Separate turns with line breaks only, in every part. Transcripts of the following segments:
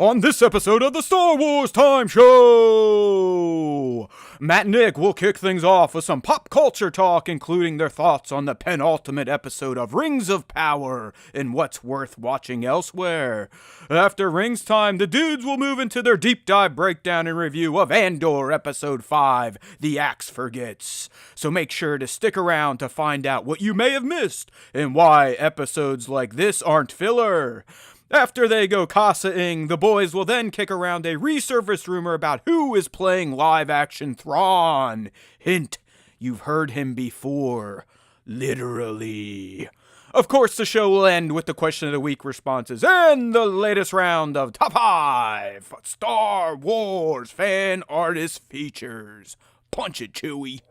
on this episode of the Star Wars Time Show. Matt and Nick will kick things off with some pop culture talk, including their thoughts on the penultimate episode of Rings of Power and what's worth watching elsewhere. After Rings Time, the dudes will move into their deep dive breakdown and review of Andor Episode 5, The Axe Forgets. So make sure to stick around to find out what you may have missed and why episodes like this aren't filler. After they go casa-ing, the boys will then kick around a resurfaced rumor about who is playing live-action Thrawn. Hint, you've heard him before. Literally. Of course, the show will end with the question of the week responses and the latest round of Top 5 Star Wars Fan Artist Features. Punch it, Chewie.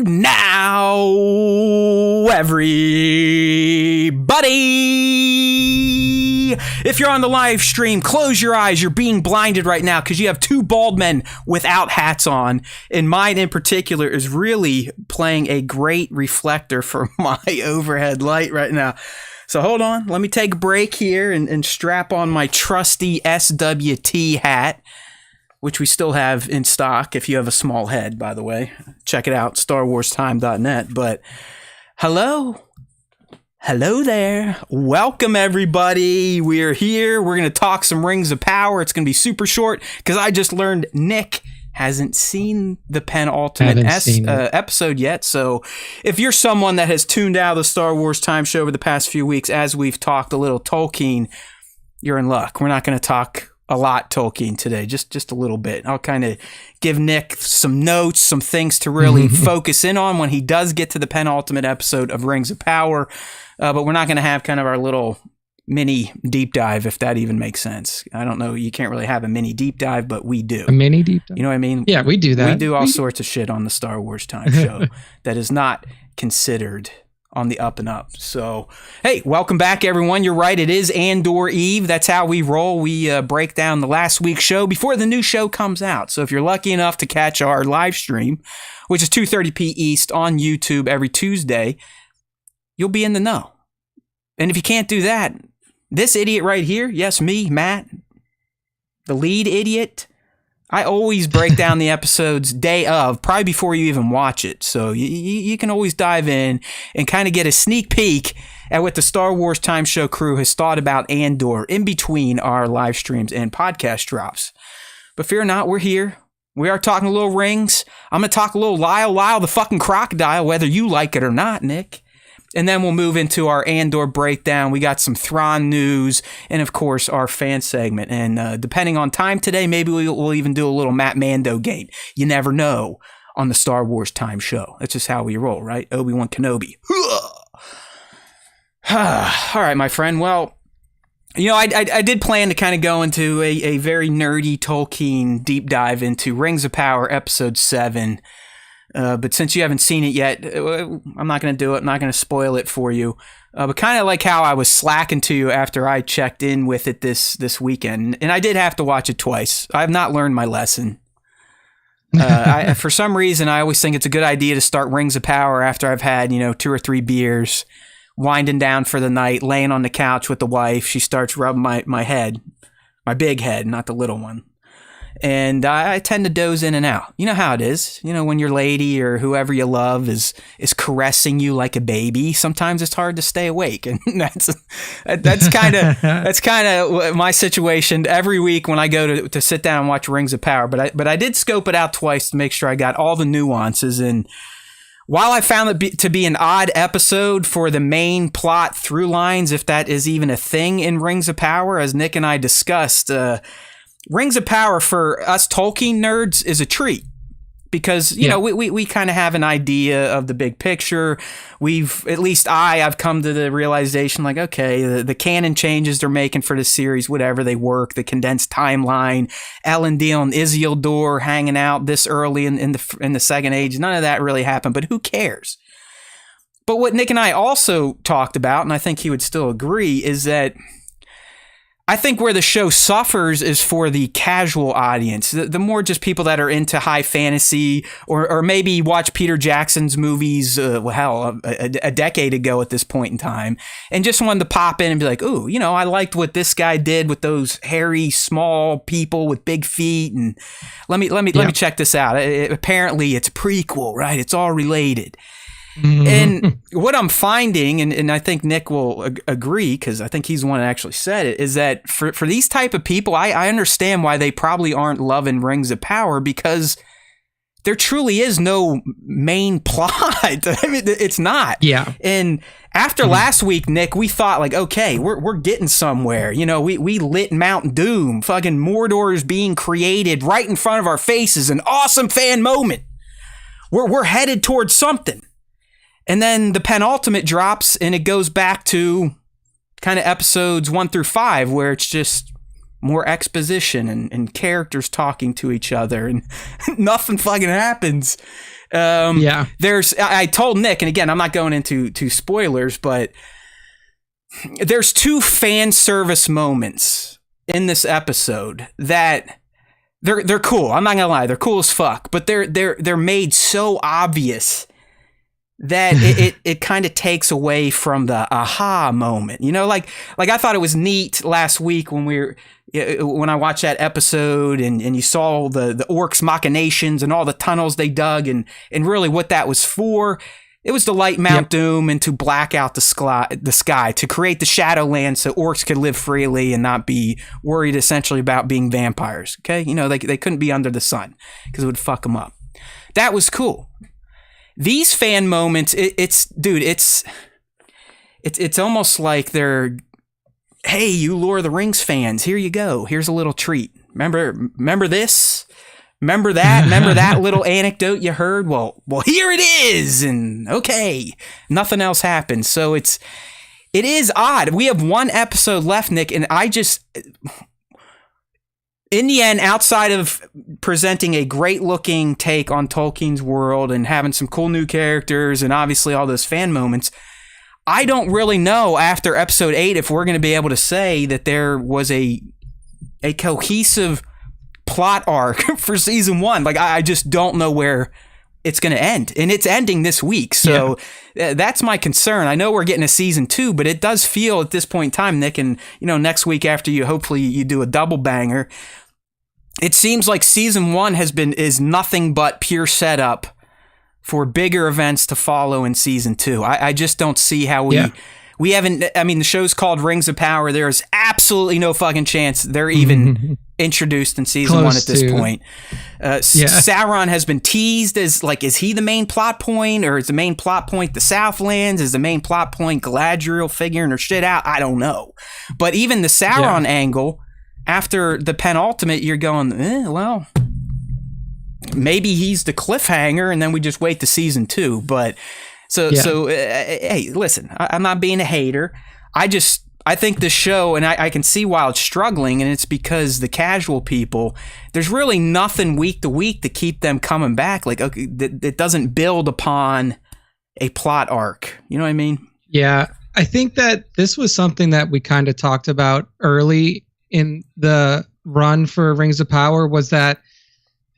Now, everybody, if you're on the live stream, close your eyes. You're being blinded right now because you have two bald men without hats on, and mine in particular is really playing a great reflector for my overhead light right now. So hold on, let me take a break here and strap on my trusty SWT hat, which we still have in stock if you have a small head, by the way. Check it out, StarWarsTime.net. But hello there. Welcome, everybody. We're here. We're going to talk some Rings of Power. It's going to be super short because I just learned Nick hasn't seen the penultimate episode yet. So if you're someone that has tuned out of the Star Wars Time Show over the past few weeks, as we've talked a little Tolkien, you're in luck. We're not going to talk a lot Tolkien today, just a little bit. I'll kind of give Nick some notes, some things to really focus in on when he does get to the penultimate episode of Rings of Power. But we're not going to have kind of our little mini deep dive, if that even makes sense. I don't know. You can't really have a mini deep dive, but we do.
A mini deep dive?
You know what I mean?
Yeah, we do that.
We do all sorts of shit on the Star Wars Time Show that is not considered on the up and up. So, hey, welcome back, everyone. You're right. It is Andor Eve. That's how we roll. We break down the last week's show before the new show comes out. So if you're lucky enough to catch our live stream, which is 2:30 East on YouTube every Tuesday, you'll be in the know. And if you can't do that, this idiot right here, yes, me, Matt, the lead idiot, I always break down the episodes day of, probably before you even watch it. So you can always dive in and kind of get a sneak peek at what the Star Wars Time Show crew has thought about Andor in between our live streams and podcast drops. But fear not, we're here. We are talking a little Rings. I'm going to talk a little Lyle the fucking crocodile, whether you like it or not, Nick. And then we'll move into our Andor breakdown. We got some Thrawn news and, of course, our fan segment. And depending on time today, maybe we'll even do a little Matt Mando game. You never know on the Star Wars Time Show. That's just how we roll, right? Obi-Wan Kenobi. All right, my friend. Well, you know, I did plan to kind of go into a very nerdy Tolkien deep dive into Rings of Power Episode 7. But since you haven't seen it yet, I'm not going to do it. I'm not going to spoil it for you. But kind of like how I was slacking to you after I checked in with it this weekend. And I did have to watch it twice. I have not learned my lesson. For some reason, I always think it's a good idea to start Rings of Power after I've had, 2 or 3 beers, winding down for the night, laying on the couch with the wife. She starts rubbing my head, my big head, not the little one. And I tend to doze in and out. You know how it is. When your lady or whoever you love is caressing you like a baby, sometimes it's hard to stay awake. And that's kind of my situation every week when I go to sit down and watch Rings of Power. But I did scope it out twice to make sure I got all the nuances. And while I found it to be an odd episode for the main plot through lines, if that is even a thing in Rings of Power, as Nick and I discussed, Rings of Power for us Tolkien nerds is a treat. because you know we kind of have an idea of the big picture. I've come to the realization, like, okay, the canon changes they're making for the series, whatever, they work. The condensed timeline, Elendil and Isildur hanging out this early in the Second Age, none of that really happened, but who cares? But what Nick and I also talked about, and I think he would still agree, is that I think where the show suffers is for the casual audience, the more just people that are into high fantasy, or maybe watch Peter Jackson's movies, a decade ago at this point in time, and just wanted to pop in and be like, ooh, you know, I liked what this guy did with those hairy, small people with big feet, and let me check this out. Apparently, it's a prequel, right? It's all related. And what I'm finding, and I think Nick will agree, because I think he's the one that actually said it, is that for these type of people, I understand why they probably aren't loving Rings of Power, because there truly is no main plot. I mean, it's not.
Yeah.
And after last week, Nick, we thought, like, okay, we're getting somewhere. You know, we lit Mount Doom. Fucking Mordor is being created right in front of our faces. An awesome fan moment. We're headed towards something. And then the penultimate drops, and it goes back to kind of episodes 1 through 5, where it's just more exposition and characters talking to each other, and nothing fucking happens. I told Nick, and again, I'm not going into spoilers, but there's 2 fan service moments in this episode that they're cool. I'm not gonna lie, they're cool as fuck, but they're made so obvious that it kind of takes away from the aha moment. You know, like I thought it was neat last week when I watched that episode and you saw the orcs' machinations and all the tunnels they dug and really what that was for. It was to light Mount Doom and to black out the sky, to create the Shadowlands so orcs could live freely and not be worried essentially about being vampires. Okay, you know, they couldn't be under the sun because it would fuck them up. That was cool. These fan moments, it's almost like they're, hey, you Lord of the Rings fans, here you go. Here's a little treat. Remember this? Remember that? Remember that little anecdote you heard? Well, here it is. And okay, nothing else happens. So it is odd. We have 1 episode left, Nick, and in the end, outside of presenting a great-looking take on Tolkien's world and having some cool new characters and obviously all those fan moments, I don't really know after episode 8 if we're going to be able to say that there was a cohesive plot arc for season 1. Like, I just don't know where it's going to end, and it's ending this week. So that's my concern. I know we're getting a season 2, but it does feel at this point in time, Nick, and you know, next week after hopefully you do a double banger, it seems like season 1 is nothing but pure setup for bigger events to follow in season 2. I just don't see how we haven't. I mean, the show's called Rings of Power. There is absolutely no fucking chance they're even introduced in season 1 at this point. Sauron has been teased as, like, is he the main plot point, or is the main plot point the Southlands? Is the main plot point Galadriel figuring her shit out? I don't know. But even the Sauron angle, after the penultimate, you're going, well, maybe he's the cliffhanger, and then we just wait to season 2. But hey, listen, I'm not being a hater. I think the show, and I can see why it's struggling, and it's because the casual people, there's really nothing week to week to keep them coming back. Like, okay, it doesn't build upon a plot arc. You know what I mean? Yeah.
I think that this was something that we kind of talked about early in the run for Rings of Power, was that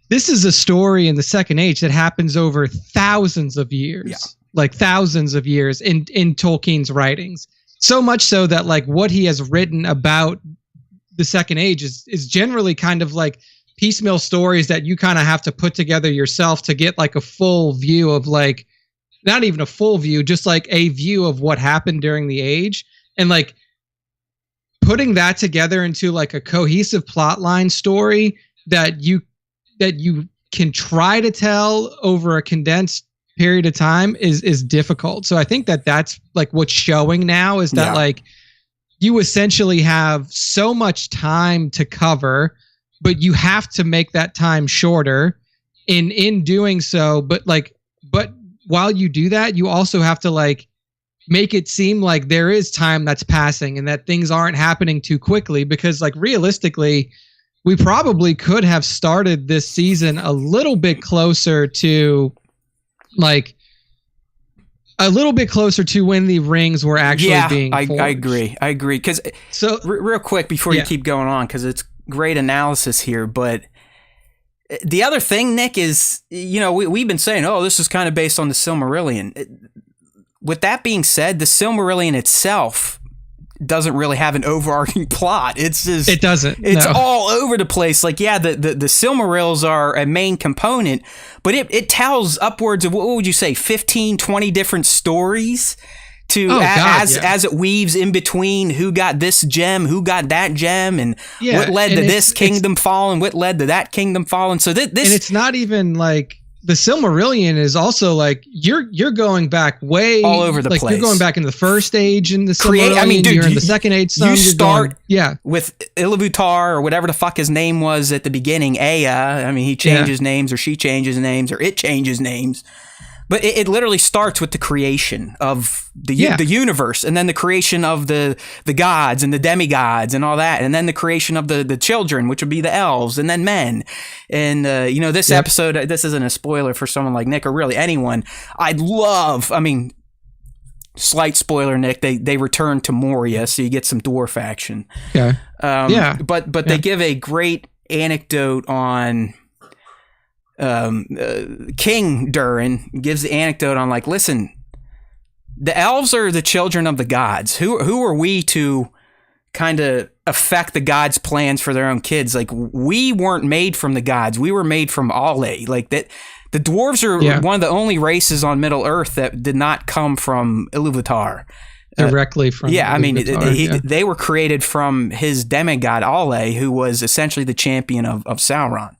this is a story in the Second Age that happens over thousands of years, like thousands of years in Tolkien's writings. So much so that, like, what he has written about the Second Age is generally kind of like piecemeal stories that you kind of have to put together yourself to get like a full view of, like, not even a full view, just like a view of what happened during the age. And like putting that together into like a cohesive plotline story that you can try to tell over a condensed period of time is difficult. So I think that's like what's showing now is that like you essentially have so much time to cover, but you have to make that time shorter. in doing so, but while you do that, you also have to like make it seem like there is time that's passing and that things aren't happening too quickly, because like realistically, we probably could have started this season a little bit closer to like a little bit closer to when the rings were actually being forged.
I agree. Because so real quick before you keep going on, because it's great analysis here, but the other thing, Nick, is, you know, we've been saying, oh, this is kind of based on the Silmarillion. With that being said, the Silmarillion itself doesn't really have an overarching plot. It's just,
it doesn't.
It's all over the place. Like, yeah, the Silmarils are a main component, but it tells upwards of, what would you say, 15, 20 different stories as it weaves in between who got this gem, who got that gem, and what led to this kingdom falling, what led to that kingdom falling. So this, and
it's not even like the Silmarillion is also like you're going back way
all over the place.
You're going back into the first age in the Silmarillion. Dude, you're in the second age. You
start with Iluvatar or whatever the fuck his name was at the beginning. Aya. I mean, he changes names, or she changes names, or it changes names. But it literally starts with the creation of the universe, and then the creation of the gods and the demigods and all that, and then the creation of the children, which would be the elves, and then men. And this episode, this isn't a spoiler for someone like Nick, or really anyone. Slight spoiler, Nick. They return to Moria, so you get some dwarf action.
Yeah.
But they give a great anecdote on. King Durin gives the anecdote on, like, listen, the elves are the children of the gods. Who are we to kind of affect the gods' plans for their own kids? Like, we weren't made from the gods. We were made from Ale. Like that, the dwarves are one of the only races on Middle Earth that did not come from Iluvatar.
Directly from Iluvatar,
they were created from his demigod Ale, who was essentially the champion of Sauron.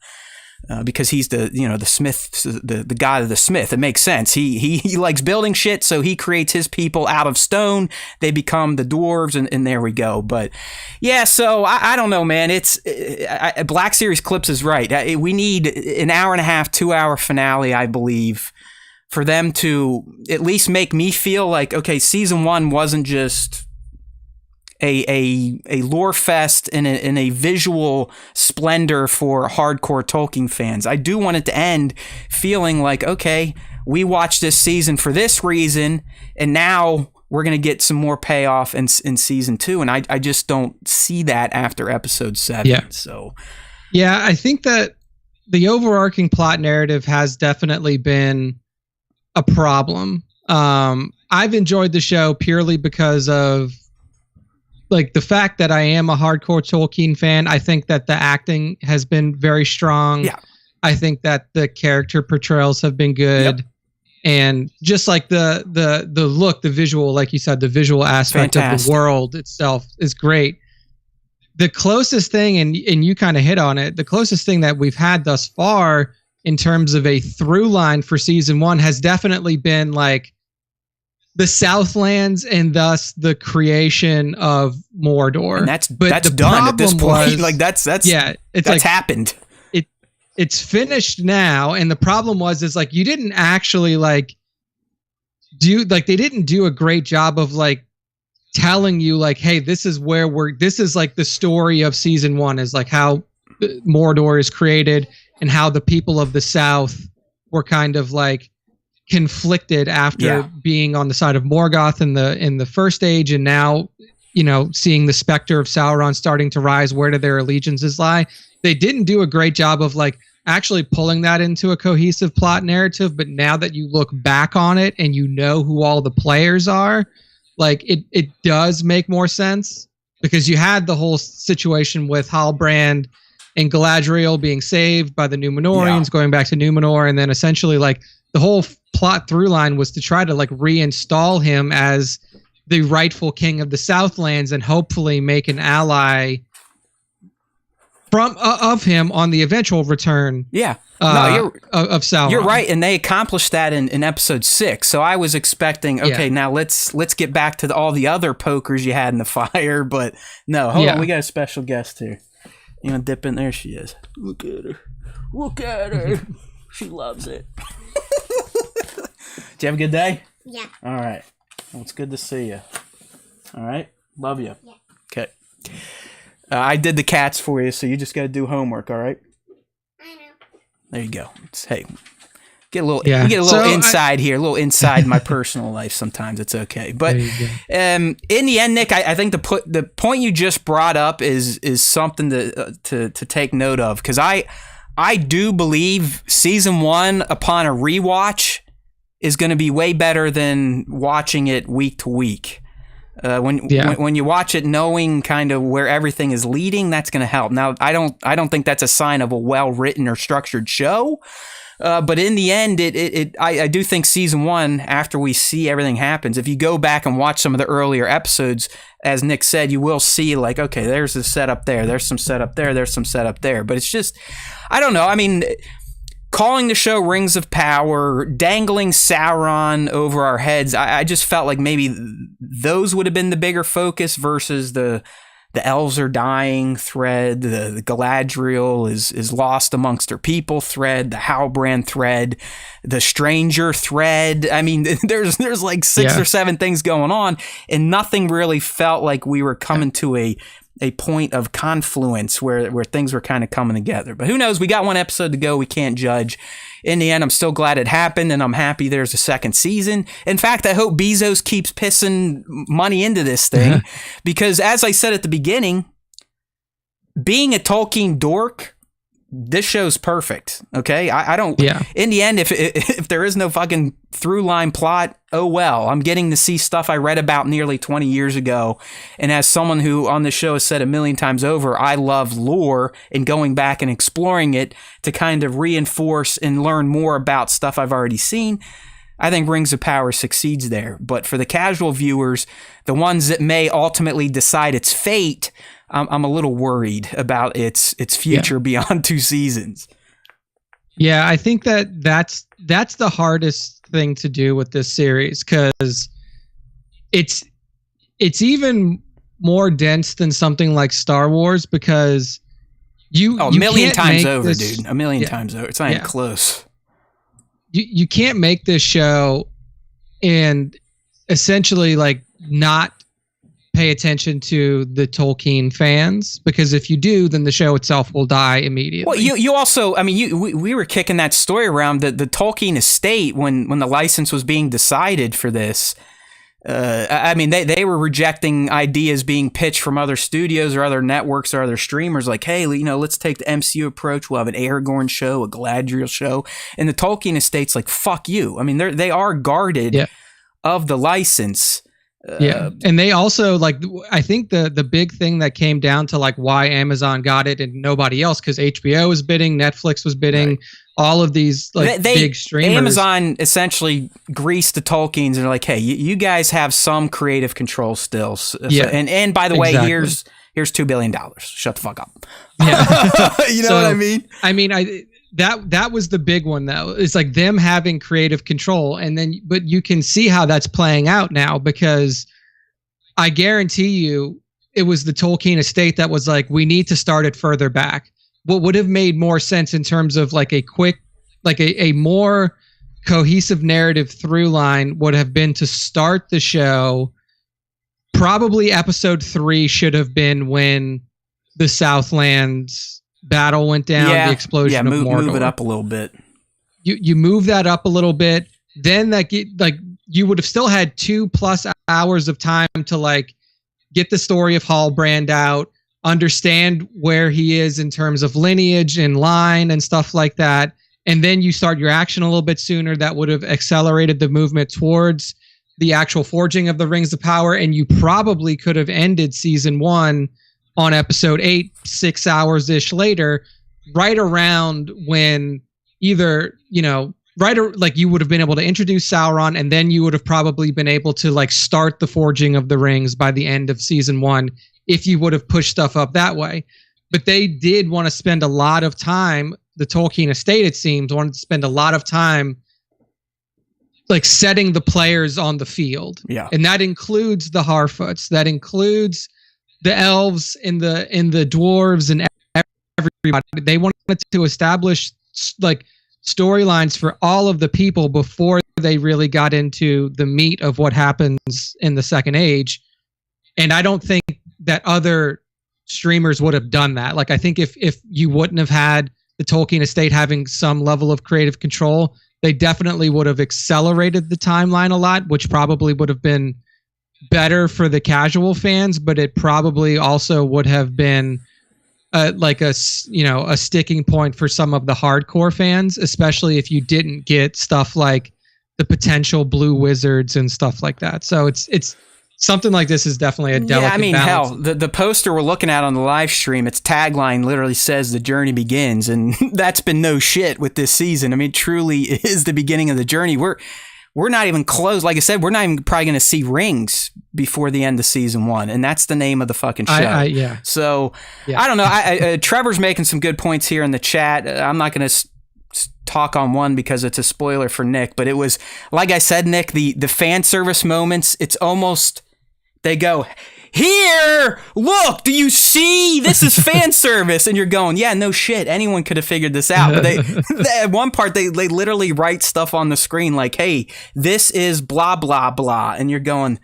Because he's the smith, the god of the smith. It makes sense. He likes building shit, so he creates his people out of stone. They become the dwarves, and there we go. But yeah, so I don't know, man. It's Black Series Clips is right. We need an hour and a half, 2 hour finale, I believe, for them to at least make me feel like, okay, season 1 wasn't just a lore fest and a visual splendor for hardcore Tolkien fans. I do want it to end feeling like, okay, we watched this season for this reason, and now we're going to get some more payoff in season 2. And I just don't see that after episode 7.
Yeah.
So,
yeah, I think that the overarching plot narrative has definitely been a problem. I've enjoyed the show purely because of like the fact that I am a hardcore Tolkien fan. I think that the acting has been very strong.
Yeah.
I think that the character portrayals have been good. Yep. And just like the look, the visual, like you said, the visual aspect of the world itself is great. The closest thing, and you kind of hit on it, the closest thing that we've had thus far in terms of a through line for season 1 has definitely been like the Southlands, and thus the creation of Mordor.
And that's done at this point. Like that's happened. It's
finished now, and the problem is like you didn't actually like they didn't do a great job of like telling you like, hey, this is like the story of season 1 is like how Mordor is created and how the people of the South were kind of like conflicted after being on the side of Morgoth in the first age, and now seeing the specter of Sauron starting to rise. Where do their allegiances lie? They didn't do a great job of like actually pulling that into a cohesive plot narrative, but now that you look back on it and you know who all the players are, like it does make more sense, because you had the whole situation with Halbrand and Galadriel being saved by the Númenóreans, going back to Númenor, and then essentially like the whole plot through line was to try to like reinstall him as the rightful king of the Southlands and hopefully make an ally of him on the eventual return.
Yeah.
Of Sauron.
You're right, and they accomplished that in episode 6. So I was expecting, okay, now let's get back to all the other pokers you had in the fire, but no, hold on, we got a special guest here. You want to dip in? There she is. Look at her. She loves it. Did you have a good day?
Yeah.
All right. Well, it's good to see you. All right. Love you.
Yeah.
Okay. I did the cats for you, so you just got to do homework. All right.
I know.
There you go. Hey, get a little.
Yeah.
We get a little
So
inside here, a little inside my personal life. Sometimes it's okay, but in the end, Nick, I think the point you just brought up is something to take note of, because I do believe season 1 upon a rewatch is going to be way better than watching it week to week. When you watch it knowing kind of where everything is leading, that's going to help. Now, I don't think that's a sign of a well-written or structured show, but in the end, I do think season 1, after we see everything happens, if you go back and watch some of the earlier episodes, as Nick said, you will see like, okay, there's a setup there, there's some setup there, there's some setup there, but it's just, I don't know. I mean, calling the show Rings of Power, dangling Sauron over our heads, I just felt like maybe those would have been the bigger focus versus the elves are dying thread, the Galadriel is lost amongst her people thread, the Halbrand thread, the stranger thread. I mean, there's like 6 or 7 things going on, and nothing really felt like we were coming to a point of confluence where things were kind of coming together. But who knows? We got 1 episode to go. We can't judge. In the end, I'm still glad it happened, and I'm happy there's a second season. In fact, I hope Bezos keeps pissing money into this thing, because as I said at the beginning, being a Tolkien dork, this show's perfect. Okay, I don't. Yeah. In the end, if there is no fucking through line plot, oh well. I'm getting to see stuff I read about nearly 20 years ago, and as someone who on the show has said a million times over, I love lore and going back and exploring it to kind of reinforce and learn more about stuff I've already seen. I think Rings of Power succeeds there. But for the casual viewers, the ones that may ultimately decide its fate, I'm a little worried about its future beyond 2 seasons.
Yeah, I think that's the hardest thing to do with this series, because it's even more dense than something like Star Wars, because you
a million times over,
this,
dude. A million times over. It's not even close.
You can't make this show and essentially like not pay attention to the Tolkien fans, because if you do, then the show itself will die immediately.
Well, you also, I mean, we were kicking that story around that the Tolkien estate, when the license was being decided for this, I mean, they were rejecting ideas being pitched from other studios or other networks or other streamers, like, hey, let's take the MCU approach. We'll have an Aragorn show, a Galadriel show, and the Tolkien estate's like, fuck you. I mean, they are guarded of the license.
And they also, like, I think the big thing that came down to like why Amazon got it and nobody else, because HBO was bidding, Netflix was bidding, all of these like big streamers.
Amazon essentially greased the Tolkiens and they're like, hey, you guys have some creative control still. And by the way, here's $2 billion. Shut the fuck up. Yeah. You know what I mean?
I mean, that was the big one though. It's like them having creative control, and then but you can see how that's playing out now, because I guarantee you it was the Tolkien estate that was like, we need to start it further back. What would have made more sense in terms of like a quick, like a more cohesive narrative through line would have been to start the show. Probably episode 3 should have been when the Southlands battle went down, the explosion of Mordor.
Move it up a little bit.
You move that up a little bit, then you would have still had 2+ hours of time to like get the story of Halbrand out, understand where he is in terms of lineage and line and stuff like that, and then you start your action a little bit sooner. That would have accelerated the movement towards the actual forging of the Rings of Power, and you probably could have ended season 1 on episode 8, 6 hours ish later, right around when either, like you would have been able to introduce Sauron, and then you would have probably been able to like start the forging of the rings by the end of season 1, if you would have pushed stuff up that way. But they did want to spend a lot of time, the Tolkien estate, it seems, wanted to spend a lot of time like setting the players on the field. Yeah. And that includes the Harfoots, that includes the elves and the dwarves and everybody. They wanted to establish like storylines for all of the people before they really got into the meat of what happens in the Second Age. And I don't think that other streamers would have done that. Like, I think if you wouldn't have had the Tolkien estate having some level of creative control, they definitely would have accelerated the timeline a lot, which probably would have been better for the casual fans, but it probably also would have been like a sticking point for some of the hardcore fans, especially if you didn't get stuff like the potential blue wizards and stuff like that. So it's something like this is definitely a delicate balance.
Hell, the poster we're looking at on the live stream, its tagline literally says the journey begins, and that's been no shit with this season. I mean, it truly is the beginning of the journey. We're not even close. Like I said, we're not even probably going to see rings before the end of season 1, and that's the name of the fucking show.
Yeah.
So, yeah. I don't know. Trevor's making some good points here in the chat. I'm not going to talk on one because it's a spoiler for Nick, but it was, like I said, Nick, the fan service moments, it's almost... They go, here, look, do you see? This is fan service. And you're going, yeah, no shit. Anyone could have figured this out. But they at one part, they literally write stuff on the screen like, hey, this is blah, blah, blah. And you're going,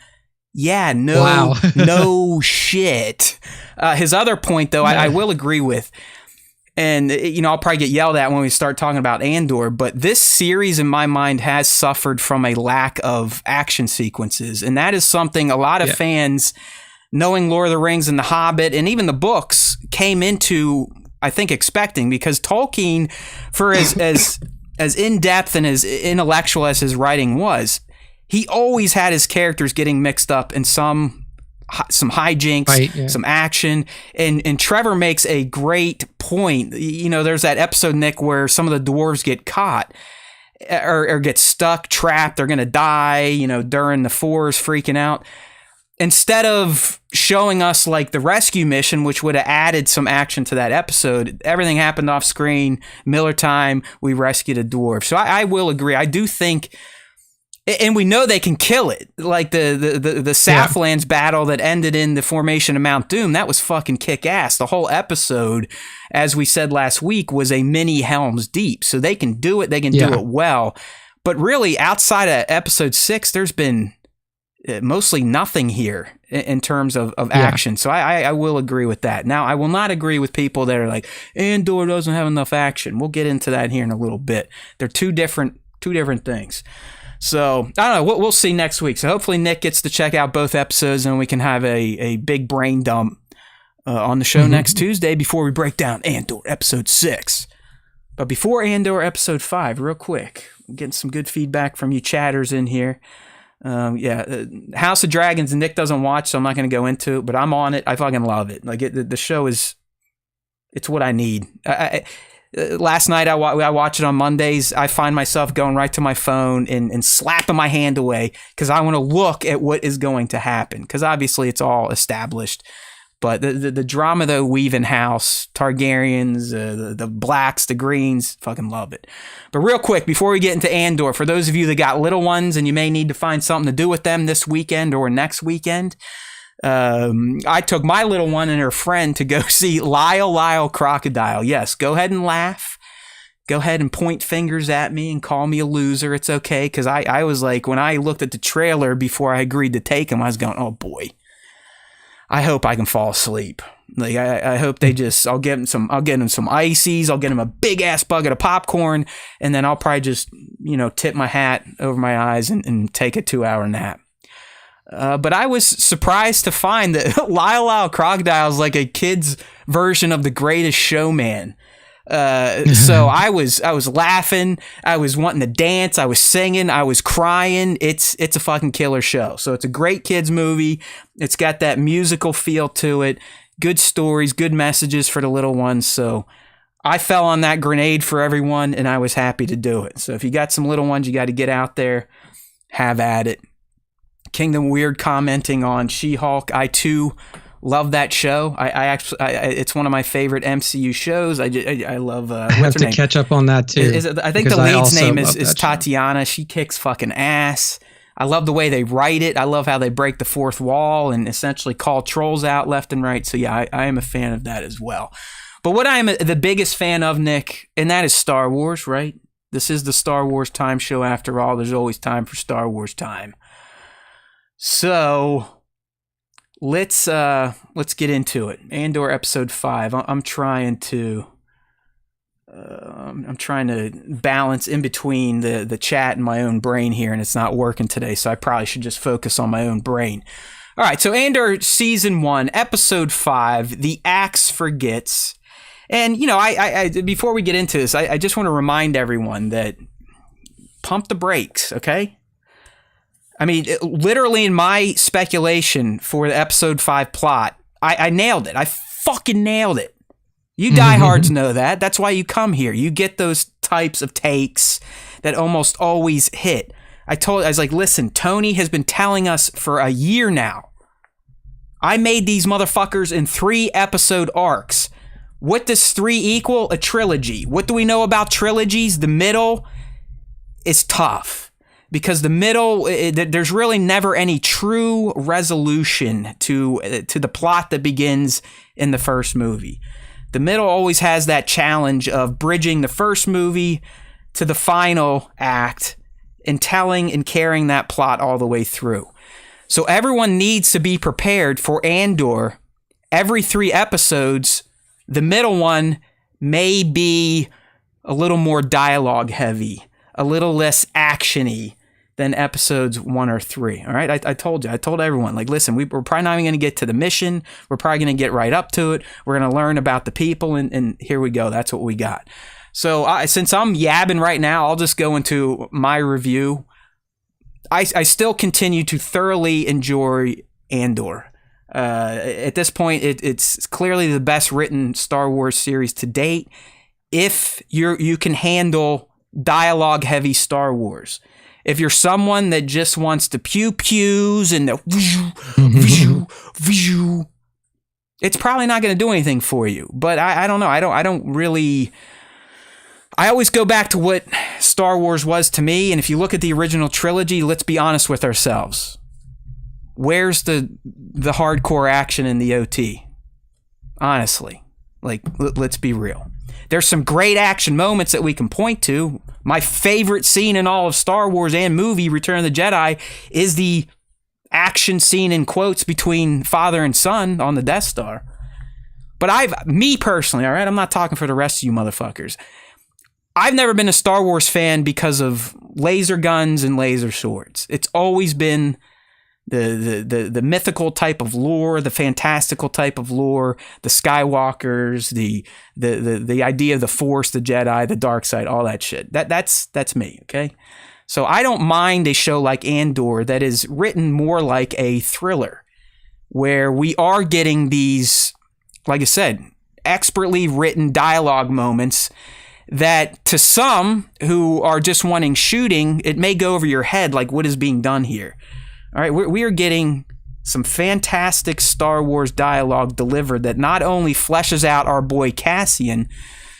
yeah, no, wow. No shit. His other point, though, I will agree with. And, I'll probably get yelled at when we start talking about Andor, but this series, in my mind, has suffered from a lack of action sequences. And that is something a lot of fans, knowing Lord of the Rings and The Hobbit, and even the books, came into, I think, expecting. Because Tolkien, for as in-depth and as intellectual as his writing was, he always had his characters getting mixed up in some hijinks, some action, and Trevor makes a great point. There's that episode, Nick, where some of the dwarves get caught or get stuck, trapped, they're gonna die, during the forest, freaking out. Instead of showing us like the rescue mission, which would have added some action to that episode, everything happened off screen. Miller time, we rescued a dwarf. So I will agree. I do think. And we know they can kill it. Like the Southlands battle that ended in the formation of Mount Doom, that was fucking kick-ass. The whole episode, as we said last week, was a mini Helm's Deep. So they can do it. They can do it well. But really, outside of episode 6, there's been mostly nothing here in terms of action. So I will agree with that. Now, I will not agree with people that are like, Andor doesn't have enough action. We'll get into that here in a little bit. They're two different things. So, I don't know. We'll see next week. So, hopefully, Nick gets to check out both episodes and we can have a big brain dump on the show next Tuesday before we break down Andor episode 6. But before Andor episode 5, real quick, I'm getting some good feedback from you chatters in here. House of Dragons, Nick doesn't watch, so I'm not going to go into it, but I'm on it. I fucking love it. Like, the show is, it's what I need. Last night, I watch it on Mondays. I find myself going right to my phone and slapping my hand away because I want to look at what is going to happen. Because obviously, it's all established. But the drama, though, weave in house, Targaryens, the blacks, the greens, fucking love it. But real quick, before we get into Andor, for those of you that got little ones and you may need to find something to do with them this weekend or next weekend, I took my little one and her friend to go see Lyle Crocodile. Yes, go ahead and laugh. Go ahead and point fingers at me and call me a loser. It's okay, because I was like, when I looked at the trailer before I agreed to take him, I was going, oh boy, I hope I can fall asleep. Like I hope they just, I'll get him some ices, I'll get him a big ass bucket of popcorn, and then I'll probably just, tip my hat over my eyes and take a 2-hour nap. But I was surprised to find that Lyle Crocodile is like a kid's version of The Greatest Showman. So I was laughing, I was wanting to dance, I was singing, I was crying. It's a fucking killer show. So it's a great kids movie. It's got that musical feel to it. Good stories, good messages for the little ones. So I fell on that grenade for everyone, and I was happy to do it. So if you got some little ones, you got to get out there, have at it. Kingdom Weird commenting on She-Hulk. I too love that show. I actually, it's one of my favorite MCU shows. I love.
I have to catch up on that too.
I think the lead's name is Tatiana. She kicks fucking ass. I love the way they write it. I love how they break the fourth wall and essentially call trolls out left and right. So yeah, I am a fan of that as well. But what I am the biggest fan of, Nick, and that is Star Wars, right? This is the Star Wars Time Show after all. There's always time for Star Wars time. So let's get into it. Andor episode 5. I'm trying to balance in between the chat and my own brain here, and it's not working today, so I probably should just focus on my own brain. All right, so Andor season 1, episode 5, The Axe Forgets. And, you know, I before we get into this, I just want to remind everyone that pump the brakes, okay? I mean, literally in my speculation for the episode 5 plot, I nailed it. I fucking nailed it. You diehards know that. That's why you come here. You get those types of takes that almost always hit. I was like, listen, Tony has been telling us for a year now. I made these motherfuckers in 3 episode arcs. What does 3 equal? A trilogy. What do we know about trilogies? The middle is tough because the middle, there's really never any true resolution to the plot that begins in the first movie. The middle always has that challenge of bridging the first movie to the final act and telling and carrying that plot all the way through. So everyone needs to be prepared for Andor. Every 3 episodes, the middle one may be a little more dialogue heavy, a little less actiony than episodes 1 or 3. All right, I told you. I told everyone, like, listen, we're probably not even going to get to the mission. We're probably going to get right up to it. We're going to learn about the people, and here we go. That's what we got. So since I'm yabbing right now, I'll just go into my review. I still continue to thoroughly enjoy Andor. At this point, it's clearly the best written Star Wars series to date. If you can handle dialogue heavy Star Wars. If you're someone that just wants the pew-pews and the view, it's probably not going to do anything for you. But I don't know. I don't really... I always go back to what Star Wars was to me, and if you look at the original trilogy, let's be honest with ourselves. Where's the hardcore action in the OT? Honestly. Like, let's be real. There's some great action moments that we can point to. My favorite scene in all of Star Wars and movie, Return of the Jedi, is the action scene in quotes between father and son on the Death Star. But me personally, all right, I'm not talking for the rest of you motherfuckers. I've never been a Star Wars fan because of laser guns and laser swords. It's always been the mythical type of lore, the fantastical type of lore, the Skywalkers, the idea of the Force, the Jedi, the dark side, all that shit. That's me, okay? So I don't mind a show like Andor that is written more like a thriller, where we are getting these, like I said, expertly written dialogue moments that to some who are just wanting shooting, it may go over your head like what is being done here. All right, we are getting some fantastic Star Wars dialogue delivered that not only fleshes out our boy Cassian,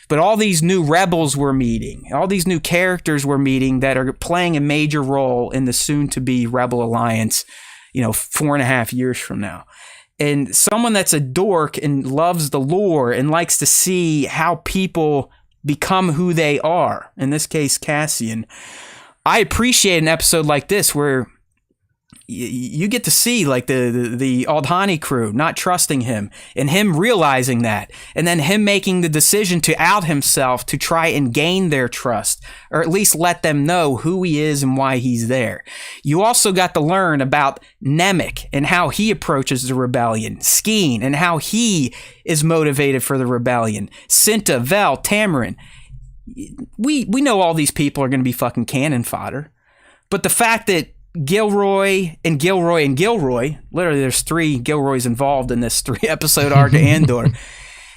but all these new rebels we're meeting, all these new characters we're meeting that are playing a major role in the soon-to-be Rebel Alliance, 4.5 years from now. And someone that's a dork and loves the lore and likes to see how people become who they are, in this case Cassian, I appreciate an episode like this where you get to see like the Aldhani crew not trusting him and him realizing that, and then him making the decision to out himself to try and gain their trust, or at least let them know who he is and why he's there. You also got to learn about Nemec and how he approaches the rebellion, Skeen and how he is motivated for the rebellion, Cinta, Vel, Tamarin. We know all these people are going to be fucking cannon fodder, but the fact that Gilroy, literally there's 3 Gilroys involved in this 3 episode arc of Andor.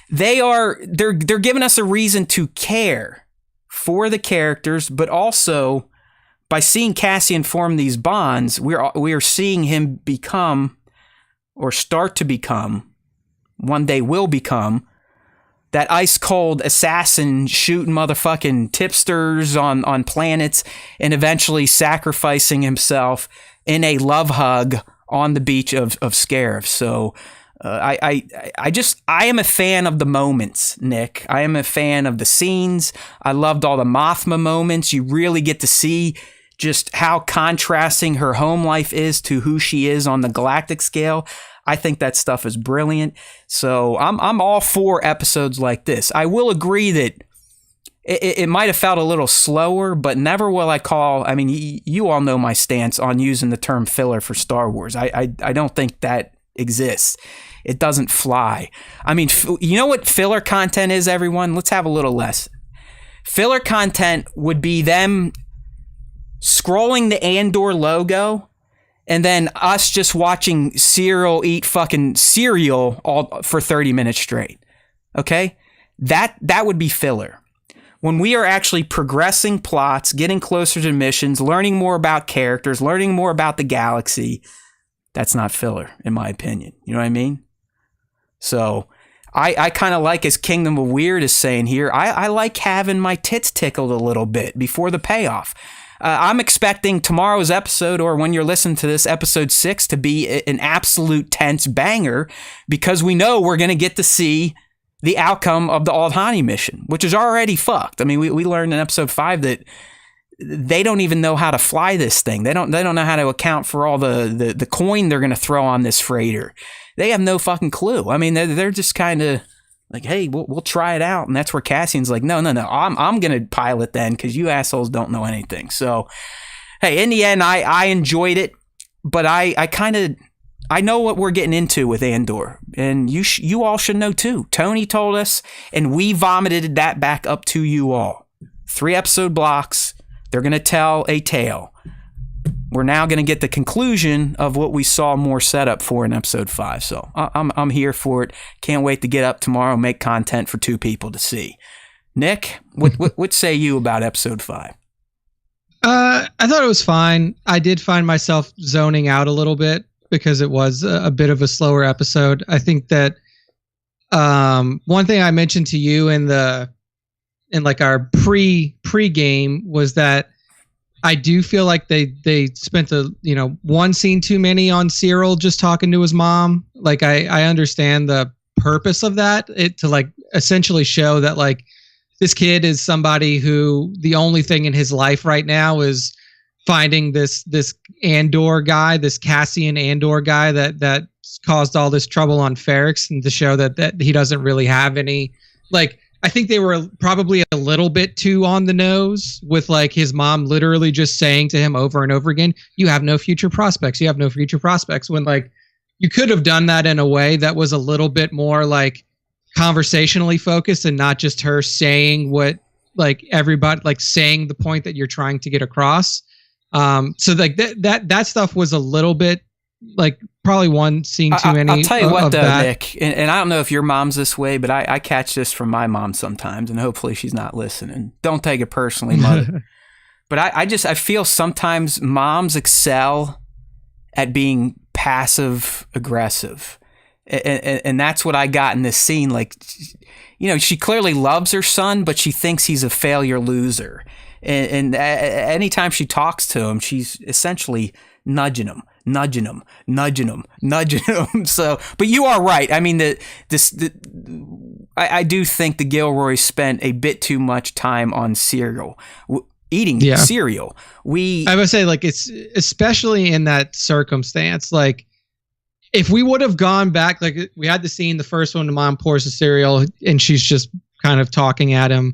They're giving us a reason to care for the characters, but also by seeing Cassian form these bonds, we are seeing him become, or start to become, one day will become, that ice cold assassin shooting motherfucking tipsters on planets and eventually sacrificing himself in a love hug on the beach of Scarif. So I am a fan of the moments, Nick. I am a fan of the scenes. I loved all the Mothma moments. You really get to see just how contrasting her home life is to who she is on the galactic scale. I think that stuff is brilliant. So I'm all for episodes like this. I will agree that it might have felt a little slower, but never will I call. I mean, you all know my stance on using the term filler for Star Wars. I don't think that exists. It doesn't fly. I mean, you know what filler content is, everyone? Let's have a little lesson. Filler content would be them scrolling the Andor logo and then us just watching Cyril eat fucking cereal all for 30 minutes straight. Okay? That would be filler. When we are actually progressing plots, getting closer to missions, learning more about characters, learning more about the galaxy, that's not filler, in my opinion. You know what I mean? So I kind of like, as Kingdom of Weird is saying here, I like having my tits tickled a little bit before the payoff. I'm expecting tomorrow's episode, or when you're listening to this, episode 6, to be an absolute tense banger, because we know we're going to get to see the outcome of the Aldhani mission, which is already fucked. I mean, we learned in episode 5 that they don't even know how to fly this thing. They don't know how to account for all the coin they're going to throw on this freighter. They have no fucking clue. I mean, they're just kind of like, hey, we'll try it out. And that's where Cassian's like, no, I'm going to pilot then, because you assholes don't know anything. So, hey, in the end, I enjoyed it, but I know what we're getting into with Andor, and you all should know too. Tony told us, and we vomited that back up to you all. 3 episode blocks. They're going to tell a tale. We're now going to get the conclusion of what we saw more setup for in episode 5. So I'm here for it. Can't wait to get up tomorrow and make content for 2 people to see. Nick, what say you about episode 5?
I thought it was fine. I did find myself zoning out a little bit because it was a bit of a slower episode. I think that one thing I mentioned to you in like our pre-game was that I do feel like they spent one scene too many on Cyril just talking to his mom. Like I understand the purpose of that, to like essentially show that like this kid is somebody who the only thing in his life right now is finding this Andor guy, this Cassian Andor guy that caused all this trouble on Ferrix, and to show that he doesn't really have any, like, I think they were probably a little bit too on the nose with like his mom literally just saying to him over and over again, you have no future prospects. You have no future prospects. When like you could have done that in a way that was a little bit more like conversationally focused, and not just her saying what like everybody, like saying the point that you're trying to get across. So like that stuff was a little bit like probably one scene too many.
I'll tell you what though, Nick, and I don't know if your mom's this way, but I catch this from my mom sometimes, and hopefully she's not listening. Don't take it personally, mother. But I feel sometimes moms excel at being passive aggressive. And that's what I got in this scene. Like, she clearly loves her son, but she thinks he's a failure loser. And anytime she talks to him, she's essentially nudging him. So, but you are right. I mean, I do think the Gilroys spent a bit too much time on cereal, eating cereal. I would say, like, it's especially in that circumstance, like, if we would have gone back, like we had the scene, the first one, the mom pours the cereal and she's just kind of talking at him.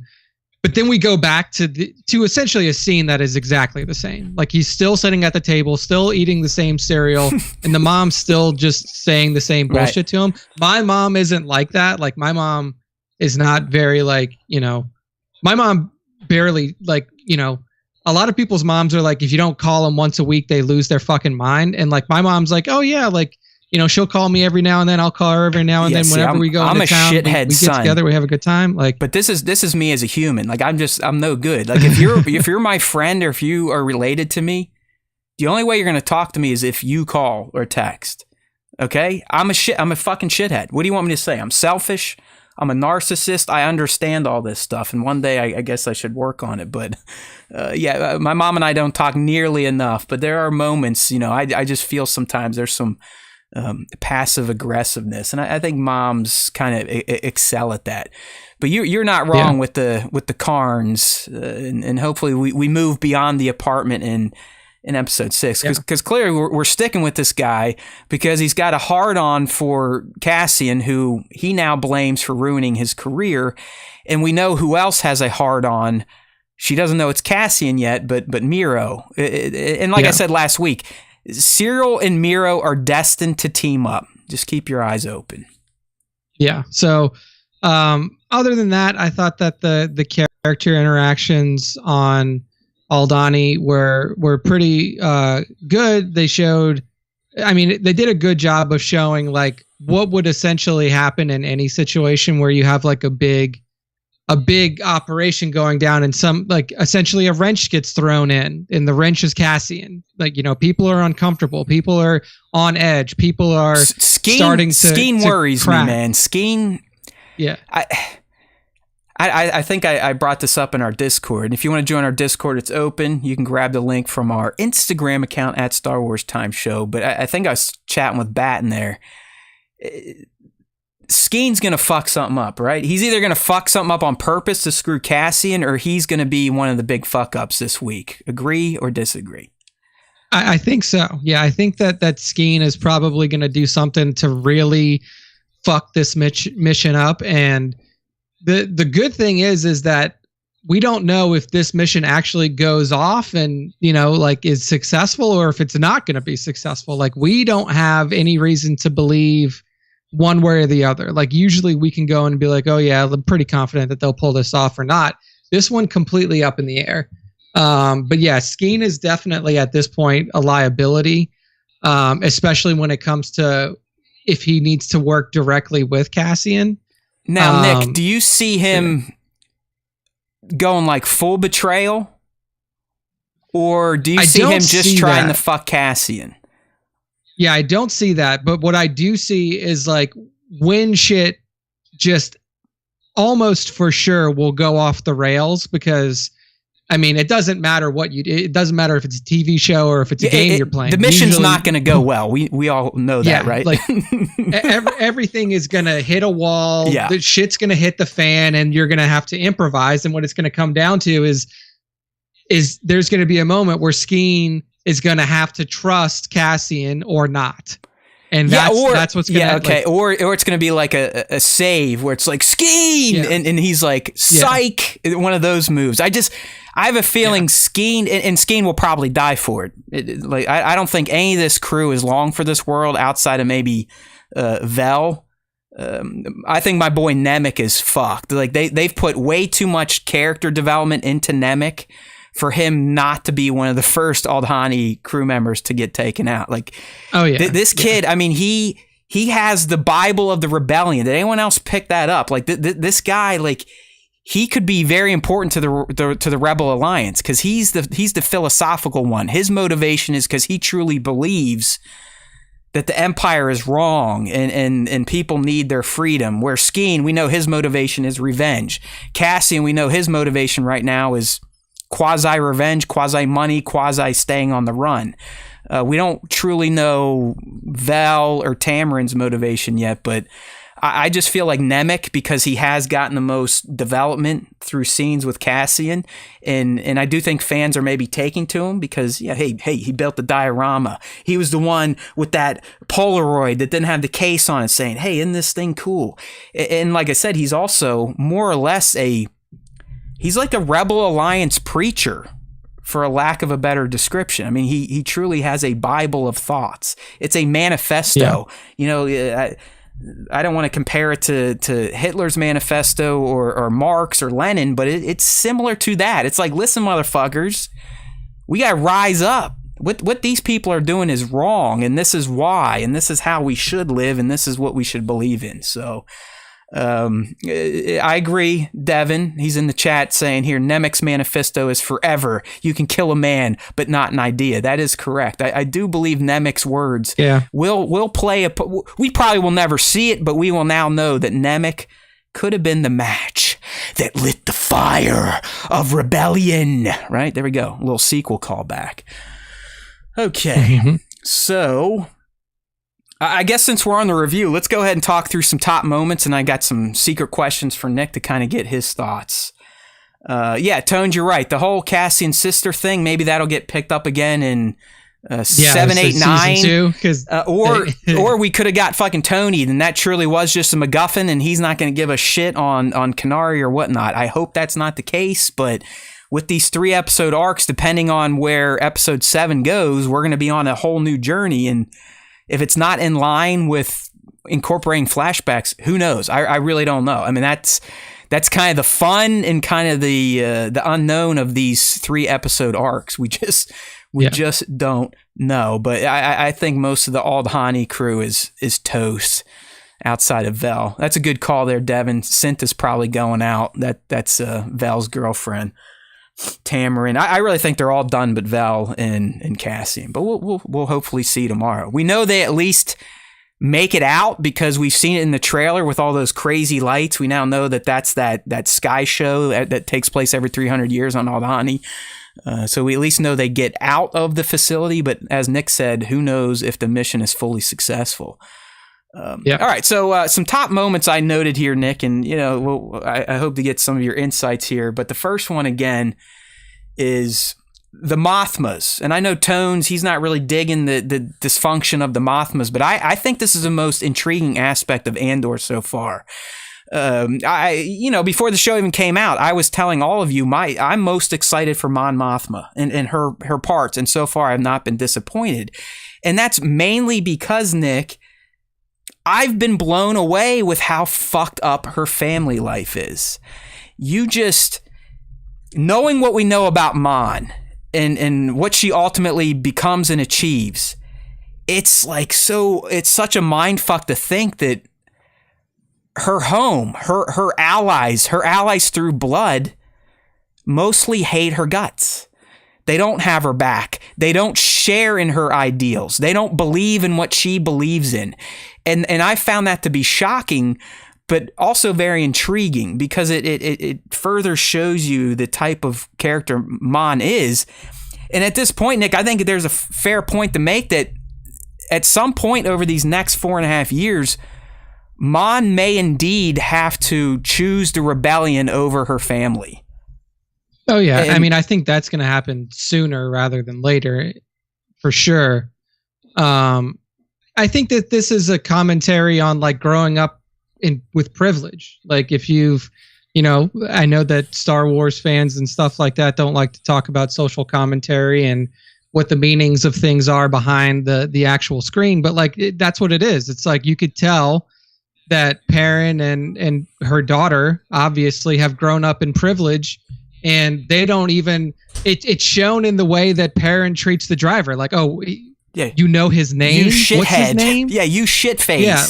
But then we go back to essentially a scene that is exactly the same. Like he's still sitting at the table, still eating the same cereal, and the mom's still just saying the same bullshit to him. My mom isn't like that. Like my mom is not very like, my mom barely like, a lot of people's moms are like, if you don't call them once a week, they lose their fucking mind. And like my mom's like, oh yeah, like, she'll call me every now and then. I'll call her every now and then. Whenever we go into town, we get together. We have a good time. Like, but this is me as a human. Like, I'm no good. Like, if you're my friend or if you are related to me, the only way you're going to talk to me is if you call or text. Okay, I'm a fucking shithead. What do you want me to say? I'm selfish. I'm a narcissist. I understand all this stuff, and one day I guess I should work on it. But my mom and I don't talk nearly enough. But there are moments, I just feel sometimes there's some passive aggressiveness, and I think moms kind of excel at that. But you're not wrong with the Karns, and hopefully we move beyond the apartment in episode 6, because clearly we're sticking with this guy because he's got a hard-on for Cassian, who he now blames for ruining his career, and we know who else has a hard-on. She doesn't know it's Cassian yet, but Miro. And like I said last week, Cyril and Miro are destined to team up. Just keep your eyes open. Yeah.
So other than that, I thought that the character interactions on Aldhani were pretty good. They showed, I mean, they did a good job of showing like what would essentially happen in any situation where you have like a big operation going down, and some, like, essentially a wrench gets thrown in, and the wrench is Cassian. Like, you know, people are uncomfortable, people are on edge, people are starting to
Skeen worries
crack.
me, man. Skeen.
Yeah.
I think I brought this up in our Discord. If you want to join our Discord, it's open. You can grab the link from our Instagram account at Star Wars Time Show. But I think I was chatting with Bat in there. Skeen's going to fuck something up, right? He's either going to fuck something up on purpose to screw Cassian, or he's going to be one of the big fuck-ups this week. Agree or disagree?
I think so. Yeah, I think that Skeen is probably going to do something to really fuck this mission up. And the good thing is that we don't know if this mission actually goes off and, you know, like, is successful, or if it's not going to be successful. Like, we don't have any reason to believe one way or the other. Like, usually we can go and be like, oh yeah, I'm pretty confident that they'll pull this off or not. This one completely up in the air. But yeah, Skeen is definitely at this point a liability, especially when it comes to if he needs to work directly with Cassian.
Now, Nick, do you see him going like full betrayal, or do you see him just trying to fuck Cassian? Yeah,
I don't see that. But what I do see is, like, when shit just almost for sure will go off the rails, because, I mean, it doesn't matter what you do. It doesn't matter if it's a TV show or if it's a game you're playing.
The mission's not going to go well. We all know that, right?
Like, everything is going to hit a wall. Yeah. The shit's going to hit the fan, and you're going to have to improvise. And what it's going to come down to is there's going to be a moment where Skeen is going to have to trust Cassian or not. And that's what's going to happen.
Okay. Or it's going to be like a save where it's like, Skeen! And he's like, psych! One of those moves. I have a feeling Skeen, and Skeen will probably die for it. Like, I don't think any of this crew is long for this world outside of maybe Vel. I think my boy Nemec is fucked. Like, they've put way too much character development into Nemec for him not to be one of the first Aldhani crew members to get taken out. Like, this kid, I mean, he has the Bible of the Rebellion. Did anyone else pick that up? Like, this guy, like, he could be very important to the Rebel Alliance, because he's the philosophical one. His motivation is because he truly believes that the Empire is wrong and people need their freedom. Where Skeen, we know his motivation is revenge. Cassian, we know his motivation right now is quasi-revenge, quasi-money, quasi-staying on the run. We don't truly know Vel or Tamarin's motivation yet, but I just feel like Nemec, because he has gotten the most development through scenes with Cassian, and I do think fans are maybe taking to him because, hey, he built the diorama. He was the one with that Polaroid that didn't have the case on it saying, hey, isn't this thing cool? And like I said, he's also more or less he's like the Rebel Alliance preacher, for a lack of a better description. I mean, he truly has a Bible of thoughts. It's a manifesto. Yeah. You know, I don't want to compare it to Hitler's manifesto or Marx or Lenin, but it's similar to that. It's like, listen, motherfuckers, we got to rise up. What these people are doing is wrong, and this is why, and this is how we should live, and this is what we should believe in. So I agree, Devin. He's in the chat saying here, Nemec's manifesto is forever. You can kill a man, but not an idea. That is correct. I do believe Nemec's words will play we probably will never see it, but we will now know that Nemec could have been the match that lit the fire of rebellion. Right? There we go. A little sequel callback. Okay. So I guess since we're on the review, let's go ahead and talk through some top moments, and I got some secret questions for Nick to kind of get his thoughts. Yeah, Tones, you're right. The whole Cassian sister thing, maybe that'll get picked up again in 7, 8, 9. Or we could have got fucking Tony, and that truly was just a MacGuffin, and he's not going to give a shit on Kenari or whatnot. I hope that's not the case, but with these 3-episode arcs, depending on where episode 7 goes, we're going to be on a whole new journey, and if it's not in line with incorporating flashbacks, who knows? I really don't know. I mean, that's kind of the fun and kind of the unknown of these 3-episode arcs. We just don't know. But I think most of the Aldhani crew is toast outside of Vel. That's a good call there, Devin. Synth is probably going out. That's Vel's girlfriend, Tamarin. I really think they're all done, but Vel and Cassian. But we'll hopefully see tomorrow. We know they at least make it out because we've seen it in the trailer with all those crazy lights. We now know that's that sky show that takes place every 300 years on Aldhani. So we at least know they get out of the facility, but as Nick said, who knows if the mission is fully successful. All right, so some top moments I noted here, Nick, and I hope to get some of your insights here, but the first one again is the Mothmas. And I know Tones, he's not really digging the dysfunction of the Mothmas, but I think this is the most intriguing aspect of Andor so far. Before the show even came out, I was telling all of you I'm most excited for Mon Mothma and her parts, and so far I've not been disappointed. And that's mainly because, Nick, I've been blown away with how fucked up her family life is. Knowing what we know about Mon and what she ultimately becomes and achieves, it's such a mind fuck to think that her home, her allies through blood mostly hate her guts. They don't have her back. They don't share in her ideals. They don't believe in what she believes in. And I found that to be shocking, but also very intriguing because it further shows you the type of character Mon is. And at this point, Nick, I think there's a fair point to make that at some point over these next 4.5 years, Mon may indeed have to choose the rebellion over her family.
Oh, yeah. I think that's going to happen sooner rather than later, for sure. I think that this is a commentary on like growing up with privilege. Like if you've, I know that Star Wars fans and stuff like that don't like to talk about social commentary and what the meanings of things are behind the actual screen, but like that's what it is. It's like you could tell that Perrin and her daughter obviously have grown up in privilege, and they don't even. It's shown in the way that Perrin treats the driver. Like, oh, yeah, you know his name.
You shithead.
What's his name?
Yeah, you shitface.
Yeah,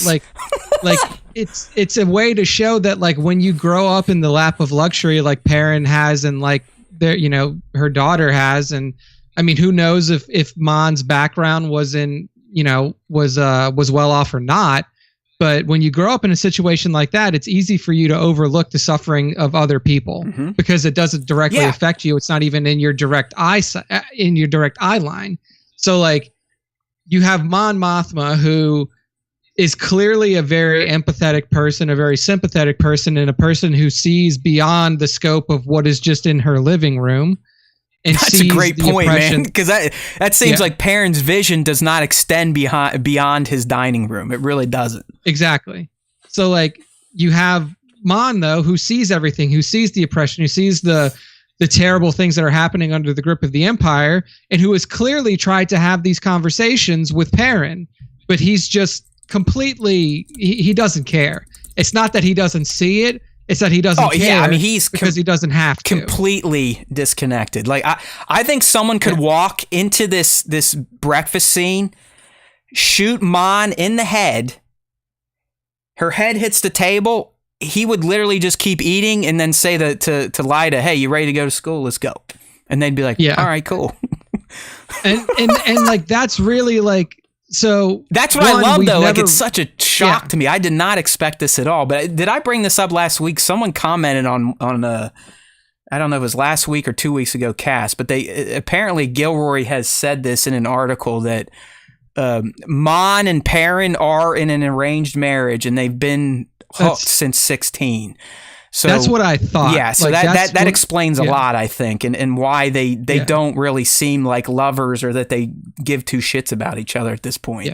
like it's a way to show that like when you grow up in the lap of luxury, like Perrin has, and like her daughter has, and I mean, who knows if Mon's background was was well off or not. But when you grow up in a situation like that, it's easy for you to overlook the suffering of other people because it doesn't directly affect you. It's not even in your direct eye line. So like you have Mon Mothma, who is clearly a very empathetic person, a very sympathetic person, and a person who sees beyond the scope of what is just in her living room. And
that's a great point, man, because that seems like Perrin's vision does not extend beyond his dining room. It really doesn't.
Exactly. So like you have Mon, though, who sees everything, who sees the oppression, who sees the terrible things that are happening under the grip of the Empire, and who has clearly tried to have these conversations with Perrin, but he's just completely, he doesn't care. It's not that he doesn't see it. It's that he doesn't care. Yeah, I mean, he's because he doesn't have to.
Completely disconnected. Like I think someone could walk into this breakfast scene, shoot Mon in the head. Her head hits the table. He would literally just keep eating and then say to Lyda, "Hey, you ready to go to school? Let's go." And they'd be like, "Yeah, all right, cool."
and like that's really like. So
that's what I love, though. Like, it's such a shock to me. I did not expect this at all. But did I bring this up last week? Someone commented on I don't know if it was last week or 2 weeks ago, Cass, but they apparently Gilroy has said this in an article that Mon and Perrin are in an arranged marriage, and they've been hooked since 16. So
that's what I thought.
Yeah, so that explains a lot, I think, and why they don't really seem like lovers or that they give two shits about each other at this point.
Yeah.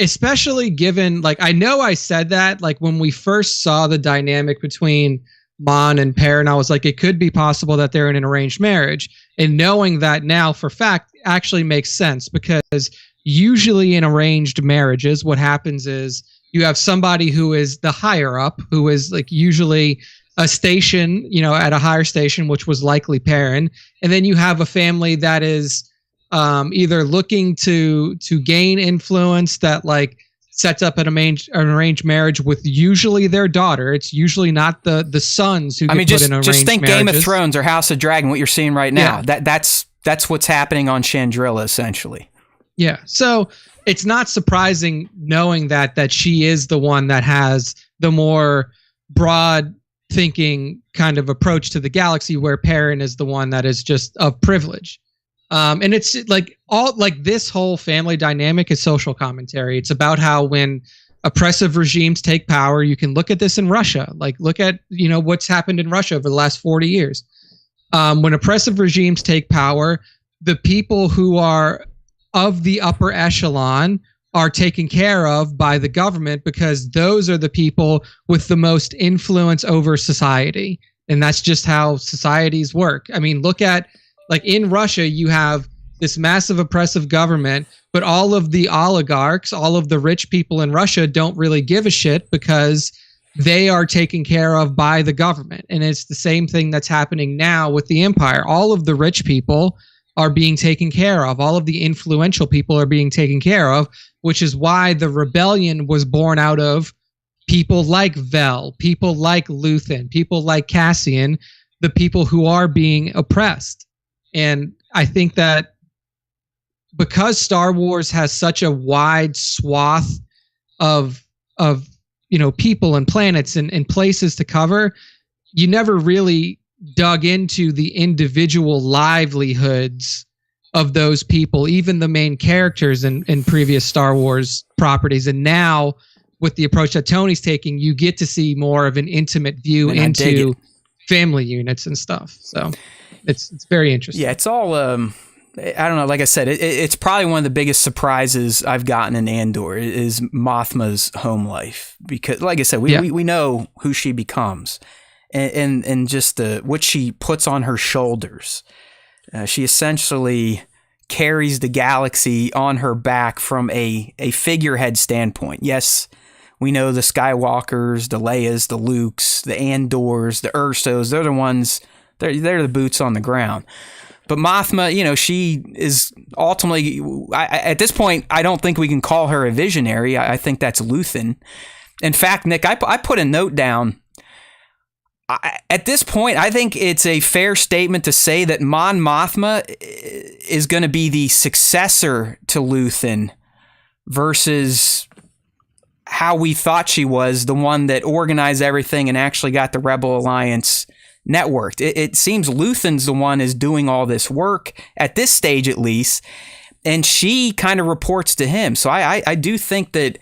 Especially given, like, I know I said that, like, when we first saw the dynamic between Mon and Perrin, I was like, it could be possible that they're in an arranged marriage. And knowing that now for fact actually makes sense, because usually in arranged marriages, what happens is you have somebody who is the higher up, who is like usually a station, you know, at a higher station, which was likely Perrin. And then you have a family that is either looking to gain influence that like sets up an arranged marriage with usually their daughter. It's usually not the sons who get put in arranged
just think
marriages.
Game of Thrones or House of Dragon, what you're seeing right now. Yeah. That's what's happening on Chandrila, essentially.
Yeah. So it's not surprising knowing that she is the one that has the more broad thinking kind of approach to the galaxy, where Perrin is the one that is just of privilege. And it's like this whole family dynamic is social commentary. It's about how when oppressive regimes take power, you can look at this in Russia, like look at, you know, what's happened in Russia over the last 40 years. When oppressive regimes take power, the people who are of the upper echelon are taken care of by the government, because those are the people with the most influence over society. And that's just how societies work. I mean, look at, like, in Russia, you have this massive oppressive government, but all of the oligarchs, all of the rich people in Russia don't really give a shit because they are taken care of by the government. And it's the same thing that's happening now with the empire. All of the rich people are being taken care of. All of the influential people are being taken care of, which is why the rebellion was born out of people like Vel, people like Luthen, people like Cassian, the people who are being oppressed. And I think that because Star Wars has such a wide swath of you know, people and planets and places to cover, you never really dug into the individual livelihoods of those people, even the main characters in previous Star Wars properties. And now with the approach that Tony's taking, you get to see more of an intimate view into family units and stuff. So it's very interesting.
Yeah, it's all I don't know. Like I said, it's probably one of the biggest surprises I've gotten in Andor is Mothma's home life, because, like I said, we know who she becomes, and just what she puts on her shoulders. She essentially carries the galaxy on her back from a figurehead standpoint. Yes, we know the Skywalkers, the Leias, the Lukes, the Andors, the Ursos. They're the ones. They're the boots on the ground. But Mothma, you know, she is ultimately, at this point, I don't think we can call her a visionary. I think that's Luthen. In fact, Nick, I put a note down. At this point, I think it's a fair statement to say that Mon Mothma is going to be the successor to Luthen versus how we thought she was, the one that organized everything and actually got the Rebel Alliance networked. It seems Luthen's the one is doing all this work at this stage, at least, and she kind of reports to him. So I do think that,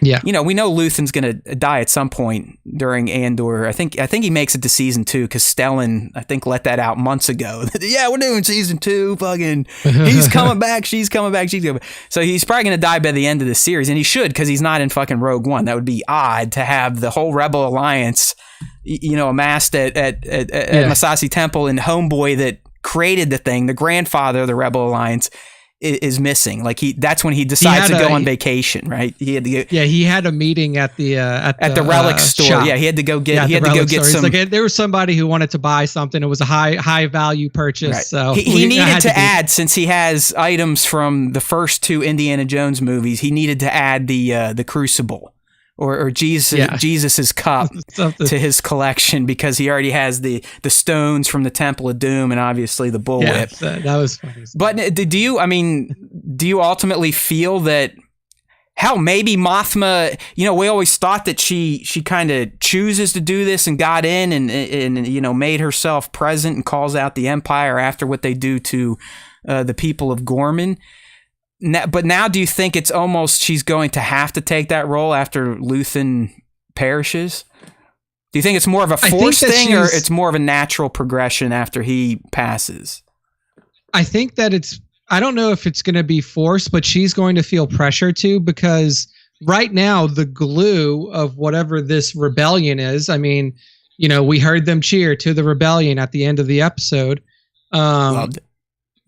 you know, we know Luthen's going to die at some point during Andor. I think he makes it to season 2 because Stellan, I think, let that out months ago. Yeah, we're doing season 2. Fucking, he's coming back. She's coming back. She's coming back. So he's probably going to die by the end of the series, and he should, because he's not in fucking Rogue One. That would be odd to have the whole Rebel Alliance, you know, amassed at Masasi Temple, and Homeboy that created the thing, the grandfather of the Rebel Alliance, is missing. Like that's when he decides to go on vacation, right? He had to go. Yeah,
he had a meeting at the
relic store.
Shop.
Yeah, he had to go get. He had to go get some.
Like, there was somebody who wanted to buy something. It was a high value purchase. Right. So
he needed to add, since he has items from the first 2 Indiana Jones movies, he needed to add the Crucible. Or Jesus's cup to his collection, because he already has the stones from the Temple of Doom and obviously the bullwhip.
That was funny.
But do you ultimately feel that, hell, maybe Mothma, you know, we always thought that she kind of chooses to do this and got in and you know, made herself present and calls out the Empire after what they do to the people of Gorman. but now do you think it's almost she's going to have to take that role after Luthen perishes? Do you think it's more of a forced thing or it's more of a natural progression after he passes?
I think that I don't know if it's going to be forced, but she's going to feel pressure too, because right now the glue of whatever this rebellion is, I mean, we heard them cheer to the rebellion at the end of the episode.
Loved it.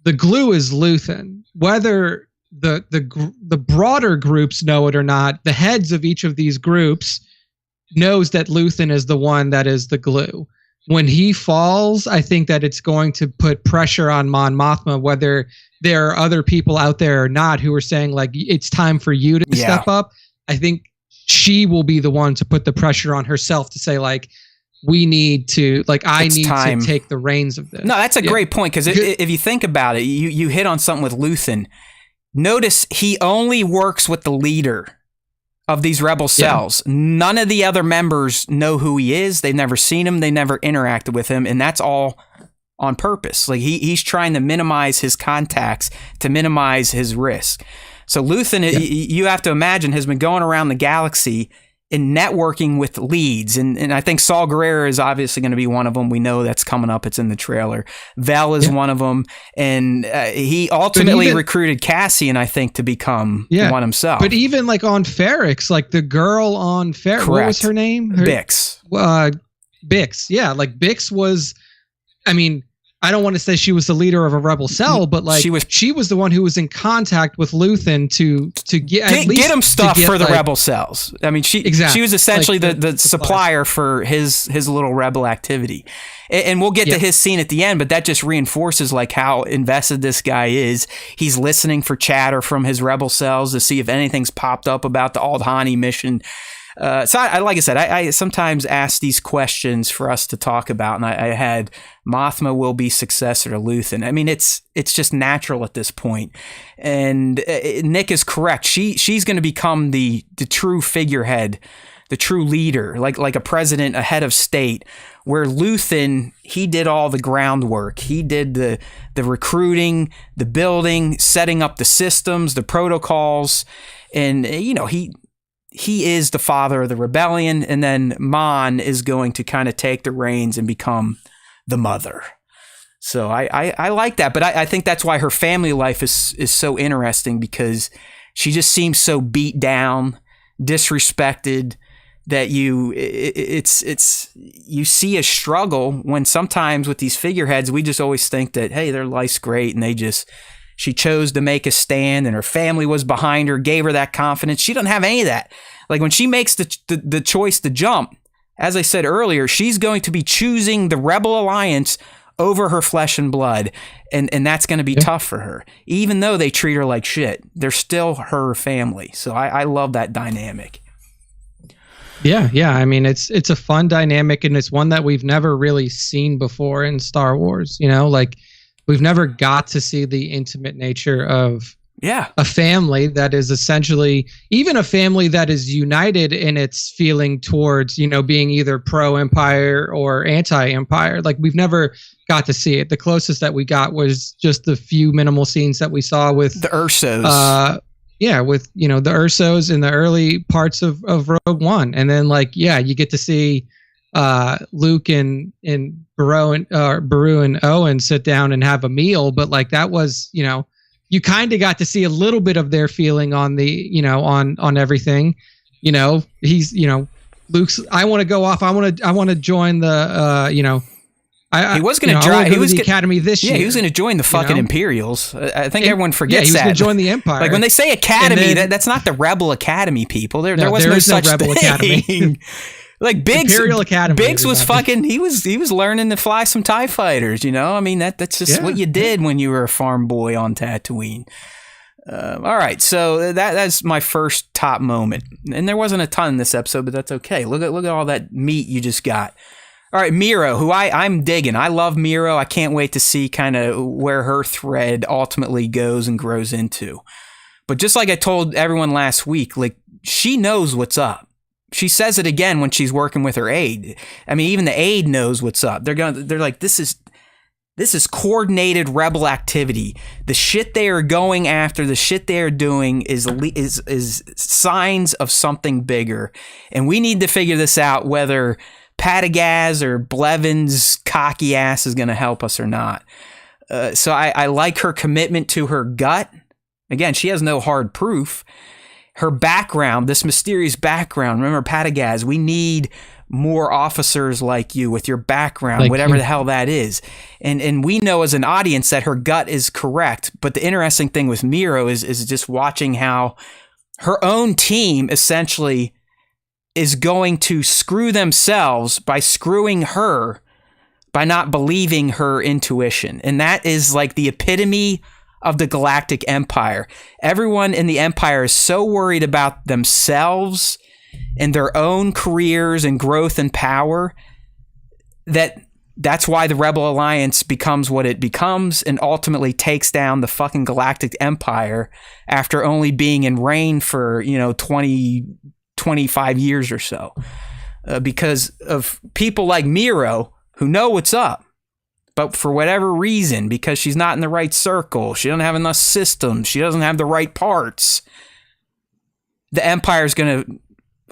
The glue is Luthen. Whether the broader groups know it or not, the heads of each of these groups knows that Luthen is the one that is the glue. When he falls, I think that it's going to put pressure on Mon Mothma, whether there are other people out there or not who are saying like, it's time for you to step up. I think she will be the one to put the pressure on herself to say like, we need to, like, I need to take the reins of this.
No, that's a great point, because if you think about it, you hit on something with Luthen. Notice he only works with the leader of these rebel cells. Yeah. None of the other members know who he is. They've never seen him. They never interacted with him. And that's all on purpose. Like he's trying to minimize his contacts to minimize his risk. So Luthen, you have to imagine, has been going around the galaxy and networking with leads. And I think Saul Guerrero is obviously going to be one of them. We know that's coming up. It's in the trailer. Vel is one of them. And he ultimately recruited Cassian, I think, to become one himself.
But even like on Ferrix, like the girl on Ferrix, what was her name?
Bix.
Bix. Yeah. Like Bix was, I mean, I don't want to say she was the leader of a rebel cell, but like she was the one who was in contact with Luthen to get
him stuff for the rebel cells. I mean, she was essentially like the supplier for his little rebel activity. And we'll get to his scene at the end, but that just reinforces like how invested this guy is. He's listening for chatter from his rebel cells to see if anything's popped up about the Aldhani mission. So like I said, I sometimes ask these questions for us to talk about, and I had Mothma will be successor to Luthen. I mean, it's just natural at this point. And Nick is correct. She's going to become the true figurehead, the true leader, like a president, a head of state, where Luthen, he did all the groundwork. He did the recruiting, the building, setting up the systems, the protocols, and he is the father of the rebellion, and then Mon is going to kind of take the reins and become the mother. So I like that, but I think that's why her family life is so interesting, because she just seems so beat down, disrespected, that you see a struggle when sometimes with these figureheads, we just always think that, hey, their life's great, and she chose to make a stand and her family was behind her, gave her that confidence. She doesn't have any of that. Like when she makes the choice to jump, as I said earlier, she's going to be choosing the Rebel Alliance over her flesh and blood. And that's going to be tough for her. Even though they treat her like shit, they're still her family. So I love that dynamic.
Yeah. I mean, it's a fun dynamic, and it's one that we've never really seen before in Star Wars. Like, we've never got to see the intimate nature of a family that is essentially, even a family that is united in its feeling towards, being either pro-Empire or anti-Empire. Like, we've never got to see it. The closest that we got was just the few minimal scenes that we saw with
the Ursos.
With, the Ursos in the early parts of Rogue One. And then you get to see Luke and Beru and Owen sit down and have a meal, but that was, you kind of got to see a little bit of their feeling on the, on everything. He's, Luke's, I want to go off. I want to join the,
he was going to join. He was
the Academy this year.
Yeah, he was going to join the fucking Imperials. I think everyone forgets
he was
that.
going to join the Empire.
Like when they say Academy, that's not the Rebel Academy, people. There was no such
Rebel Academy.
Like Biggs,
Imperial Academy.
Biggs was fucking. He was learning to fly some TIE fighters. I mean that's just what you did when you were a farm boy on Tatooine. All right, so that's my first top moment, and there wasn't a ton in this episode, but that's okay. Look at all that meat you just got. All right, Miro, who I'm digging. I love Miro. I can't wait to see kind of where her thread ultimately goes and grows into. But just like I told everyone last week, like she knows what's up. She says it again when she's working with her aide. I mean, even the aide knows what's up. They're like, this is This is coordinated rebel activity. The shit they are going after, the shit they are doing is signs of something bigger. And we need to figure this out, whether Patagaz or Blevin's cocky ass is going to help us or not. So I like her commitment to her gut. Again, she has no hard proof. Her background, this mysterious background. Remember, Patagaz, we need more officers like you with your background, like whatever the hell that is. And we know as an audience that her gut is correct. But the interesting thing with Miro is just watching how her own team essentially is going to screw themselves by screwing her by not believing her intuition. And that is like the epitome of the Galactic Empire. Everyone in the Empire is so worried about themselves and their own careers and growth and power that's why the Rebel Alliance becomes what it becomes and ultimately takes down the fucking Galactic Empire after only being in reign for 25 years or so, because of people like Miro who know what's up, but for whatever reason, because she's not in the right circle, she doesn't have enough systems, she doesn't have the right parts, the Empire is going to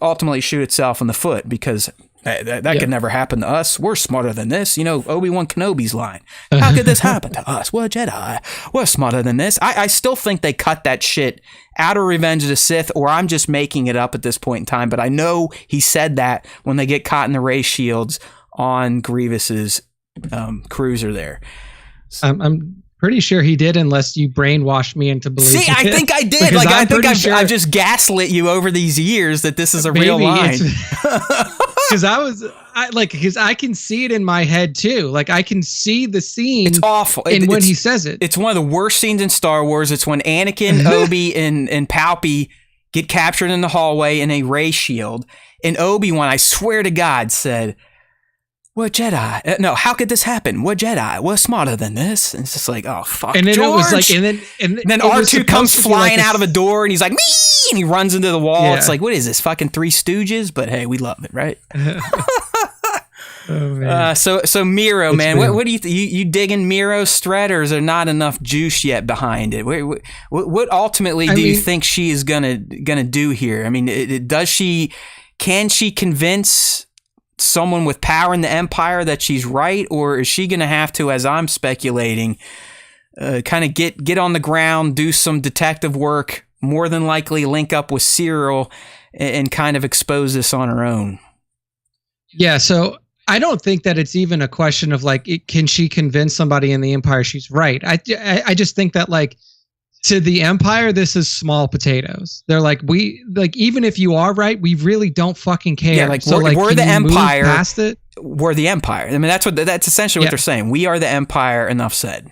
ultimately shoot itself in the foot, because that could never happen to us. We're smarter than this. Obi-Wan Kenobi's line. How could this happen to us? We're Jedi. We're smarter than this. I still think they cut that shit out of Revenge of the Sith, or I'm just making it up at this point in time, but I know he said that when they get caught in the ray shields on Grievous's cruiser there.
I'm pretty sure he did, unless you brainwashed me into believing.
See, I think I did. Like, I think I've just gaslit you over these years that this is a real line.
Because I can see it in my head too. Like, I can see the scene.
It's awful.
When he says it,
it's one of the worst scenes in Star Wars. It's when Anakin, Obi, and Palpy get captured in the hallway in a ray shield, and Obi-Wan, I swear to God, said, "We're Jedi. No, how could this happen? We're Jedi. We're smarter than this." And it's just like, oh fuck.
And then
George.
It was like, and then
R2 comes flying out of a door, and he's like, "Me!" and he runs into the wall.
Yeah.
It's like, what is this? Fucking Three Stooges? But hey, we love it, right?
Oh, man.
So Miro, man, what do you digging Miro's thread, or is there not enough juice yet behind it? What ultimately do you think she is gonna do here? I mean, can she convince someone with power in the Empire that she's right, or is she going to have to, as I'm speculating, kind of get on the ground, do some detective work, more than likely link up with Cyril and kind of expose this on her own?
Yeah, so I don't think that it's even a question of can she convince somebody in the Empire she's right. I just think that to the Empire, this is small potatoes. They're even if you are right, we really don't fucking care.
Yeah, we're the Empire.
Past it?
We're the Empire. I mean, that's essentially what they're saying. We are the Empire. Enough said.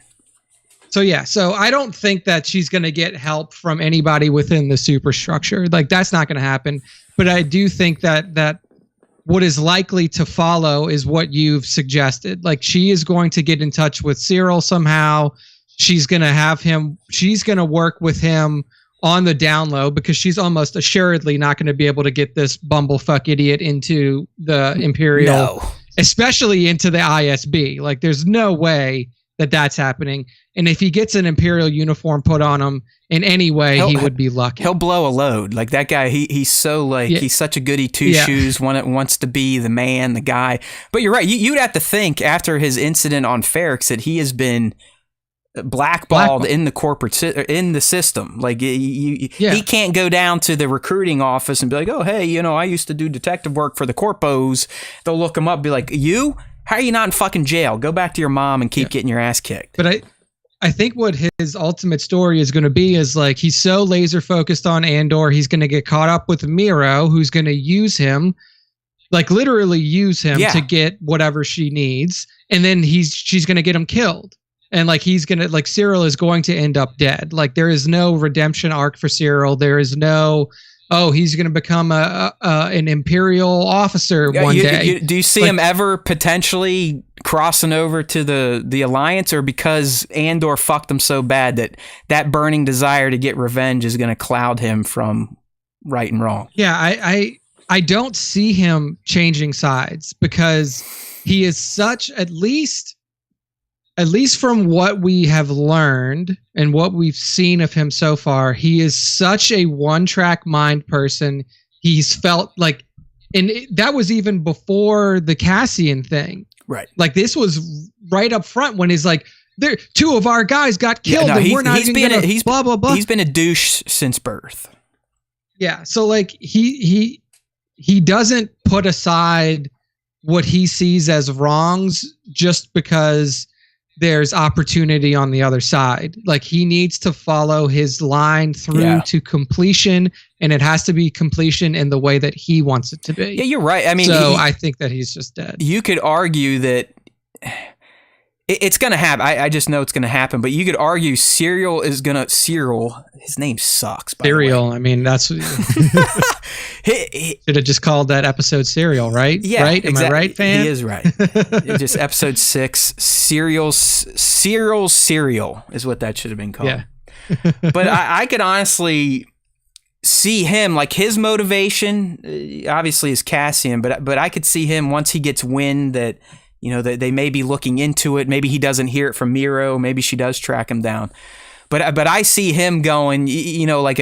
So I don't think that she's going to get help from anybody within the superstructure. That's not going to happen. But I do think that what is likely to follow is what you've suggested. She is going to get in touch with Cyril somehow. She's going to work with him on the down low, because she's almost assuredly not going to be able to get this bumblefuck idiot into the Imperial, especially into the ISB. There's no way that that's happening. And if he gets an Imperial uniform put on him in any way, he would be lucky.
He'll blow a load. That guy, he's so he's such a goody two shoes, wants to be the man, the guy. But you're right. You'd have to think after his incident on Ferrix that he has been blackballed in the corporate in the system. He can't go down to the recruiting office and be like, "Oh, hey, I used to do detective work for the corpos." They'll look him up and be like, "You? How are you not in fucking jail? Go back to your mom and keep getting your ass kicked."
But I think what his ultimate story is going to be is he's so laser focused on Andor, he's going to get caught up with Miro, who's going to use him, literally use him to get whatever she needs, and then she's going to get him killed. And he's gonna Cyril is going to end up dead. There is no redemption arc for Cyril. There is no, he's gonna become an Imperial officer one day.
Do you see him ever potentially crossing over to the Alliance, or because Andor fucked him so bad that burning desire to get revenge is gonna cloud him from right and wrong?
Yeah, I don't see him changing sides, because he is such, at least at least from what we have learned and what we've seen of him so far, he is such a one-track mind person. He's felt like, and that was even before the Cassian thing.
Right.
Like this was right up front when he's like, there, 2 of our guys got killed, and we're not even gonna blah blah blah.
He's been a douche since birth.
Yeah. So like he doesn't put aside what he sees as wrongs just because there's opportunity on the other side. Like he needs to follow his line through to completion, and it has to be completion in the way that he wants it to be.
Yeah, you're right. I mean,
so I think that he's just dead.
You could argue that it's going to happen. I just know it's going to happen, but you could argue Cyril, his name sucks.
Serial. I mean, that's should have just called that episode Serial, right?
Yeah,
right. Am I right, fan?
He is right. Just episode 6, Serial is what that should have been called.
Yeah.
But I could honestly see him, like his motivation, obviously is Cassian, but I could see him once he gets wind that, you know, that they may be looking into it. Maybe he doesn't hear it from Miro. Maybe she does track him down. But I see him going, you know, like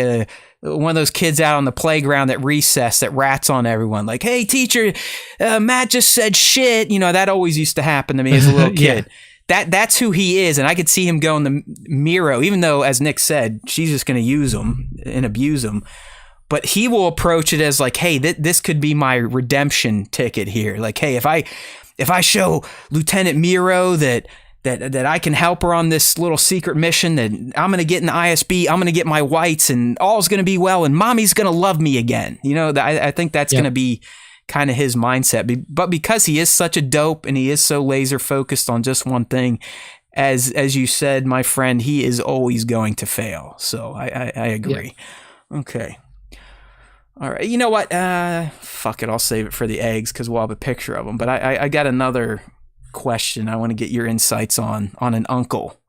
one of those kids out on the playground at recess that rats on everyone. Like, hey, teacher, Matt just said shit. You know, that always used to happen to me as a little kid. That's who he is. And I could see him going to Miro, even though, as Nick said, she's just going to use him and abuse him. But he will approach it as like, hey, this could be my redemption ticket here. Like, hey, if I show Lieutenant Miro that I can help her on this little secret mission, that I'm going to get in the ISB, I'm going to get my whites, and all's going to be well, and mommy's going to love me again. You know, I think that's going to be kind of his mindset. But because he is such a dope and he is so laser focused on just one thing, as you said, my friend, he is always going to fail. So I agree. Yeah. Okay. All right. You know what? Fuck it. I'll save it for the eggs because we'll have a picture of them. But I got another question I want to get your insights on an uncle.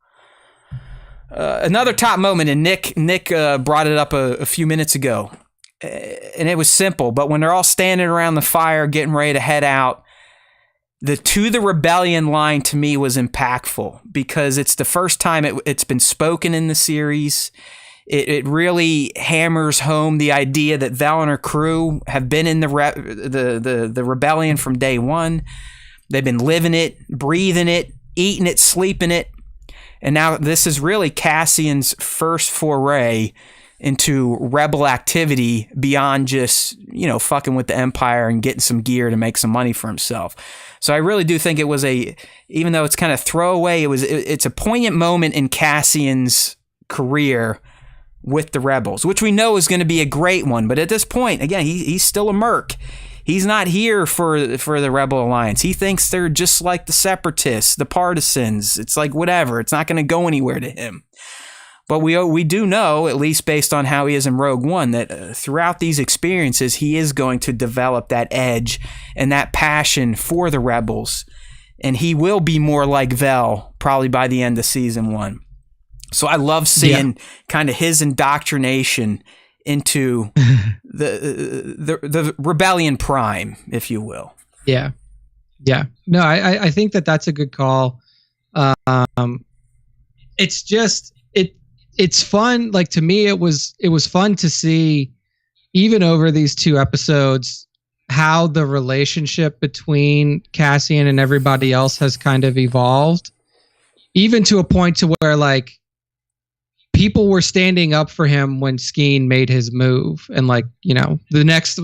Another top moment, and Nick brought it up a few minutes ago. And it was simple, but when they're all standing around the fire getting ready to head out, the "To the Rebellion" line to me was impactful because it's the first time it's been spoken in the series. It really hammers home the idea that Val and her crew have been in the rebellion from day one. They've been living it, breathing it, eating it, sleeping it. And now this is really Cassian's first foray into rebel activity beyond just, you know, fucking with the Empire and getting some gear to make some money for himself. So I really do think it was even though it's kind of throwaway, it's a poignant moment in Cassian's career with the rebels, which we know is going to be a great one. But at this point, again, he's still a merc. He's not here for the Rebel Alliance. He thinks they're just like the Separatists, the partisans. It's like whatever. It's not going to go anywhere to him. But we do know, at least based on how he is in Rogue One, that throughout these experiences, he is going to develop that edge and that passion for the rebels. And he will be more like Vel probably by the end of season 1. So I love seeing kind of his indoctrination into the rebellion prime, if you will. Yeah.
Yeah. No, I think that's a good call. It's just, it's fun. Like to me, it was fun to see even over these 2 episodes, how the relationship between Cassian and everybody else has kind of evolved, even to a point to where like, people were standing up for him when Skeen made his move. And like, you know, the next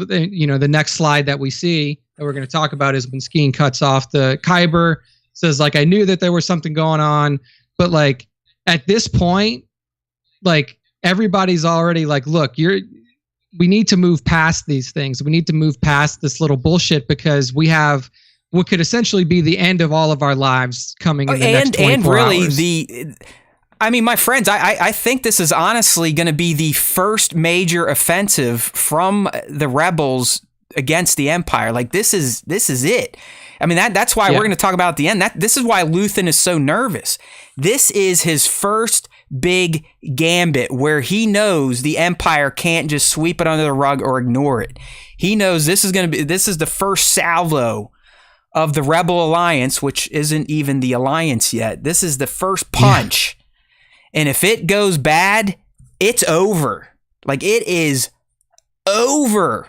slide that we see that we're going to talk about is when Skeen cuts off the Kyber, says like, I knew that there was something going on, but like at this point, like everybody's already like, look, we need to move past these things. We need to move past this little bullshit because we have what could essentially be the end of all of our lives coming in the next 24 hours.
I mean, my friends, I think this is honestly going to be the first major offensive from the rebels against the Empire. Like this is it. I mean, that's why we're going to talk about at the end. This is why Luthen is so nervous. This is his first big gambit where he knows the Empire can't just sweep it under the rug or ignore it. He knows this is the first salvo of the Rebel Alliance, which isn't even the Alliance yet. This is the first punch. Yeah. And if it goes bad, it's over. Like, it is over.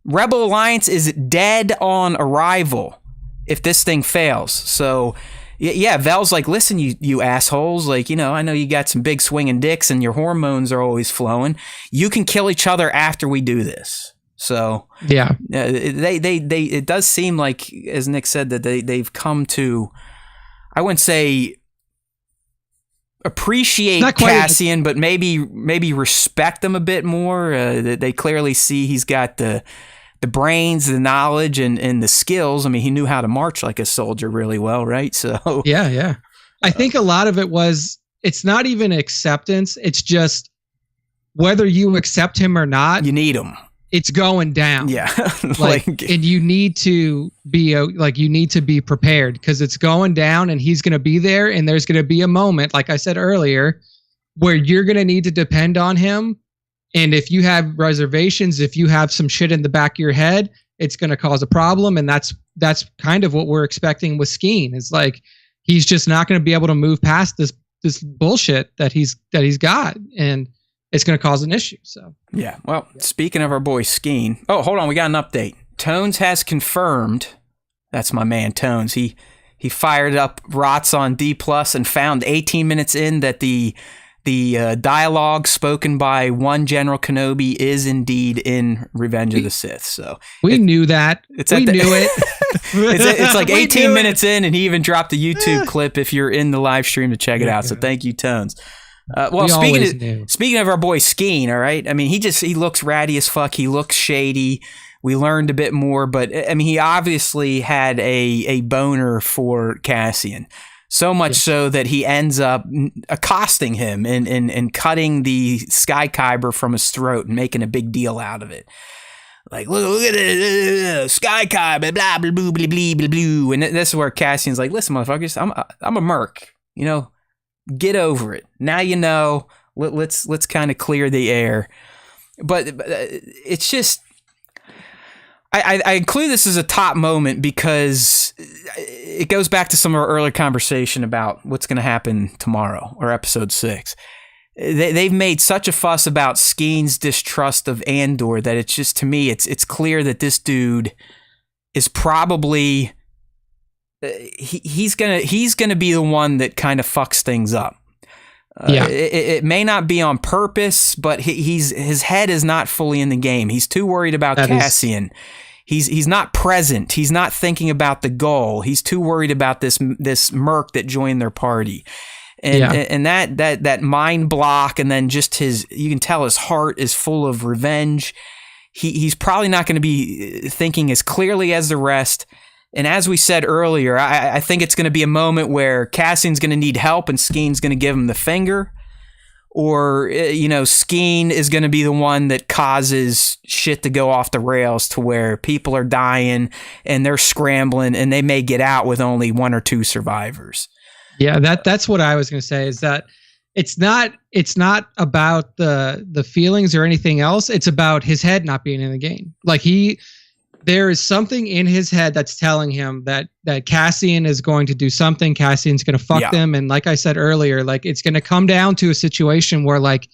Rebel Alliance is dead on arrival if this thing fails. So, yeah, Vel's like, listen, you assholes. Like, you know, I know you got some big swinging dicks and your hormones are always flowing. You can kill each other after we do this. So
yeah,
it does seem like, as Nick said, that they've come to, I wouldn't say appreciate Cassian, but maybe respect him a bit more. They clearly see he's got the brains, the knowledge, and the skills. I mean, he knew how to march like a soldier really well, right? So
yeah. I think a lot of it was, it's not even acceptance. It's just whether you accept him or not,
you need him.
It's going down.
Yeah.
And you need to be prepared, because it's going down and he's going to be there, and there's going to be a moment, like I said earlier, where you're going to need to depend on him. And if you have reservations, if you have some shit in the back of your head, it's going to cause a problem. And that's kind of what we're expecting with Skeen. It's like, he's just not going to be able to move past this bullshit that he's got. And it's going to cause an issue. So
yeah. Well, speaking of our boy Skeen, oh, hold on, we got an update. Tones has confirmed. That's my man Tones. He fired up Rots on D+ and found 18 minutes in that the dialogue spoken by one General Kenobi is indeed in Revenge of the Sith. So
we knew that. We knew it.
It's like 18 minutes in, and he even dropped a YouTube clip if you're in the live stream to check it out. So thank you, Tones. Well, speaking of our boy Skeen, all right. I mean, he looks ratty as fuck. He looks shady. We learned a bit more, but I mean, he obviously had a boner for Cassian. So much so that he ends up accosting him and cutting the Sky Kyber from his throat and making a big deal out of it. Like, look at it, Sky Kyber, blah, blah, blah, blah, blah, blah, blah. And this is where Cassian's like, listen, motherfuckers, I'm a merc, you know? Get over it. Now you know. Let's kind of clear the air. But it's just, I include this as a top moment because it goes back to some of our earlier conversation about what's going to happen tomorrow, or episode 6. They've made such a fuss about Skeen's distrust of Andor that it's just, to me, it's clear that this dude is probably. He's gonna be the one that kind of fucks things up. It may not be on purpose, but his head is not fully in the game. He's too worried about Cassian. He's not present. He's not thinking about the goal. He's too worried about this merc that joined their party, and that mind block, and then just you can tell his heart is full of revenge. He's probably not going to be thinking as clearly as the rest. And as we said earlier, I think it's going to be a moment where Cassian's going to need help and Skeen's going to give him the finger. Or, you know, Skeen is going to be the one that causes shit to go off the rails to where people are dying and they're scrambling and they may get out with only 1 or 2 survivors.
Yeah, that's what I was going to say, is that it's not about the feelings or anything else. It's about his head not being in the game. Like, there is something in his head that's telling him that Cassian is going to do something. Cassian's going to fuck them. And like I said earlier, like, it's going to come down to a situation where, like,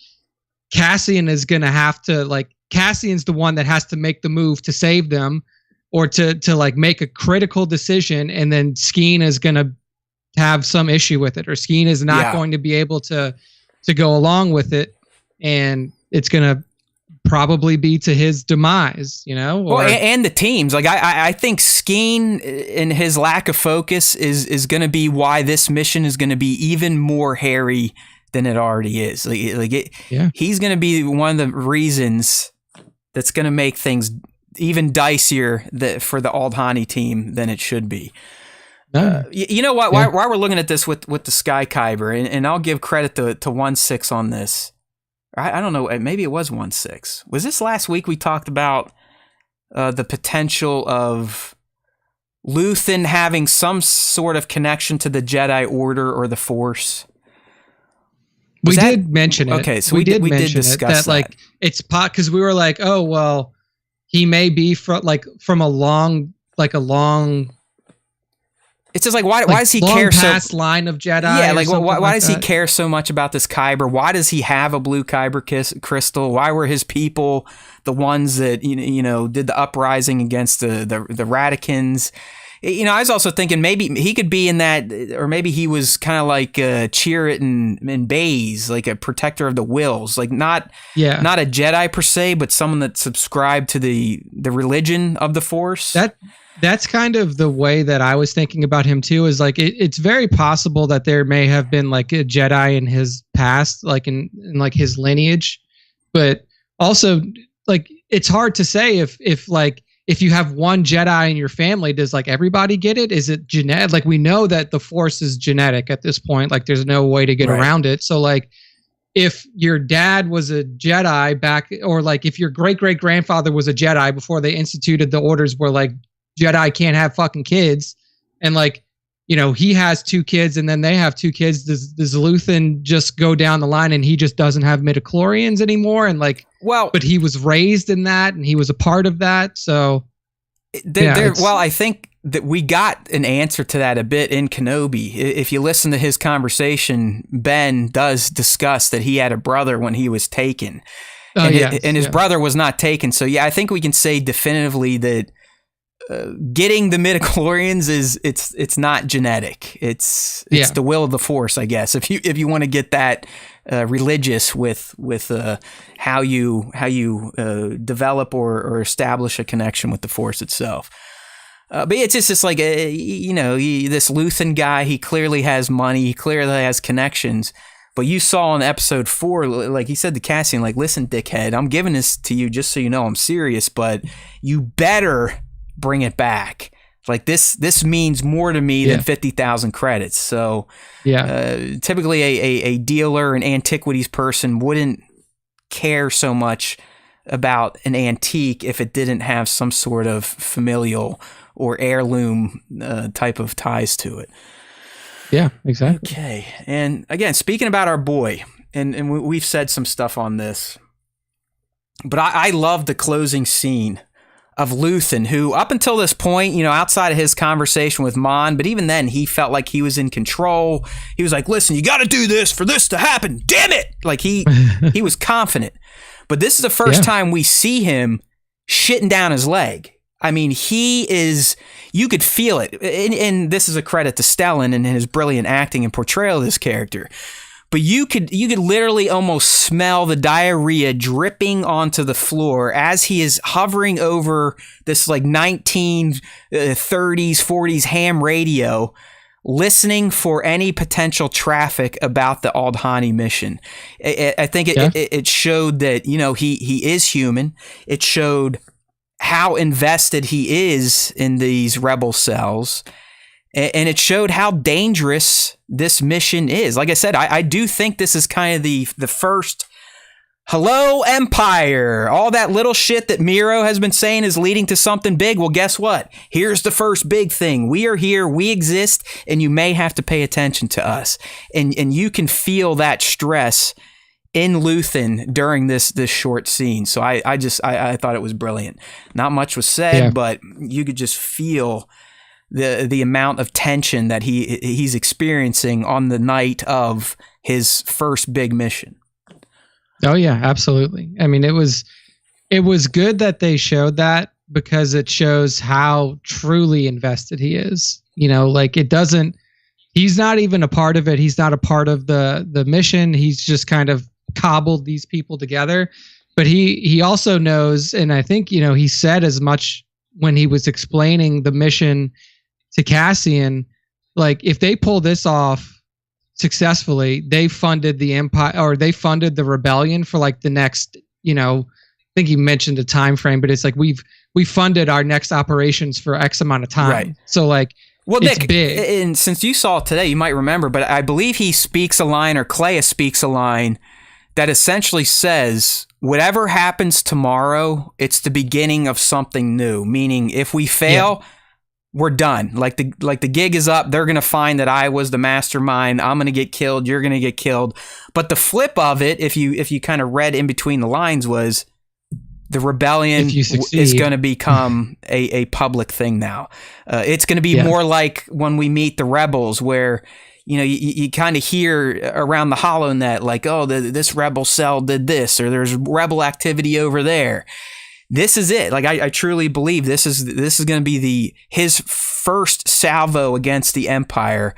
Cassian is going to have to, like, Cassian's the one that has to make the move to save them, or to like make a critical decision. And then Skeen is going to have some issue with it, or Skeen is not going to be able to go along with it. And it's going to probably be to his demise, you know?
Well, and the teams. Like, I think Skeen and his lack of focus is going to be why this mission is going to be even more hairy than it already is. He's going to be one of the reasons that's going to make things even dicier for the Aldhani team than it should be. You know what? While we're looking at this with the Sky Kyber, and I'll give credit to 1-6 on this. I don't know. Maybe it was 1-6. Was this last week we talked about the potential of Luthen having some sort of connection to the Jedi Order or the Force?
We did mention it.
Okay, so we did discuss
that. Like, it's because we were like, oh well, he may be from a long
It's just like, why does he
long
care
past line of Jedi?
Yeah,
or
like
something
why does he
that?
care so much about this kyber? Why does he have a blue kyber crystal? Why were his people the ones that did the uprising against the Radicans? I was also thinking maybe he could be in that, or maybe he was kind of like Chirrut and Baze, like a protector of the wills, like not a Jedi per se, but someone that subscribed to the religion of the Force.
That's kind of the way that I was thinking about him too, is like it's very possible that there may have been like a Jedi in his past, like in like his lineage, but also like it's hard to say if you have one Jedi in your family, does like everybody get it? Is it genetic? Like we know that the Force is genetic at this point, like there's no way to get around it. So like if your dad was a Jedi back, or like if your great-great-grandfather was a Jedi before they instituted the orders where like Jedi can't have fucking kids, and like he has 2 kids and then they have 2 kids, does Luthen just go down the line and he just doesn't have midichlorians anymore? And like, but he was raised in that and he was a part of that, so
I think that we got an answer to that a bit in Kenobi. If you listen to his conversation, Ben does discuss that he had a brother when he was taken, and his brother was not taken. So I think we can say definitively that getting the midichlorians it's not genetic. It's the will of the Force, I guess. If you want to get that religious with how you develop or establish a connection with the Force itself. But it's just like this Luthen guy. He clearly has money. He clearly has connections. But you saw in episode 4, like he said to Cassian, like, listen, dickhead, I'm giving this to you just so you know I'm serious, but you better bring it back. Like this means more to me than 50,000 credits. So typically a dealer, an antiquities person wouldn't care so much about an antique if it didn't have some sort of familial or heirloom type of ties to it.
Yeah, exactly.
Okay. And again, speaking about our boy, and we've said some stuff on this, but I love the closing scene of Luthen, who up until this point, outside of his conversation with Mon, but even then he felt like he was in control. He was like, listen, you got to do this for this to happen. Damn it. Like he was confident, but this is the first time we see him shitting down his leg. I mean, you could feel it. And this is a credit to Stellan and his brilliant acting and portrayal of this character. But you could literally almost smell the diarrhea dripping onto the floor as he is hovering over this like 1930s, 40s ham radio, listening for any potential traffic about the Aldhani mission. I think it showed that, he is human. It showed how invested he is in these rebel cells. And it showed how dangerous this mission is. Like I said, I do think this is kind of the first hello Empire. All that little shit that Miro has been saying is leading to something big. Well, guess what? Here's the first big thing. We are here. We exist. And you may have to pay attention to us. And you can feel that stress in Luthen during this short scene. So I thought it was brilliant. Not much was said, but you could just feel the amount of tension that he's experiencing on the night of his first big mission.
Oh yeah, absolutely. I mean, it was good that they showed that, because it shows how truly invested he is. Like he's not even a part of it. He's not a part of the mission. He's just kind of cobbled these people together. But he also knows, and I think, he said as much when he was explaining the mission to Cassian, like if they pull this off successfully, they funded the Empire, or they funded the rebellion for like the next, I think he mentioned a time frame, but it's like we funded our next operations for X amount of time. Right. So like, well, it's Nick, big.
And since you saw it today, you might remember, but I believe he speaks a line, or Clea speaks a line that essentially says, whatever happens tomorrow, it's the beginning of something new. Meaning if we fail, we're done. Like the gig is up. They're going to find that I was the mastermind. I'm going to get killed. You're going to get killed. But the flip of it, if you kind of read in between the lines, was The rebellion is going to become a public thing now. It's going to be more like when we meet the rebels, where you kind of hear around the HoloNet like, oh, this rebel cell did this, or there's rebel activity over there. This is it. Like I truly believe this is going to be his first salvo against the Empire.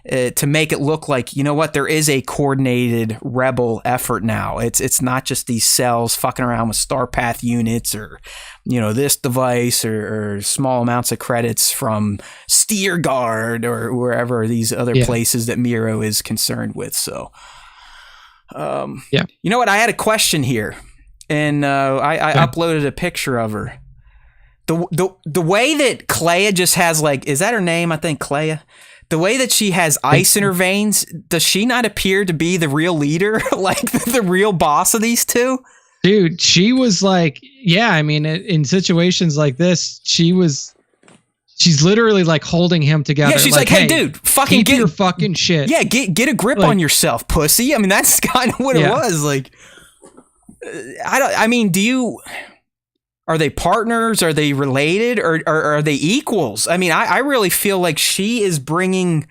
To make it look like, you know what, there is a coordinated rebel effort now. It's not just these cells fucking around with Starpath units or, this device or small amounts of credits from Steer Guard or wherever these other places that Miro is concerned with. So, you know what, I had a question here, and I uploaded a picture of her. The way that Clea just has, like, is that her name? I think Clea. The way that she has ice in her veins, does she not appear to be the real leader, like the real boss of these two?
Dude, she was like, I mean, in situations like this, she's literally like holding him together.
Yeah, she's like, hey, dude, fucking
get your fucking shit.
Yeah, get a grip on yourself, pussy. I mean, that's kind of what it was. Like, are they partners? Are they related? Or are they equals? I mean, I really feel like she is bringing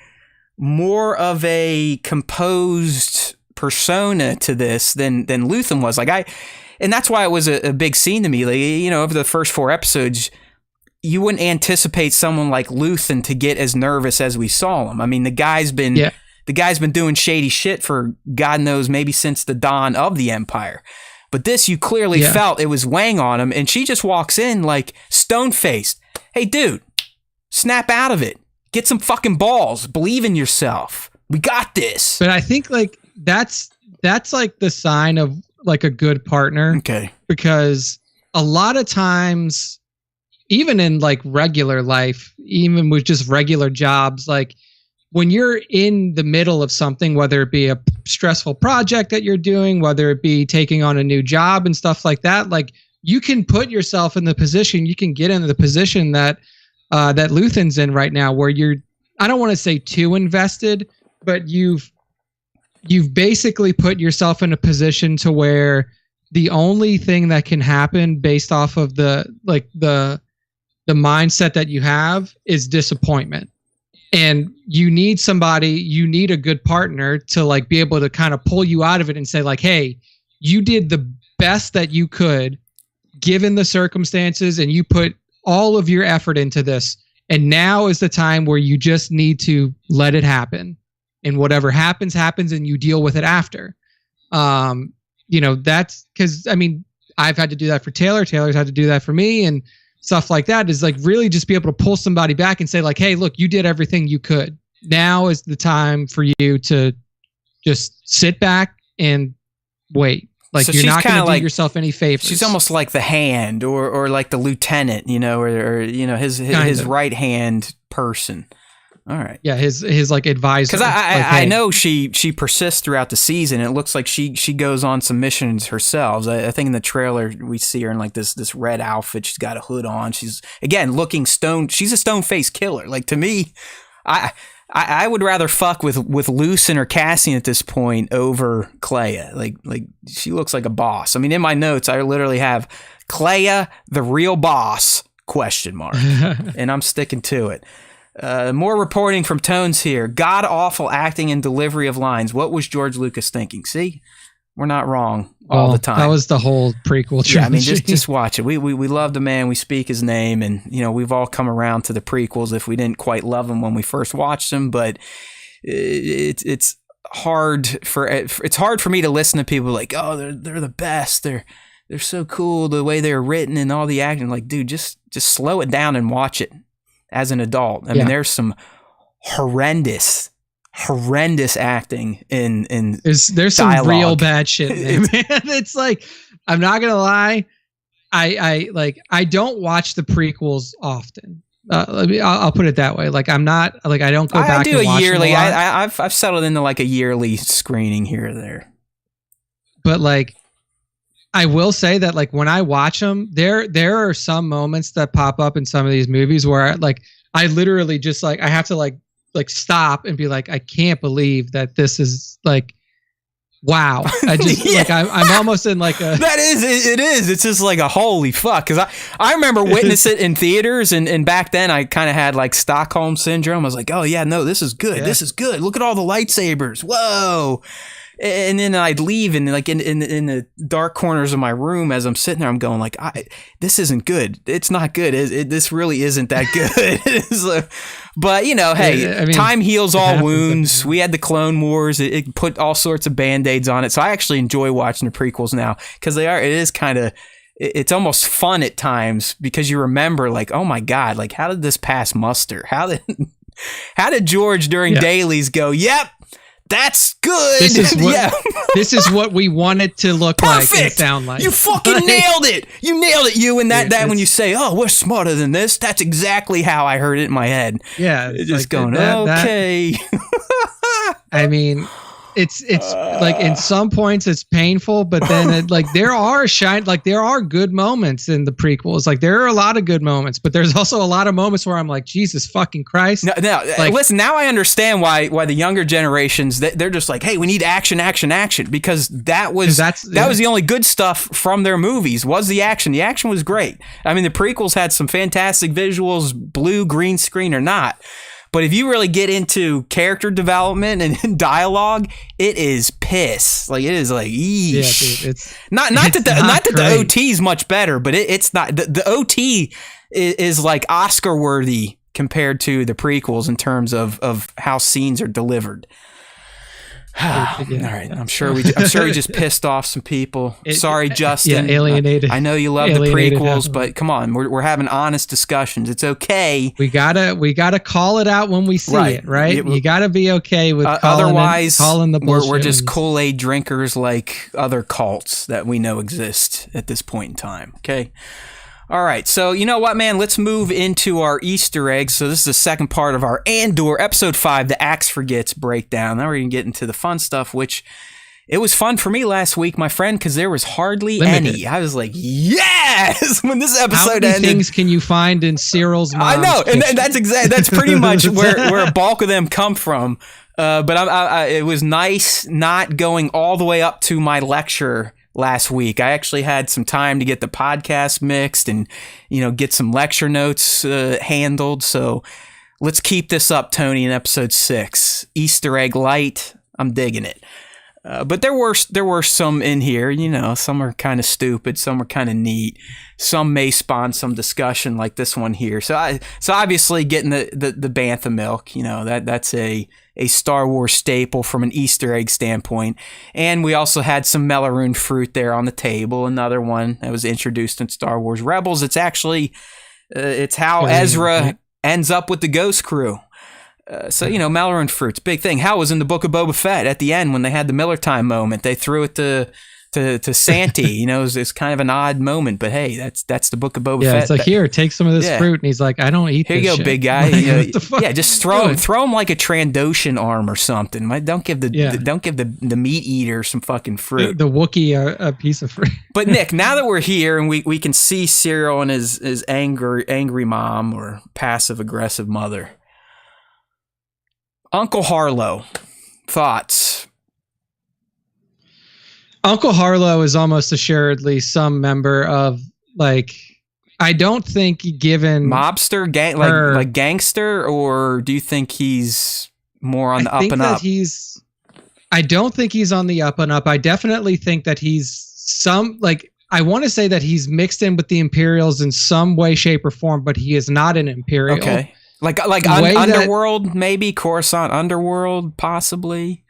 more of a composed persona to this than Luthen was. And that's why it was a big scene to me. Like, over the first 4 episodes, you wouldn't anticipate someone like Luthen to get as nervous as we saw him. I mean, the guy's been doing shady shit for God knows, maybe since the dawn of the Empire. But this, you clearly felt it was weighing on him, and she just walks in like stone-faced. Hey, dude, snap out of it. Get some fucking balls. Believe in yourself. We got this.
But I think like that's like the sign of like a good partner.
Okay.
Because a lot of times, even in like regular life, even with just regular jobs, like when you're in the middle of something, whether it be a stressful project that you're doing, whether it be taking on a new job and stuff like that, like you can put yourself in the position, you can get into the position that that Luthen's in right now, where you're, I don't want to say too invested, but you've basically put yourself in a position to where the only thing that can happen based off of the mindset that you have is disappointment. And you need a good partner to like be able to kind of pull you out of it and say like, hey, you did the best that you could given the circumstances, and you put all of your effort into this. And now is the time where you just need to let it happen, and whatever happens, and you deal with it after. That's because, I mean, I've had to do that for Taylor. Taylor's had to do that for me, and stuff like that is like really just be able to pull somebody back and say like, hey, look, you did everything you could. Now is the time for you to just sit back and wait. Like, so you're not going to do yourself any favors.
She's almost like the hand or like the lieutenant, or his right hand person. All right.
Yeah, his like advisor.
Because I know she persists throughout the season. It looks like she goes on some missions herself. I think in the trailer we see her in like this red outfit. She's got a hood on. She's again looking stone. She's a stone-faced killer. Like, to me, I would rather fuck with Lucen or Cassian at this point over Clea. Like she looks like a boss. I mean, in my notes I literally have Clea, the real boss ? And I'm sticking to it. More reporting from Tones here. God-awful acting and delivery of lines. What was George Lucas thinking? See? We're not wrong all the time.
That was the whole prequel trilogy.
Yeah, I mean, just watch it. We love the man. We speak his name. And, we've all come around to the prequels if we didn't quite love them when we first watched them. But it's hard for me to listen to people like, oh, they're the best. They're so cool the way they're written and all the acting. Like, dude, just slow it down and watch it. As an adult, I mean, there's some horrendous acting in
there's
dialogue.
Some real bad shit in there, man. It's like, I'm not gonna lie, I don't watch the prequels often. I'll put it that way. Like, I'm not like, I don't go back. I do and watch
yearly.
Them a lot.
I've settled into like a yearly screening here or there.
But like, I will say that like when I watch them, there are some moments that pop up in some of these movies where I literally just like, I have to like stop and be like, I can't believe that this is like wow. I just like I'm almost in like a
it is. It's just like a holy fuck. Because I remember witnessing it in theaters, and back then I kind of had like Stockholm syndrome. I was like, oh yeah, no, this is good. Yeah. This is good. Look at all the lightsabers. Whoa. And then I'd leave, and like in the dark corners of my room, as I'm sitting there, I'm going like, this isn't good. It's not good. This really isn't that good. But, you know, hey, I mean, time heals all wounds. We had the Clone Wars. It put all sorts of Band-Aids on it. So I actually enjoy watching the prequels now, because it's almost fun at times, because you remember like, oh my God, like how did this pass muster? How did George during dailies go, yep, that's good.
This is what we want it to look
Perfect.
Like and sound like.
You fucking nailed it. You nailed it. You and that when you say, "Oh, we're smarter than this," that's exactly how I heard it in my head.
Yeah,
it's just like going, okay.
I mean, it's like in some points it's painful, but then there are good moments in the prequels. Like there are a lot of good moments, but there's also a lot of moments where I'm like, Jesus fucking Christ.
No, like, listen, now I understand why the younger generations, they're just like, hey, we need action, because that was the only good stuff from their movies was the action. The action was great. I mean, the prequels had some fantastic visuals, blue, green screen or not. But if you really get into character development and dialogue, it is piss. Like it is like, eesh. Yeah, dude, it's not that the OT is much better, but it's not. The OT is like Oscar worthy compared to the prequels in terms of how scenes are delivered. All right, I'm sure we just pissed off some people. Sorry, Justin.
Yeah, alienated.
I know you love the prequels, but come on, we're having honest discussions. It's okay.
We gotta call it out when we see it, right? You gotta be okay with calling the bullshit.
We're just Kool-Aid drinkers like other cults that we know exist at this point in time. Okay. All right, so you know what, man? Let's move into our Easter eggs. So this is the second part of our Andor, Episode 5, the Axe Forgets breakdown. Now we're going to get into the fun stuff, which it was fun for me last week, my friend, because there was hardly any. I was like, yes! When this episode ended.
How many things can you find in Cyril's mom's
I know,
kitchen?
And that's pretty much where a bulk of them come from. But it was nice not going all the way up to my lecture last week. I actually had some time to get the podcast mixed and, get some lecture notes handled. So let's keep this up, Tony, in episode 6. Easter egg light. I'm digging it. But there were some in here, some are kind of stupid, some are kind of neat. Some may spawn some discussion like this one here. So obviously getting the bantha milk, that's a Star Wars staple from an Easter egg standpoint. And we also had some Melaroon fruit there on the table, another one that was introduced in Star Wars Rebels. It's actually, it's how Ezra ends up with the Ghost Crew. Melaroon fruit's big thing. How was in the Book of Boba Fett at the end when they had the Miller Time moment. They threw it to Santi. It's kind of an odd moment, but hey, that's the Book of Boba Fett.
Yeah, it's like, here, take some of this fruit, and he's like, I don't eat.
Here
this
you go,
shit.
big guy. Just throw him like a Trandoshan arm or something. Don't give the meat eater some fucking fruit.
The Wookiee a piece of fruit.
But Nick, now that we're here and we can see Cyril and his angry mom or passive aggressive mother. Uncle Harlow, thoughts?
Uncle Harlow is almost assuredly some member of, I don't think given
mobster like gangster, or do you think he's more on the up and up?
I don't think he's on the up and up. I definitely think that he's I want to say that he's mixed in with the Imperials in some way, shape, or form, but he is not an Imperial.
Okay. Like Underworld, maybe Coruscant Underworld, possibly.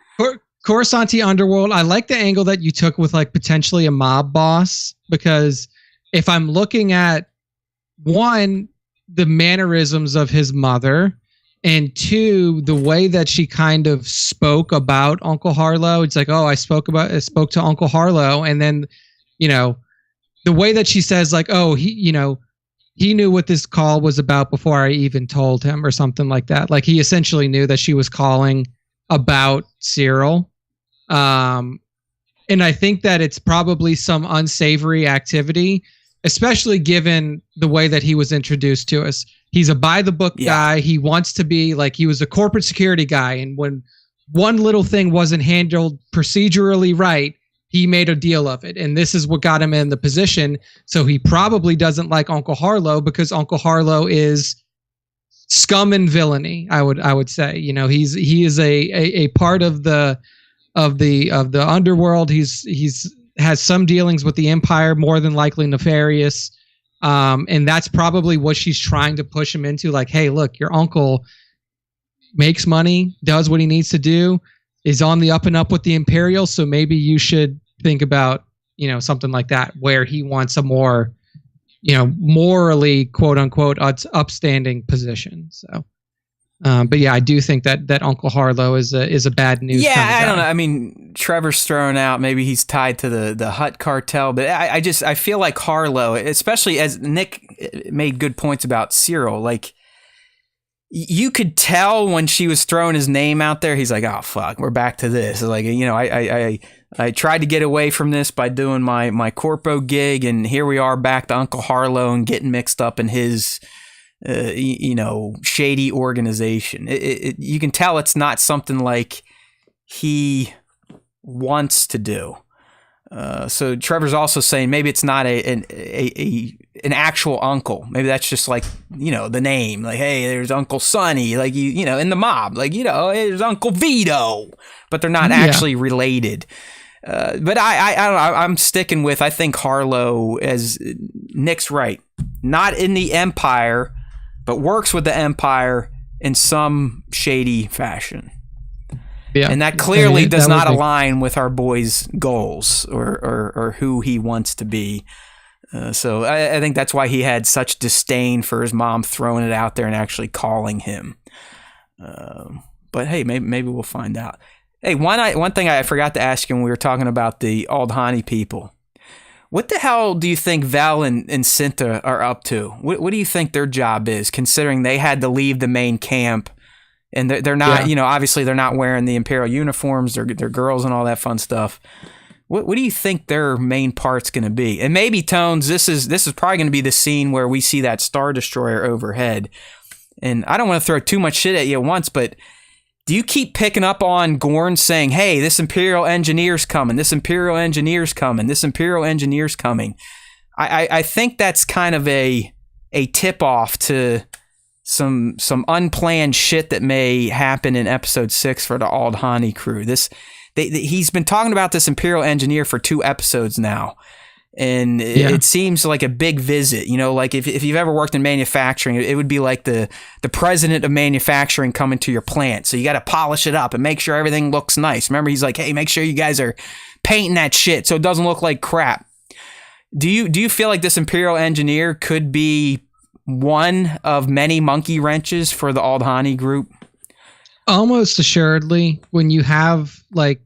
Coruscanti Underworld. I like the angle that you took with potentially a mob boss, because if I'm looking at one, the mannerisms of his mother, and two, the way that she kind of spoke about Uncle Harlow. It's like, oh, I spoke to Uncle Harlow, and then, the way that she says he knew what this call was about before I even told him, or something like that. Like, he essentially knew that she was calling about Cyril. And I think that it's probably some unsavory activity, especially given the way that he was introduced to us. He's a by the book guy. He wants to be he was a corporate security guy. And when one little thing wasn't handled procedurally right, he made a deal of it. And this is what got him in the position. So he probably doesn't like Uncle Harlow because Uncle Harlow is scum and villainy, I would say. You know, he is a part of the underworld. He's has some dealings with the Empire, more than likely nefarious. And that's probably what she's trying to push him into. Like, hey, look, your uncle makes money, does what he needs to do, is on the up and up with the Imperials. So maybe you should think about, you know, something like that, where he wants a more, you know, morally, quote unquote, upstanding position. So, but yeah, I do think that Uncle Harlow is a bad news.
Yeah,
kind of
I don't
guy.
know. I mean, Trevor's thrown out. Maybe he's tied to the Hutt cartel, but I feel like Harlow, especially as Nick made good points about Cyril, like, you could tell when she was throwing his name out there, he's like, oh, fuck, we're back to this. Like, you know, I tried to get away from this by doing my corpo gig, and here we are back to Uncle Harlow and getting mixed up in his, you know, shady organization. You can tell it's not something like he wants to do. So Trevor's also saying maybe it's not an actual uncle. Maybe that's just like, you know, the name. Like, hey, there's Uncle Sonny, like you know, in the mob. Like, you know, there's Uncle Vito, but they're not actually related. But I don't know. I'm sticking with, I think Harlow, as Nick's right, not in the Empire, but works with the Empire in some shady fashion. Yeah, and that clearly does not align with our boy's goals or who he wants to be. So I think that's why he had such disdain for his mom throwing it out there and actually calling him. But hey, maybe we'll find out. Hey, one thing I forgot to ask you when we were talking about the Aldhani people. What the hell do you think Vel and Cinta are up to? What do you think their job is, considering they had to leave the main camp? And they're not, you know, obviously they're not wearing the Imperial uniforms. They're girls and all that fun stuff. What do you think their main part's going to be? And maybe, Tones, this is probably going to be the scene where we see that Star Destroyer overhead. And I don't want to throw too much shit at you at once, but do you keep picking up on Gorn saying, hey, this Imperial engineer's coming, this Imperial engineer's coming, this Imperial engineer's coming? I think that's kind of a tip-off to some unplanned shit that may happen in episode 6 for the Aldhani crew. He's been talking about this Imperial engineer for 2 episodes now, and it seems like a big visit. You know, like if you've ever worked in manufacturing, it would be like the president of manufacturing coming to your plant. So you got to polish it up and make sure everything looks nice. Remember, he's like, hey, make sure you guys are painting that shit so it doesn't look like crap. Do you feel like this Imperial engineer could be one of many monkey wrenches for the Aldhani group?
Almost assuredly. When you have, like,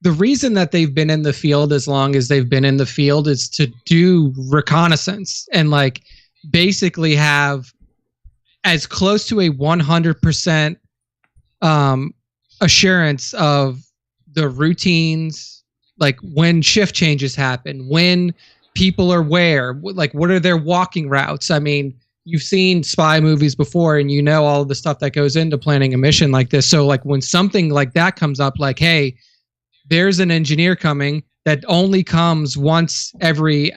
the reason that they've been in the field as long as they've been in the field is to do reconnaissance and, like, basically have as close to a 100% assurance of the routines, like when shift changes happen, when people are where, like what are their walking routes. I mean, you've seen spy movies before and you know all of the stuff that goes into planning a mission like this. So like when something like that comes up, like, hey, there's an engineer coming that only comes once every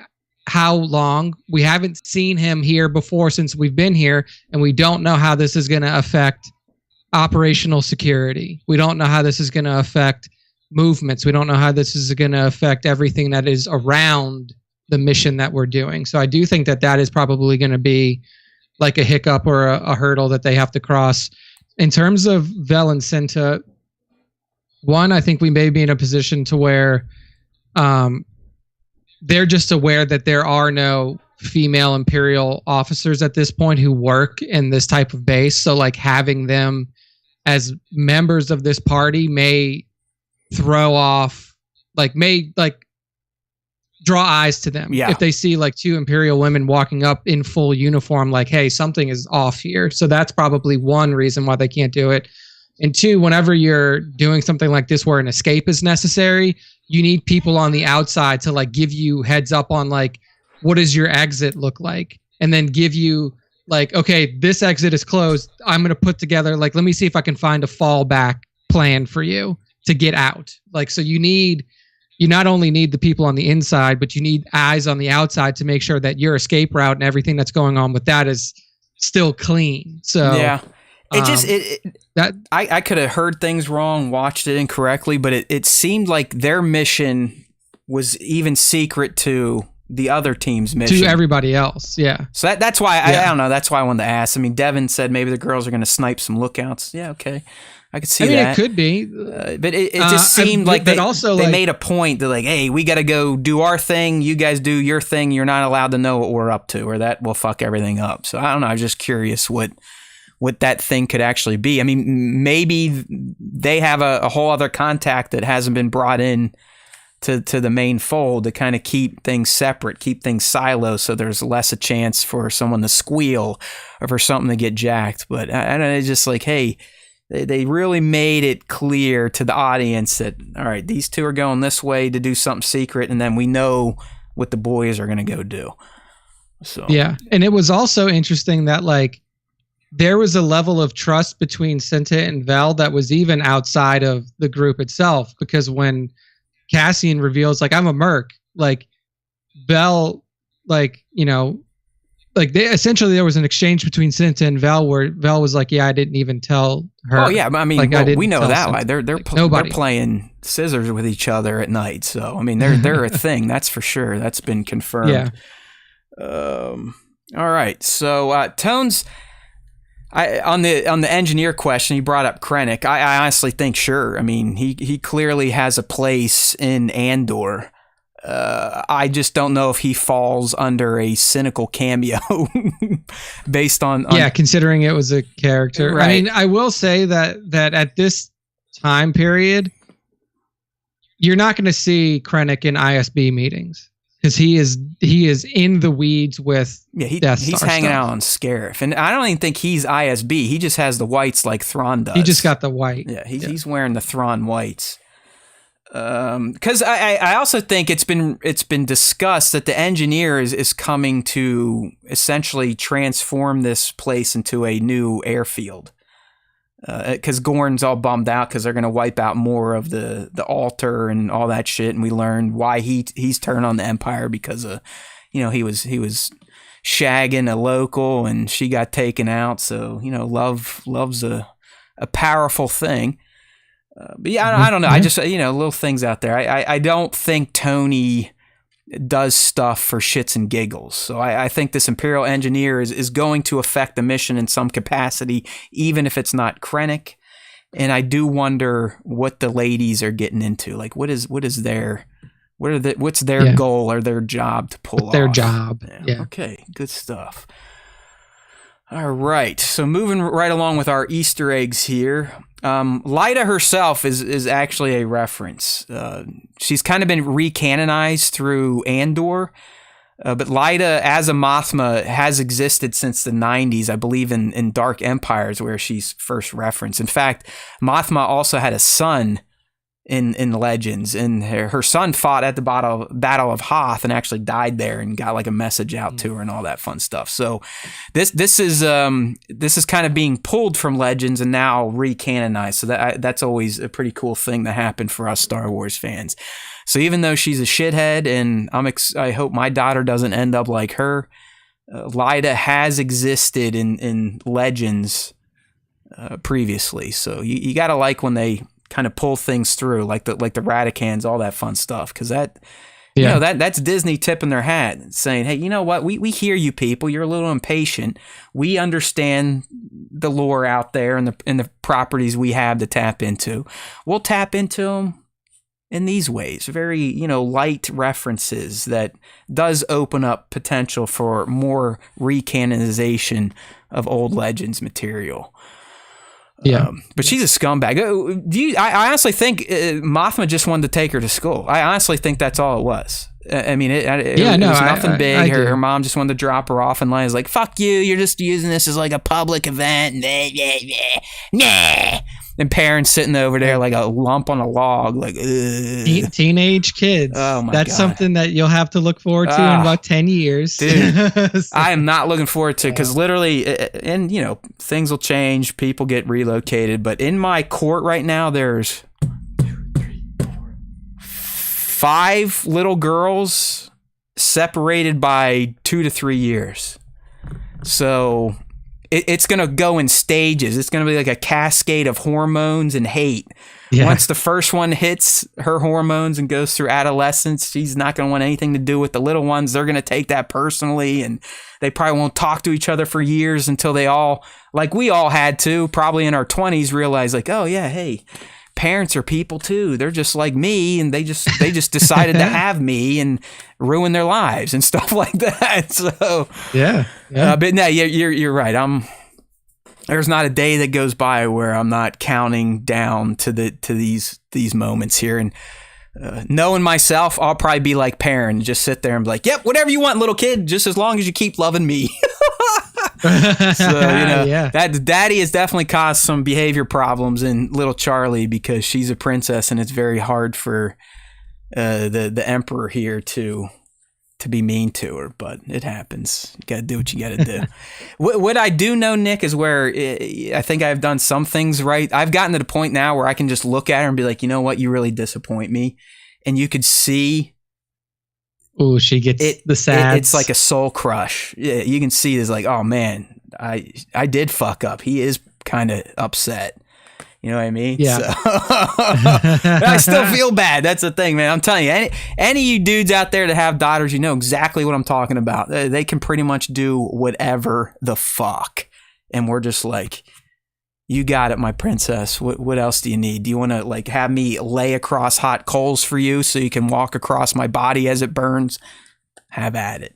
how long? We haven't seen him here before since we've been here, and we don't know how this is going to affect operational security. We don't know how this is going to affect movements. We don't know how this is going to affect everything that is around the mission that we're doing. So I do think that is probably going to be like a hiccup or a hurdle that they have to cross. In terms of Vel and Cinta, one, I think we may be in a position to where they're just aware that there are no female Imperial officers at this point who work in this type of base. So like having them as members of this party may throw off, may draw eyes to them. Yeah. If they see like 2 Imperial women walking up in full uniform, like, hey, something is off here. So that's probably one reason why they can't do it. And 2, whenever you're doing something like this where an escape is necessary, you need people on the outside to like give you heads up on like, what does your exit look like? And then give you like, okay, this exit is closed. I'm going to put together, like, let me see if I can find a fallback plan for you to get out. Like, so you not only need the people on the inside, but you need eyes on the outside to make sure that your escape route and everything that's going on with that is still clean. So
yeah, I could have heard things wrong, watched it incorrectly, but it seemed like their mission was even secret to the other team's mission.
To everybody else, yeah.
So that's why, I don't know, that's why I wanted to ask. I mean, Devin said maybe the girls are going to snipe some lookouts. Yeah, okay. I could see that.
I mean, it could be.
But it just seemed like they made a point that, like, hey, we got to go do our thing. You guys do your thing. You're not allowed to know what we're up to, or that will fuck everything up. So I don't know. I was just curious what that thing could actually be. I mean, maybe they have a whole other contact that hasn't been brought in to the main fold to kind of keep things separate, keep things siloed, so there's less a chance for someone to squeal or for something to get jacked. But I don't know, it's just like, hey, they really made it clear to the audience that, all right, these two are going this way to do something secret, and then we know what the boys are going to go do. So
yeah, and it was also interesting that, like, there was a level of trust between Cinta and Vel that was even outside of the group itself, because when Cassian reveals, like, I'm a merc, like, Vel, like, you know, like, they essentially, there was an exchange between Cinta and Vel where Vel was like, yeah, I didn't even tell her.
Oh yeah, I mean,
like,
we know that. Like, they're
nobody.
playing scissors with each other at night. So I mean, they're a thing, that's for sure. That's been confirmed.
Yeah.
All right. So Tones, on the engineer question, he brought up Krennic. I honestly think sure. I mean, he clearly has a place in Andor. I just don't know if he falls under a cynical cameo based on
yeah, considering it was a character.
Right.
I mean, I will say that at this time period, you're not going to see Krennic in ISB meetings, because he is in the weeds with
he's hanging out on Scarif, and I don't even think he's ISB. He just has the whites like Thrawn does.
He just got the white.
Yeah, he's wearing the Thrawn whites. Because I also think it's been discussed that the engineer is coming to essentially transform this place into a new airfield. Because Gorn's all bummed out because they're going to wipe out more of the altar and all that shit, and we learned why he's turned on the Empire because of, you know, he was shagging a local and she got taken out. So, you know, love's a powerful thing. But yeah, I don't know. I just, you know, little things out there. I don't think Tony does stuff for shits and giggles. So I think this Imperial engineer is going to affect the mission in some capacity, even if it's not Krennic. And I do wonder what the ladies are getting into. Like, what's their goal or their job to pull off?
Their job. Yeah.
Okay. Good stuff. All right. So moving right along with our Easter eggs here. Lyda herself is actually a reference. She's kind of been recanonized through Andor, but Lyda as a Mothma has existed since the 90s, I believe, in Dark Empires, where she's first referenced. In fact, Mothma also had a son in Legends, and her son fought at the Battle of Hoth and actually died there and got like a message out to her and all that fun stuff. So this is kind of being pulled from Legends and now recanonized. So that's always a pretty cool thing to happen for us Star Wars fans. So even though she's a shithead, and I hope my daughter doesn't end up like her, Lyda has existed in Legends previously. So you gotta like when they kind of pull things through, like the Radicans, all that fun stuff, because you know, that's Disney tipping their hat, saying, hey, you know what, we hear you people, you're a little impatient, we understand the lore out there and the properties we have to tap into, we'll tap into them in these ways, very, you know, light references that does open up potential for more recanonization of old Legends material.
Yeah,
but she's a scumbag. I honestly think Mothma just wanted to take her to school. I honestly think that's all it was. I mean, it was nothing big. Her mom just wanted to drop her off in line. It's like, fuck you, you're just using this as like a public event. Nah. And parents sitting over there like a lump on a log, like,
teenage kids.
Oh my
That's
God.
something that you'll have to look forward to in about 10 years.
Dude, I am not looking forward to, because literally, and you know, things will change, people get relocated, but in my court right now, there's 5 little girls separated by 2 to 3 years. So it's going to go in stages. It's going to be like a cascade of hormones and hate. Yeah. Once the first one hits her hormones and goes through adolescence, she's not going to want anything to do with the little ones. They're going to take that personally, and they probably won't talk to each other for years until they all, like we all had to, probably in our 20s, realize like, oh yeah, hey, parents are people too. They're just like me, and they just decided to have me and ruin their lives and stuff like that. So
yeah.
But no, you're right. There's not a day that goes by where I'm not counting down to these moments here. And knowing myself, I'll probably be like parent, just sit there and be like, yep, whatever you want, little kid, just as long as you keep loving me. So, that daddy has definitely caused some behavior problems in little Charlie, because she's a princess and it's very hard for the emperor here to be mean to her, but it happens. You gotta do what you gotta do. What I do know, Nick, is where I think I've done some things right. I've gotten to the point now where I can just look at her and be like, you know what, you really disappoint me. And you could see,
oh, she gets the sad.
It's like a soul crush. Yeah, you can see it's like, oh man, I did fuck up. He is kind of upset. You know what I mean?
Yeah.
So, I still feel bad. That's the thing, man. I'm telling you, any of you dudes out there that have daughters, you know exactly what I'm talking about. They can pretty much do whatever the fuck. And we're just like, you got it, my princess. What else do you need? Do you want to like have me lay across hot coals for you so you can walk across my body as it burns? Have at it.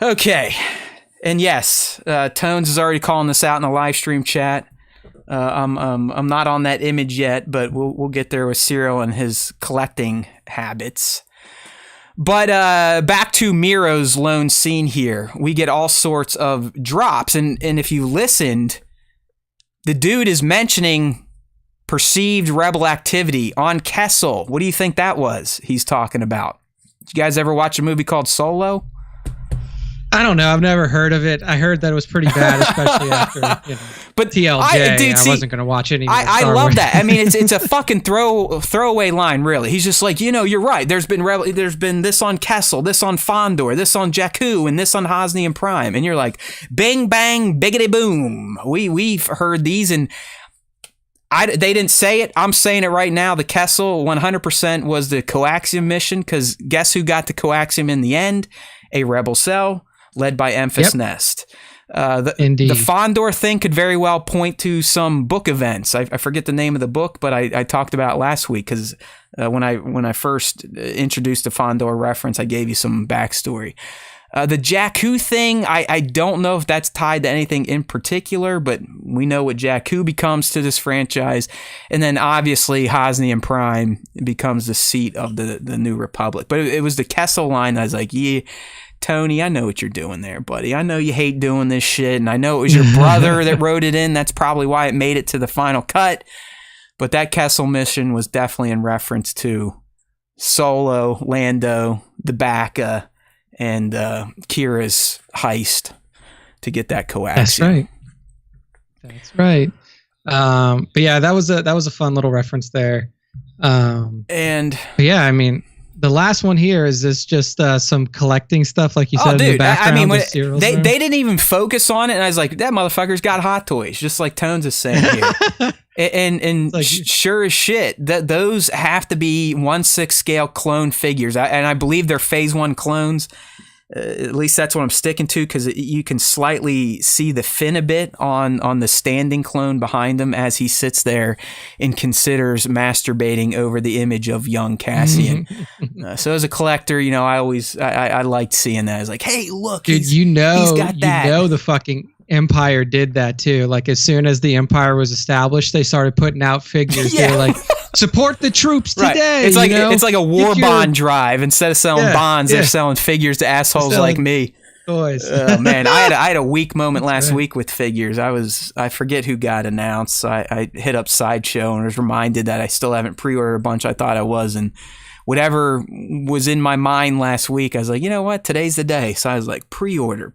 Okay. And yes, Tones is already calling this out in the live stream chat. I'm not on that image yet, but we'll get there with Cyril and his collecting habits. But back to Miro's lone scene here. We get all sorts of drops, and if you listened, the dude is mentioning perceived rebel activity on Kessel. What do you think that was he's talking about? Did you guys ever watch a movie called Solo?
I don't know. I've never heard of it. I heard that it was pretty bad, especially after
but
TLJ. I wasn't going to watch it anymore.
I love that. I mean, it's a fucking throwaway line, really. He's just like, you're right. There's been this on Kessel, this on Fondor, this on Jakku, and this on Hosnian Prime. And you're like, bing, bang, biggity boom. We've heard these, and they didn't say it. I'm saying it right now. The Kessel 100% was the Coaxium mission, because guess who got the Coaxium in the end? A rebel cell led by Emphas Nest.
Indeed.
The Fondor thing could very well point to some book events. I forget the name of the book, but I talked about it last week, because when I first introduced the Fondor reference, I gave you some backstory. The Jakku thing, I don't know if that's tied to anything in particular, but we know what Jakku becomes to this franchise. And then obviously Hosnian Prime becomes the seat of the New Republic. But it was the Kessel line that I was like, yeah, Tony, I know what you're doing there, buddy. I know you hate doing this shit, and I know it was your brother that wrote it in. That's probably why it made it to the final cut. But that Kessel mission was definitely in reference to Solo, Lando, the Bacca, and Kira's heist to get that coaxium.
That's right. But yeah, that was a fun little reference there. But yeah, I mean, the last one here is this just some collecting stuff, like you said, in the background.
I mean, they didn't even focus on it, and I was like, that motherfucker's got hot toys, just like Tones is saying here. and like, sure as shit, those have to be 1/6 scale clone figures, and I believe they're Phase 1 clones. At least that's what I'm sticking to, because you can slightly see the fin a bit on the standing clone behind him as he sits there and considers masturbating over the image of young Cassian. So as a collector, I liked seeing that. I was like, hey, look,
dude, he's got that. The fucking Empire did that too. Like, as soon as the Empire was established, they started putting out figures. They're like, Support the troops
Right.
today.
It's like a war bond drive. Instead of selling bonds, they're selling figures to assholes like me.
Toys.
Oh man, I had a weak moment last week with figures. I forget who got announced. I hit up Sideshow and was reminded that I still haven't pre-ordered a bunch I thought I was, and whatever was in my mind last week, I was like, you know what, today's the day. So I was like, pre-order,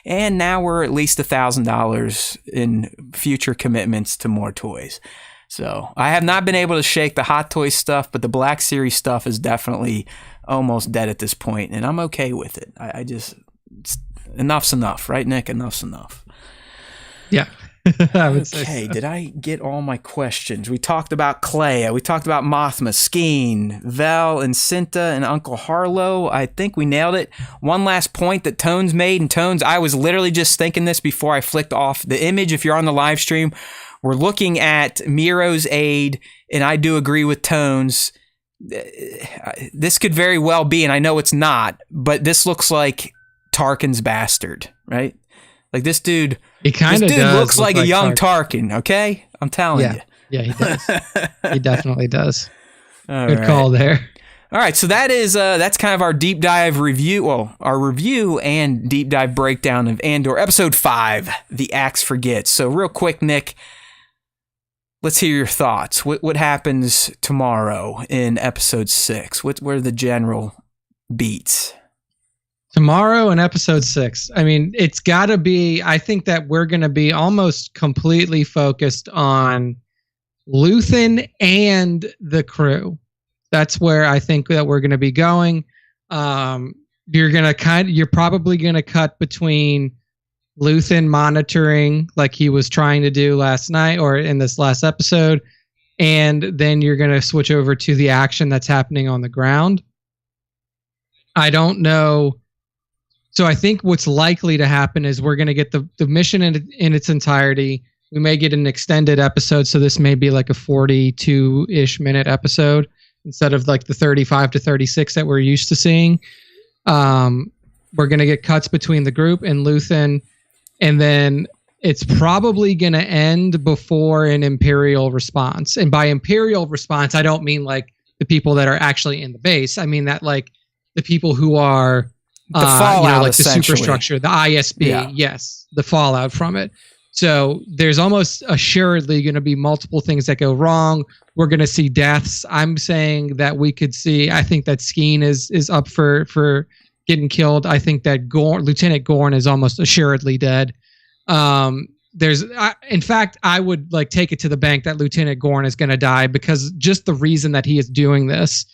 and now we're at least $1,000 in future commitments to more toys. So I have not been able to shake the Hot Toys stuff, but the Black Series stuff is definitely almost dead at this point, and I'm okay with it. I just, enough's enough, right, Nick? Enough's enough.
Yeah. I would say
Okay,
so.
did I get all my questions? We talked about Clea, we talked about Mothma, Skeen, Vel, and Cinta, and Uncle Harlow. I think we nailed it. One last point that Tones made, and Tones, I was literally just thinking this before I flicked off the image. If you're on the live stream, we're looking at Miro's aid, and I do agree with Tones. This could very well be, and I know it's not, but this looks like Tarkin's bastard, right? Like this dude, looks like a young Tarkin, okay? I'm telling you.
Yeah, he does. He definitely does.
Good
call there.
All right, so that's kind of our deep dive review. Well, our review and deep dive breakdown of Andor, episode 5, The Axe Forgets. So real quick, Nick, let's hear your thoughts. What happens tomorrow in episode 6? What are the general beats?
Tomorrow in episode 6. I mean, it's got to be, I think that we're going to be almost completely focused on Luthen and the crew. That's where I think that we're going to be going. You're probably going to cut between Luthen monitoring like he was trying to do last night or in this last episode, and then you're going to switch over to the action that's happening on the ground. I don't know. So I think what's likely to happen is we're going to get the mission in its entirety. We may get an extended episode, so this may be like a 42-ish minute episode instead of like the 35 to 36 that we're used to seeing. We're going to get cuts between the group and Luthen, and then it's probably going to end before an Imperial response. And by Imperial response, I don't mean like the people that are actually in the base. I mean that like the people who are
the fallout,
like the superstructure, the ISB, yes, the fallout from it. So there's almost assuredly going to be multiple things that go wrong. We're going to see deaths. I'm saying that we could see. I think that Skeen is up for getting killed. I think that Lieutenant Gorn is almost assuredly dead. In fact, I would like take it to the bank that Lieutenant Gorn is going to die because just the reason that he is doing this.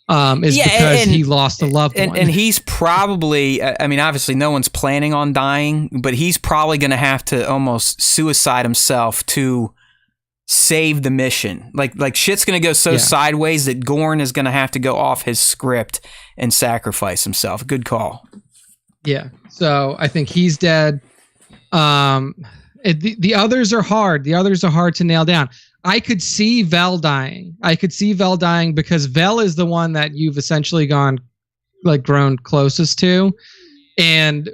Because he lost a loved one.
And he's probably, I mean, obviously no one's planning on dying, but he's probably going to have to almost suicide himself to save the mission. Like shit's going to go sideways that Gorn is going to have to go off his script and sacrifice himself. Good call.
Yeah. So I think he's dead. The others are hard. The others are hard to nail down. I could see Vel dying. Because Vel is the one that you've essentially grown closest to. And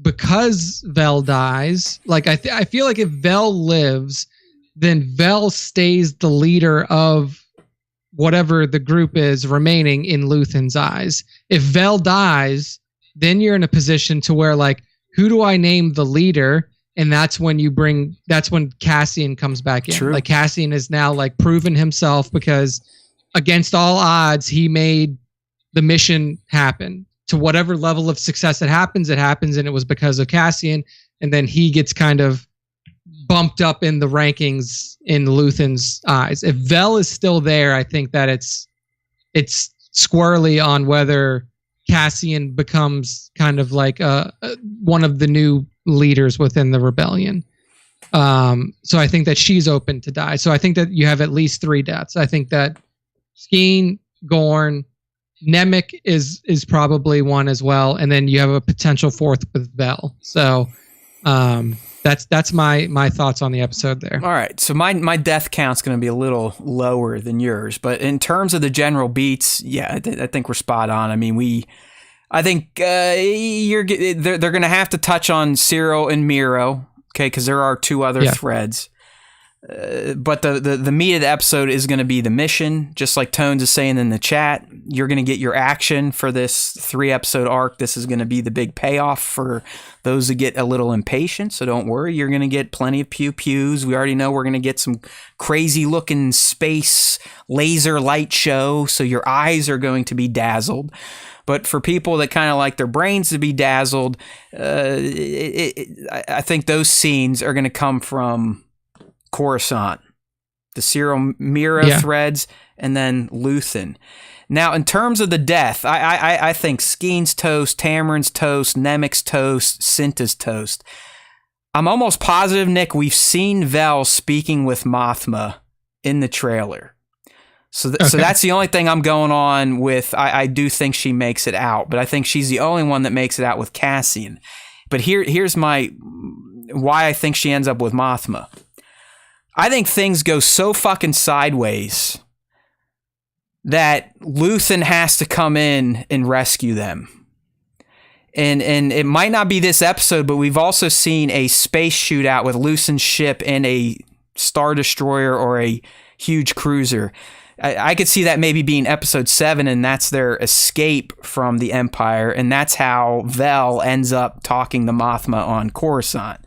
because Vel dies, like I feel like if Vel lives, then Vel stays the leader of whatever the group is remaining in Luthen's eyes. If Vel dies, then you're in a position to where like, who do I name the leader? And that's when Cassian comes back in.
True.
Like Cassian is now like proven himself because against all odds, he made the mission happen. To whatever level of success it happens, and it was because of Cassian. And then he gets kind of bumped up in the rankings in Luthen's eyes. If Vel is still there, I think that it's squarely on whether Cassian becomes kind of like one of the new leaders within the rebellion. So I think that she's open to die. So I think that you have at least 3 deaths. I think that Skeen, Gorn, Nemec is probably one as well, and then you have a potential 4th with Vel. So that's my thoughts on the episode there.
All right, so my death count's going to be a little lower than yours, but in terms of the general beats, yeah, I think we're spot on. I mean, I think they're going to have to touch on Cyril and Miro, okay, because there are 2 other threads. But the meat of the episode is going to be the mission, just like Tones is saying in the chat. You're going to get your action for this 3-episode arc. This is going to be the big payoff for those that get a little impatient. So don't worry, you're going to get plenty of pew-pews. We already know we're going to get some crazy-looking space laser light show, so your eyes are going to be dazzled. But for people that kind of like their brains to be dazzled, I think those scenes are going to come from Coruscant, the Cyril Mira threads, and then Luthen. Now, in terms of the death, I think Skeen's toast, Tamarin's toast, Nemec's toast, Cinta's toast. I'm almost positive, Nick, we've seen Vel speaking with Mothma in the trailer. So that's the only thing I'm going on with. I do think she makes it out, but I think she's the only one that makes it out with Cassian. But here's why I think she ends up with Mothma. I think things go so fucking sideways that Luthen has to come in and rescue them. And it might not be this episode, but we've also seen a space shootout with Luthen's ship and a Star Destroyer or a huge cruiser. I could see that maybe being episode 7, and that's their escape from the Empire, and that's how Vel ends up talking to Mothma on Coruscant.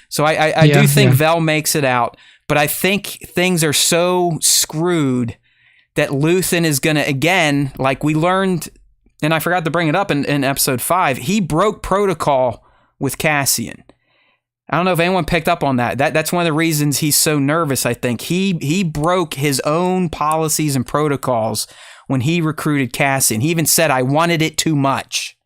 So I do think Vel makes it out. But I think things are so screwed that Luthen is going to, again, like we learned, and I forgot to bring it up in episode 5, he broke protocol with Cassian. I don't know if anyone picked up on that. That's one of the reasons he's so nervous, I think. He broke his own policies and protocols when he recruited Cassian. He even said, I wanted it too much.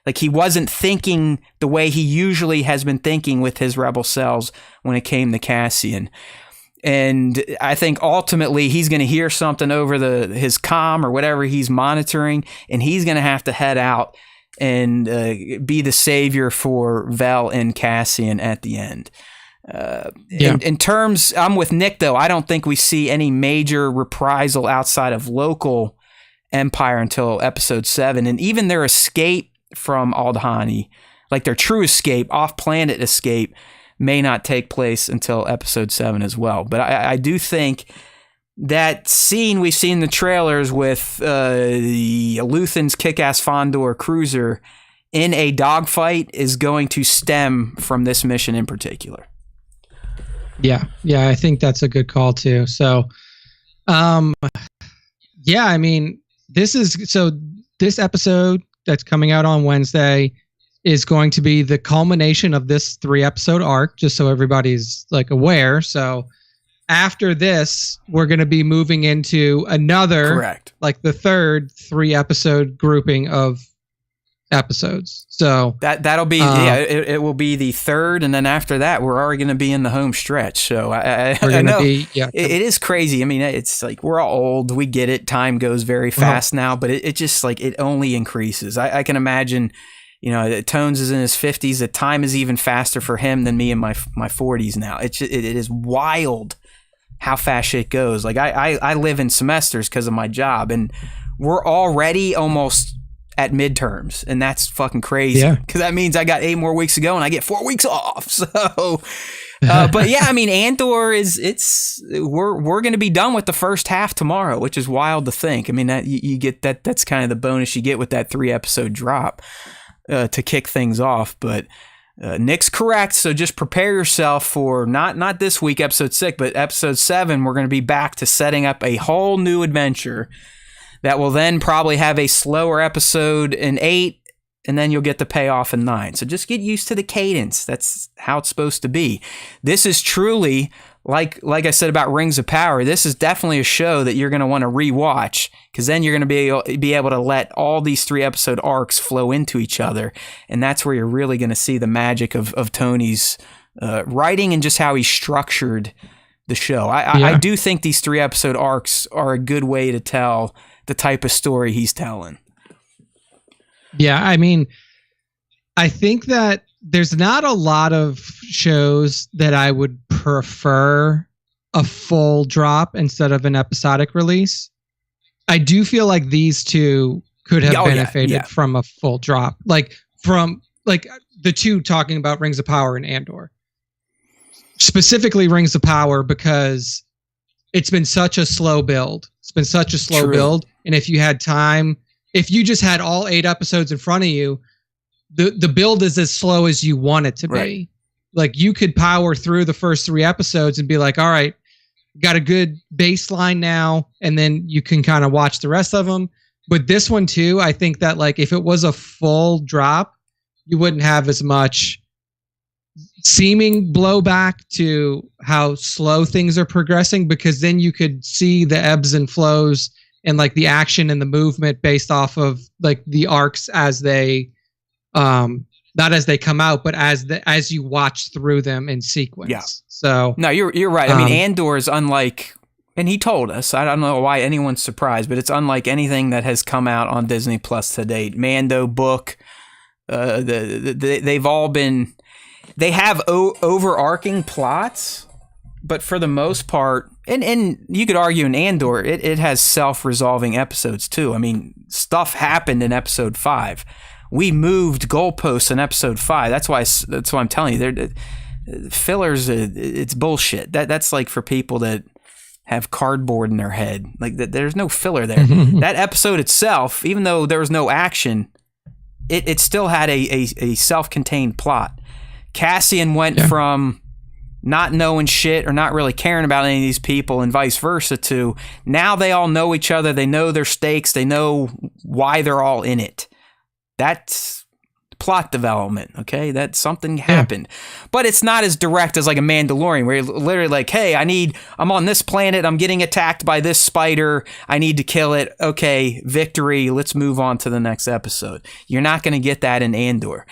Like he wasn't thinking the way he usually has been thinking with his rebel cells when it came to Cassian. And I think ultimately he's going to hear something over his comm or whatever he's monitoring, and he's going to have to head out and be the savior for Vel and Cassian at the end. In terms, I'm with Nick though. I don't think we see any major reprisal outside of local Empire until episode 7, and even their escape from Aldhani, like their true escape, off-planet escape, may not take place until episode 7 as well. But I do think that scene we've seen in the trailers with the Luthen's kick-ass Fondor cruiser in a dogfight is going to stem from this mission in particular.
Yeah, I think that's a good call too. So, I mean, this episode that's coming out on Wednesday is going to be the culmination of this 3-episode arc, just so everybody's like aware. So after this, we're going to be moving into another, like the third 3-episode grouping of episodes. So
that'll be it will be the third, and then after that, we're already going to be in the home stretch. So I know it is crazy. I mean, it's like we're all old. We get it. Time goes very fast now, but it just like it only increases. I can imagine. You know, Tones is in his 50s. The time is even faster for him than me in my 40s now. It is wild how fast shit goes. Like I live in semesters because of my job, and we're already almost at midterms, and that's fucking crazy. Because that means I got 8 more weeks to go, and I get 4 weeks off. So, but yeah, I mean, Andor we're going to be done with the first half tomorrow, which is wild to think. I mean, that you get that. That's kind of the bonus you get with that 3-episode drop. To kick things off, but Nick's correct. So just prepare yourself for not this week, episode 6, but episode 7. We're going to be back to setting up a whole new adventure that will then probably have a slower episode in 8, and then you'll get the payoff in 9. So just get used to the cadence. That's how it's supposed to be. This is truly, like I said about Rings of Power, this is definitely a show that you're going to want to rewatch, because then you're going to be able to let all these 3-episode arcs flow into each other, and that's where you're really going to see the magic of Tony's writing and just how he structured the show. I do think these 3-episode arcs are a good way to tell the type of story he's telling.
Yeah, I mean, I think that there's not a lot of shows that I would prefer a full drop instead of an episodic release. I do feel like these two could have benefited from a full drop, like from like the two talking about Rings of Power and Andor. specifically Rings of Power, because it's been such a slow build. It's been such a slow
True.
build. And if you had time, if you just had all 8 episodes in front of you, the build is as slow as you want it to be.
Right.
Like, you could power through the first 3 episodes and be like, all right, got a good baseline now, and then you can kind of watch the rest of them. But this one too, I think that like if it was a full drop, you wouldn't have as much seeming blowback to how slow things are progressing, because then you could see the ebbs and flows and like the action and the movement based off of like the arcs as they not as they come out, but as you watch through them in sequence.
Yeah.
So
no, you're right. I mean, Andor is unlike, and he told us, I don't know why anyone's surprised, but it's unlike anything that has come out on Disney Plus to date. Mando, book, they've all been, they have overarching plots, but for the most part, and you could argue in Andor, it has self-resolving episodes too. I mean, stuff happened in episode 5. We moved goalposts in episode 5. That's why I'm telling you, fillers. It's bullshit. That's like for people that have cardboard in their head. Like there's no filler there. That episode itself, even though there was no action, it still had a self-contained plot. Cassian went from not knowing shit or not really caring about any of these people and vice versa to now they all know each other. They know their stakes. They know why they're all in it. That's plot development, okay? That something happened. But it's not as direct as like a Mandalorian where you're literally like, hey, I'm on this planet. I'm getting attacked by this spider. I need to kill it. Okay, victory. Let's move on to the next episode. You're not going to get that in Andor.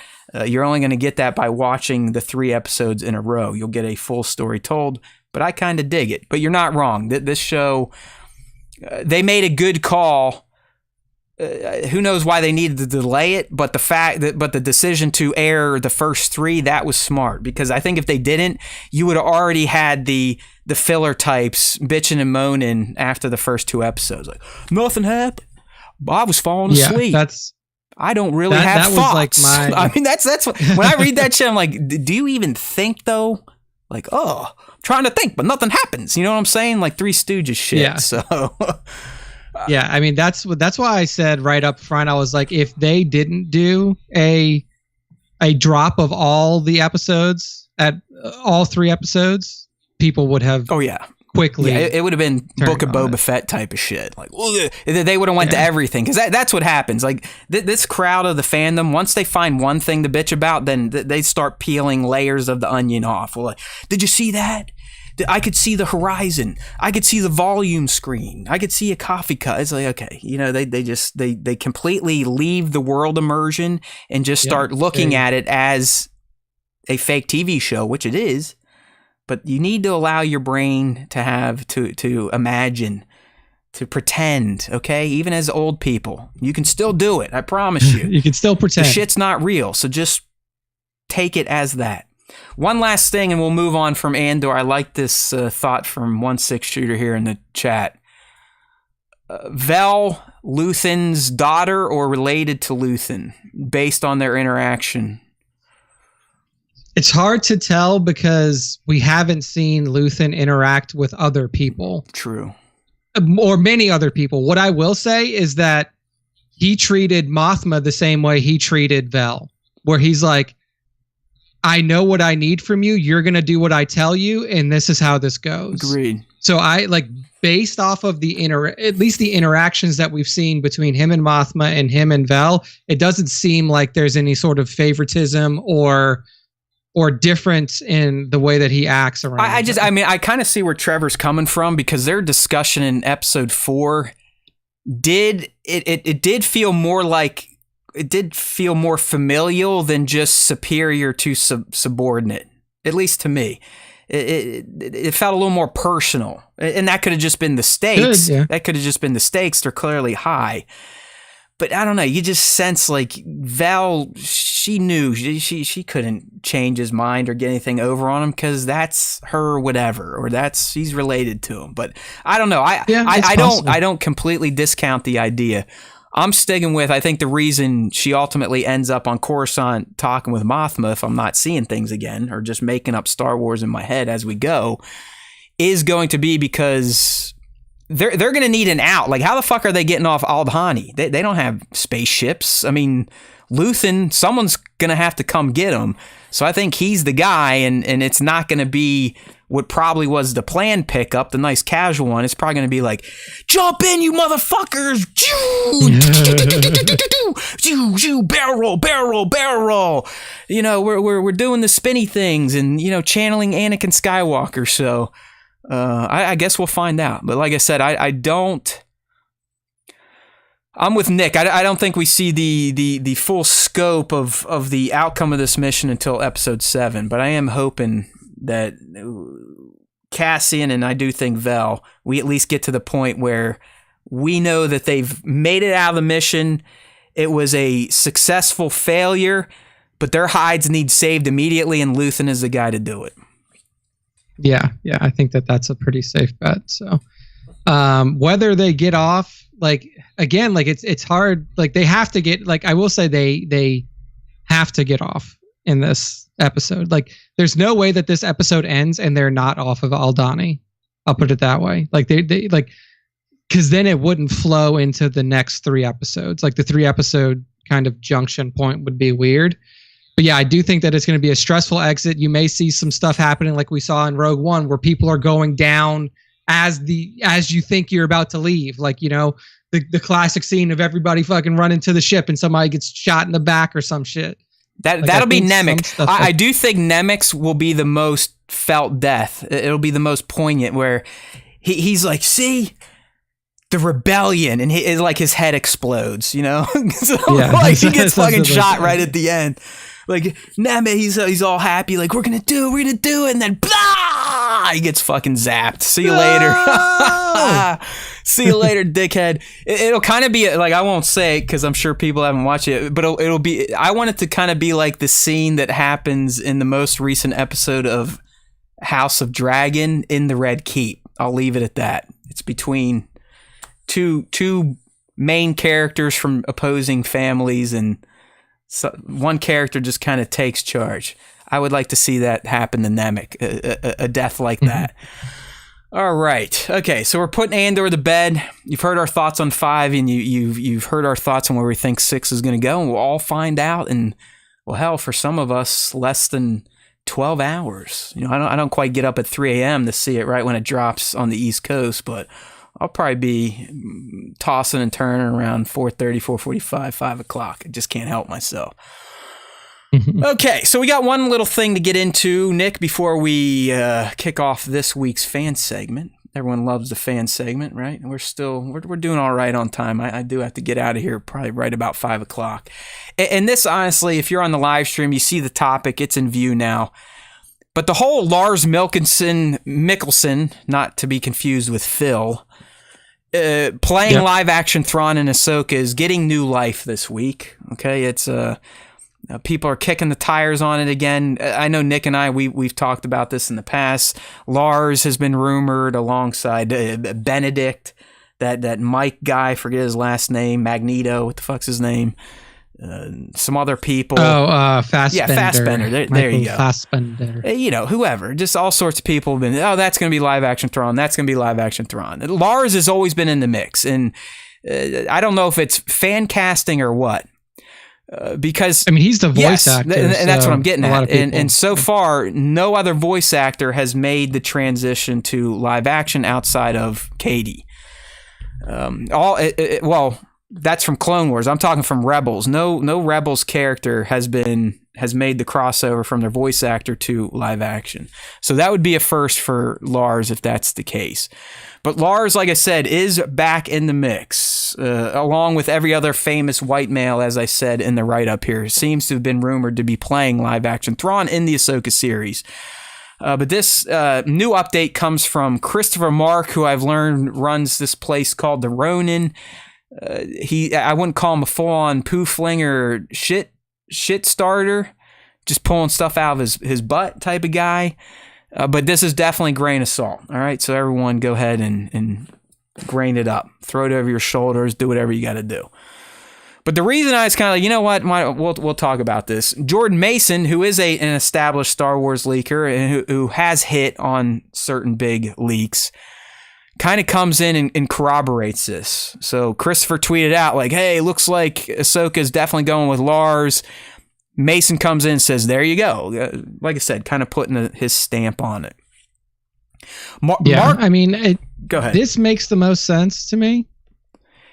You're only going to get that by watching the 3 episodes in a row. You'll get a full story told, but I kind of dig it. But you're not wrong. This show, they made a good call. Who knows why they needed to delay it, but the decision to air the first 3, that was smart, because I think if they didn't, you would have already had the filler types bitching and moaning after the first 2 episodes. Like, nothing happened. I was falling asleep. I don't really have thoughts. Was like I mean, that's what, when I read that shit, I'm like, do you even think though? Like, I'm trying to think, but nothing happens. You know what I'm saying? Like Three Stooges shit. Yeah. So.
Yeah, I mean that's why I said right up front, I was like, if they didn't do a drop of all the episodes at all 3 episodes, people would have quickly. Yeah, it
would have been Book of Boba Fett type of shit. Like they would have went to everything, because that's what happens. Like this crowd of the fandom, once they find one thing to bitch about, then they start peeling layers of the onion off. Well, like, did you see that? I could see the horizon. I could see the volume screen. I could see a coffee cup. It's like, okay, they completely leave the world immersion and just start looking at it as a fake TV show, which it is. But you need to allow your brain to have to imagine, to pretend, okay? Even as old people, you can still do it. I promise you.
You can still pretend.
The shit's not real, so just take it as that. One last thing, and we'll move on from Andor. I like this thought from 1/6 Shooter here in the chat. Vel, Luthen's daughter, or related to Luthen, based on their interaction?
It's hard to tell because we haven't seen Luthen interact with other people.
True.
Or many other people. What I will say is that he treated Mothma the same way he treated Vel, where he's like, I know what I need from you. You're going to do what I tell you. And this is how this goes.
Agreed.
So I like, based off of at least the interactions that we've seen between him and Mothma and him and Vel, it doesn't seem like there's any sort of favoritism or difference in the way that he acts around.
I kind of see where Trevor's coming from, because their discussion in episode 4 did feel more like, it did feel more familial than just superior to subordinate, at least to me. It felt a little more personal, and that could have just been the stakes.
Good, yeah.
That could have just been the stakes. They're clearly high. But I don't know. You just sense like Val, she knew she couldn't change his mind or get anything over on him, because that's her whatever, or she's related to him. But I don't know. I don't completely discount the idea. I'm sticking with, I think the reason she ultimately ends up on Coruscant talking with Mothma, if I'm not seeing things again or just making up Star Wars in my head as we go, is going to be because they're going to need an out. Like, how the fuck are they getting off Aldhani? They don't have spaceships. I mean, Luthen, someone's going to have to come get him. So I think he's the guy, and it's not going to be what probably was the planned pickup, the nice casual one. It's probably going to be like, jump in, you motherfuckers! Barrel roll. You know, we're doing the spinny things and, you know, channeling Anakin Skywalker. So I guess we'll find out. But like I said, I'm with Nick. I don't think we see the full scope of the outcome of this mission until episode 7. But I am hoping that Cassian and I do think Vel, we at least get to the point where we know that they've made it out of the mission. It was a successful failure, but their hides need saved immediately, and Luthen is the guy to do it.
Yeah, I think that's a pretty safe bet. So whether they get off, like, again, like it's hard. Like, they have to get, like, I will say they have to get off in this episode. Like, there's no way that this episode ends and they're not off of Aldhani. I'll put it that way. Like, they like, because then it wouldn't flow into the next 3 episodes. Like, the 3 episode kind of junction point would be weird. But yeah, I do think that it's going to be a stressful exit. You may see some stuff happening like we saw in Rogue One, where people are going down as you think you're about to leave. Like, you know, the classic scene of everybody fucking running to the ship and somebody gets shot in the back or some shit.
That'll be Nemec. I do think Nemec's will be the most felt death. It'll be the most poignant, where he's like, see, the rebellion, and his head explodes, you know? So, yeah, like, he gets fucking shot right at the end. Like, Nemec, he's all happy, like, we're gonna do it, and then blah, he gets fucking zapped. See you later. See you later, dickhead. It'll kind of be like, I won't say it because I'm sure people haven't watched it, but it'll be, I want it to kind of be like the scene that happens in the most recent episode of House of Dragon in the Red Keep. I'll leave it at that. It's between two main characters from opposing families, and so one character just kind of takes charge. I would like to see that happen to Nemec, a death like that. All right. Okay, so we're putting Andor to bed. You've heard our thoughts on 5, and you've heard our thoughts on where we think 6 is going to go, and we'll all find out in, well, hell, for some of us, less than 12 hours. You know, I don't quite get up at 3 a.m. to see it right when it drops on the East Coast, but I'll probably be tossing and turning around 4:30, 4:45, 5 o'clock. I just can't help myself. Okay, so we got one little thing to get into, Nick, before we kick off this week's fan segment. Everyone loves the fan segment, right? And we're doing all right on time. I do have to get out of here probably right about 5 o'clock. And this, honestly, if you're on the live stream, you see the topic. It's in view now. But the whole Lars Mikkelsen, not to be confused with Phil, playing live action Thrawn and Ahsoka is getting new life this week. Okay, it's people are kicking the tires on it again. I know Nick and I, we've talked about this in the past. Lars has been rumored alongside Benedict, that Mike guy, forget his last name, Magneto, what the fuck's his name? Some other people.
Fassbender.
Yeah, Fassbender. There you go.
Fassbender.
You know, whoever. Just all sorts of people have been, that's going to be live action Thrawn. That's going to be live action Thrawn. Lars has always been in the mix. And I don't know if it's fan casting or what. Because,
I mean, he's the voice actor.
And that's what I'm getting at. And so far, no other voice actor has made the transition to live action outside of Katie. That's from Clone Wars. I'm talking from Rebels. No Rebels character has made the crossover from their voice actor to live action. So that would be a first for Lars if that's the case. But Lars, like I said, is back in the mix, along with every other famous white male, as I said in the write-up here. Seems to have been rumored to be playing live action Thrawn in the Ahsoka series. But this new update comes from Christopher Mark, who I've learned runs this place called the Ronin. I wouldn't call him a full-on poo flinger shit starter, just pulling stuff out of his butt type of guy. But this is definitely grain of salt. All right, so everyone go ahead and grain it up. Throw it over your shoulders. Do whatever you got to do. But the reason I was kind of like, you know what, we'll talk about this. Jordan Mason, who is an established Star Wars leaker and who has hit on certain big leaks, kind of comes in and corroborates this. So Christopher tweeted out like, hey, looks like Ahsoka is definitely going with Lars. Mason comes in and says, there you go. Like I said, kind of putting his stamp on it. Mark,
I mean,
go ahead.
This makes the most sense to me.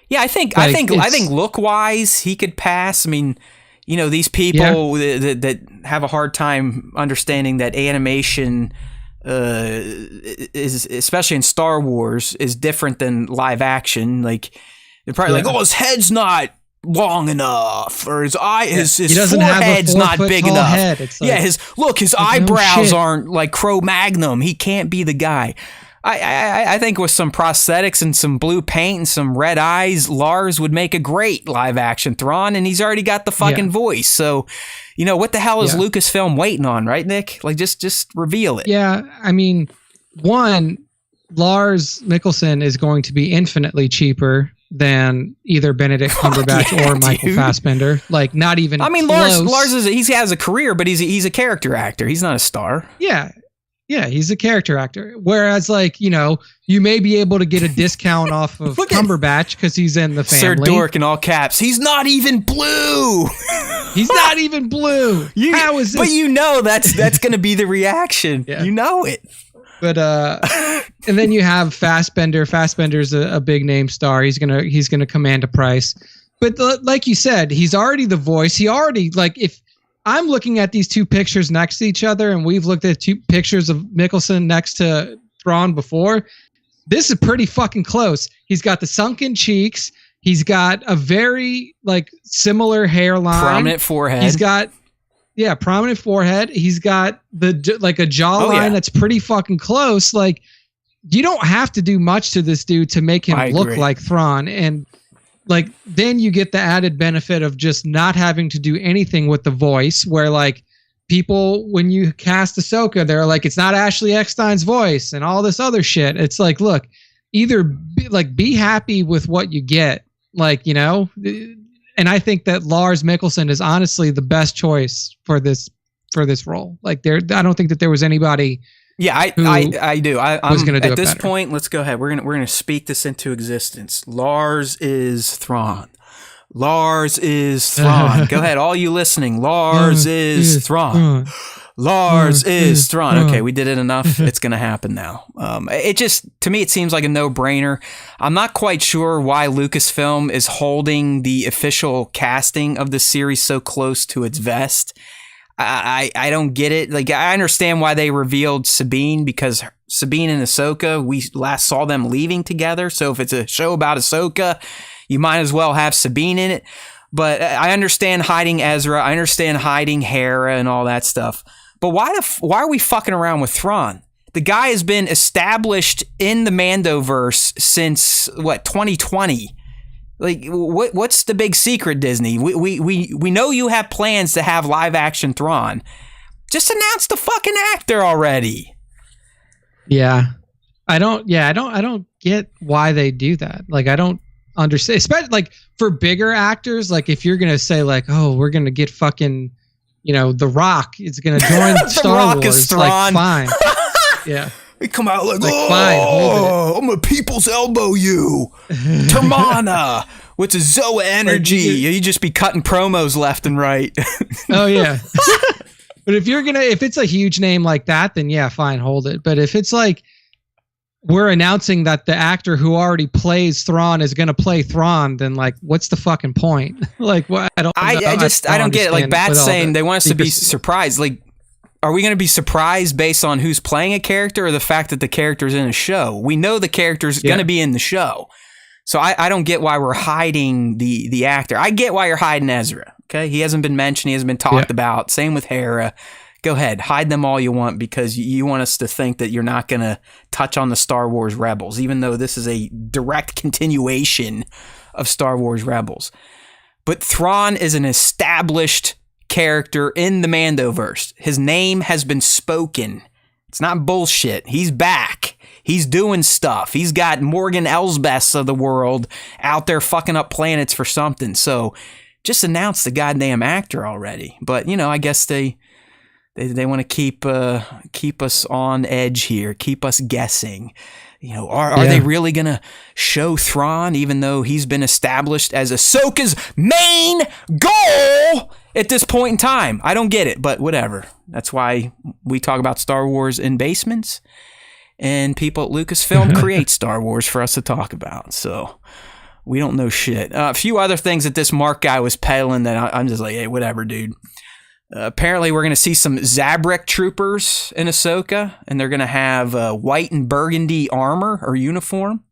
Yeah, I think look wise he could pass. I mean, you know, these people that have a hard time understanding that animation is, especially in Star Wars, is different than live action. Like they're probably like, oh, his head's not long enough, or his forehead's not big enough. Like, his eyebrows aren't like Cro-Magnon. He can't be the guy. I think with some prosthetics and some blue paint and some red eyes, Lars would make a great live action Thrawn, and he's already got the fucking voice. So, you know, what the hell is Lucasfilm waiting on, right, Nick? Like, just reveal it. Yeah,
I mean, one, Lars Mikkelsen is going to be infinitely cheaper than either Benedict Cumberbatch or Michael Fassbender. Like, not even. I mean, close.
Lars he has a career, but he's a character actor. He's not a star.
Yeah, he's a character actor. Whereas, like, you know, you may be able to get a discount off of Cumberbatch because he's in the family.
Sir Dork in all caps. He's not even blue.
He's not even blue. How is this?
But you know that's going to be the reaction. Yeah. You know it.
But and then you have Fassbender. Fassbender's a big name star. He's gonna command a price. But like you said, he's already the voice. He already, like, if I'm looking at these two pictures next to each other, and we've looked at two pictures of Mikkelsen next to Thrawn before, this is pretty fucking close. He's got the sunken cheeks. He's got a very, like, similar hairline.
Prominent forehead.
He's got, prominent forehead. He's got a jawline that's pretty fucking close. Like, you don't have to do much to this dude to make him look like Thrawn. And, like, then you get the added benefit of just not having to do anything with the voice, where, like, people, when you cast Ahsoka, they're like, it's not Ashley Eckstein's voice and all this other shit. It's like, look, either be happy with what you get, like, you know. And I think that Lars Mikkelsen is honestly the best choice for this role. Like, I don't think that there was anybody.
Yeah, I do. I'm going to do at this point. Let's go ahead. We're gonna speak this into existence. Lars is Thrawn. Lars is Thrawn. Go ahead, all you listening. Lars is Thrawn. Lars is Thrawn. Okay, we did it enough. It's going to happen now. It just, to me, it seems like a no-brainer. I'm not quite sure why Lucasfilm is holding the official casting of the series so close to its vest. I don't get it. Like, I understand why they revealed Sabine, because Sabine and Ahsoka, we last saw them leaving together. So if it's a show about Ahsoka, you might as well have Sabine in it. But I understand hiding Ezra. I understand hiding Hera and all that stuff. But why are we fucking around with Thrawn? The guy has been established in the Mandoverse since, 2020? Like, what's the big secret, Disney? We know you have plans to have live action Thrawn. Just announce the fucking actor already.
Yeah. I don't get why they do that. Like, I don't understand, especially like for bigger actors. Like, if you're going to say, like, oh, we're going to get fucking, you know, The Rock is going to join Star Wars. Like, fine. Yeah.
They come out like fine, I'm a people's elbow you. Termana with a Zoa energy. You just be cutting promos left and right.
Oh, yeah. But if it's a huge name like that, then yeah, fine, hold it. But if it's like, we're announcing that the actor who already plays Thrawn is going to play Thrawn, then, like, what's the fucking point? Like, what? I
don't get it. Like, Bat's saying they want us to be surprised. Like, are we going to be surprised based on who's playing a character or the fact that the character's in a show? We know the character's going to be in the show. So I don't get why we're hiding the actor. I get why you're hiding Ezra. Okay. He hasn't been mentioned. He hasn't been talked about. Same with Hera. Go ahead. Hide them all you want, because you want us to think that you're not going to touch on the Star Wars Rebels, even though this is a direct continuation of Star Wars Rebels. But Thrawn is an established character in the Mandoverse. His name has been spoken. It's not bullshit. He's back. He's doing stuff. He's got Morgan Elsbeths of the world out there fucking up planets for something. So just announce the goddamn actor already. But, I guess they want to keep us on edge here, keep us guessing. Are they really going to show Thrawn, even though he's been established as Ahsoka's main goal at this point in time? I don't get it, but whatever. That's why we talk about Star Wars in basements, and people at Lucasfilm create Star Wars for us to talk about. So we don't know shit. A few other things that this Mark guy was peddling that I'm just like, hey, whatever, dude. Apparently, we're going to see some Zabrak troopers in Ahsoka, and they're going to have white and burgundy armor or uniform.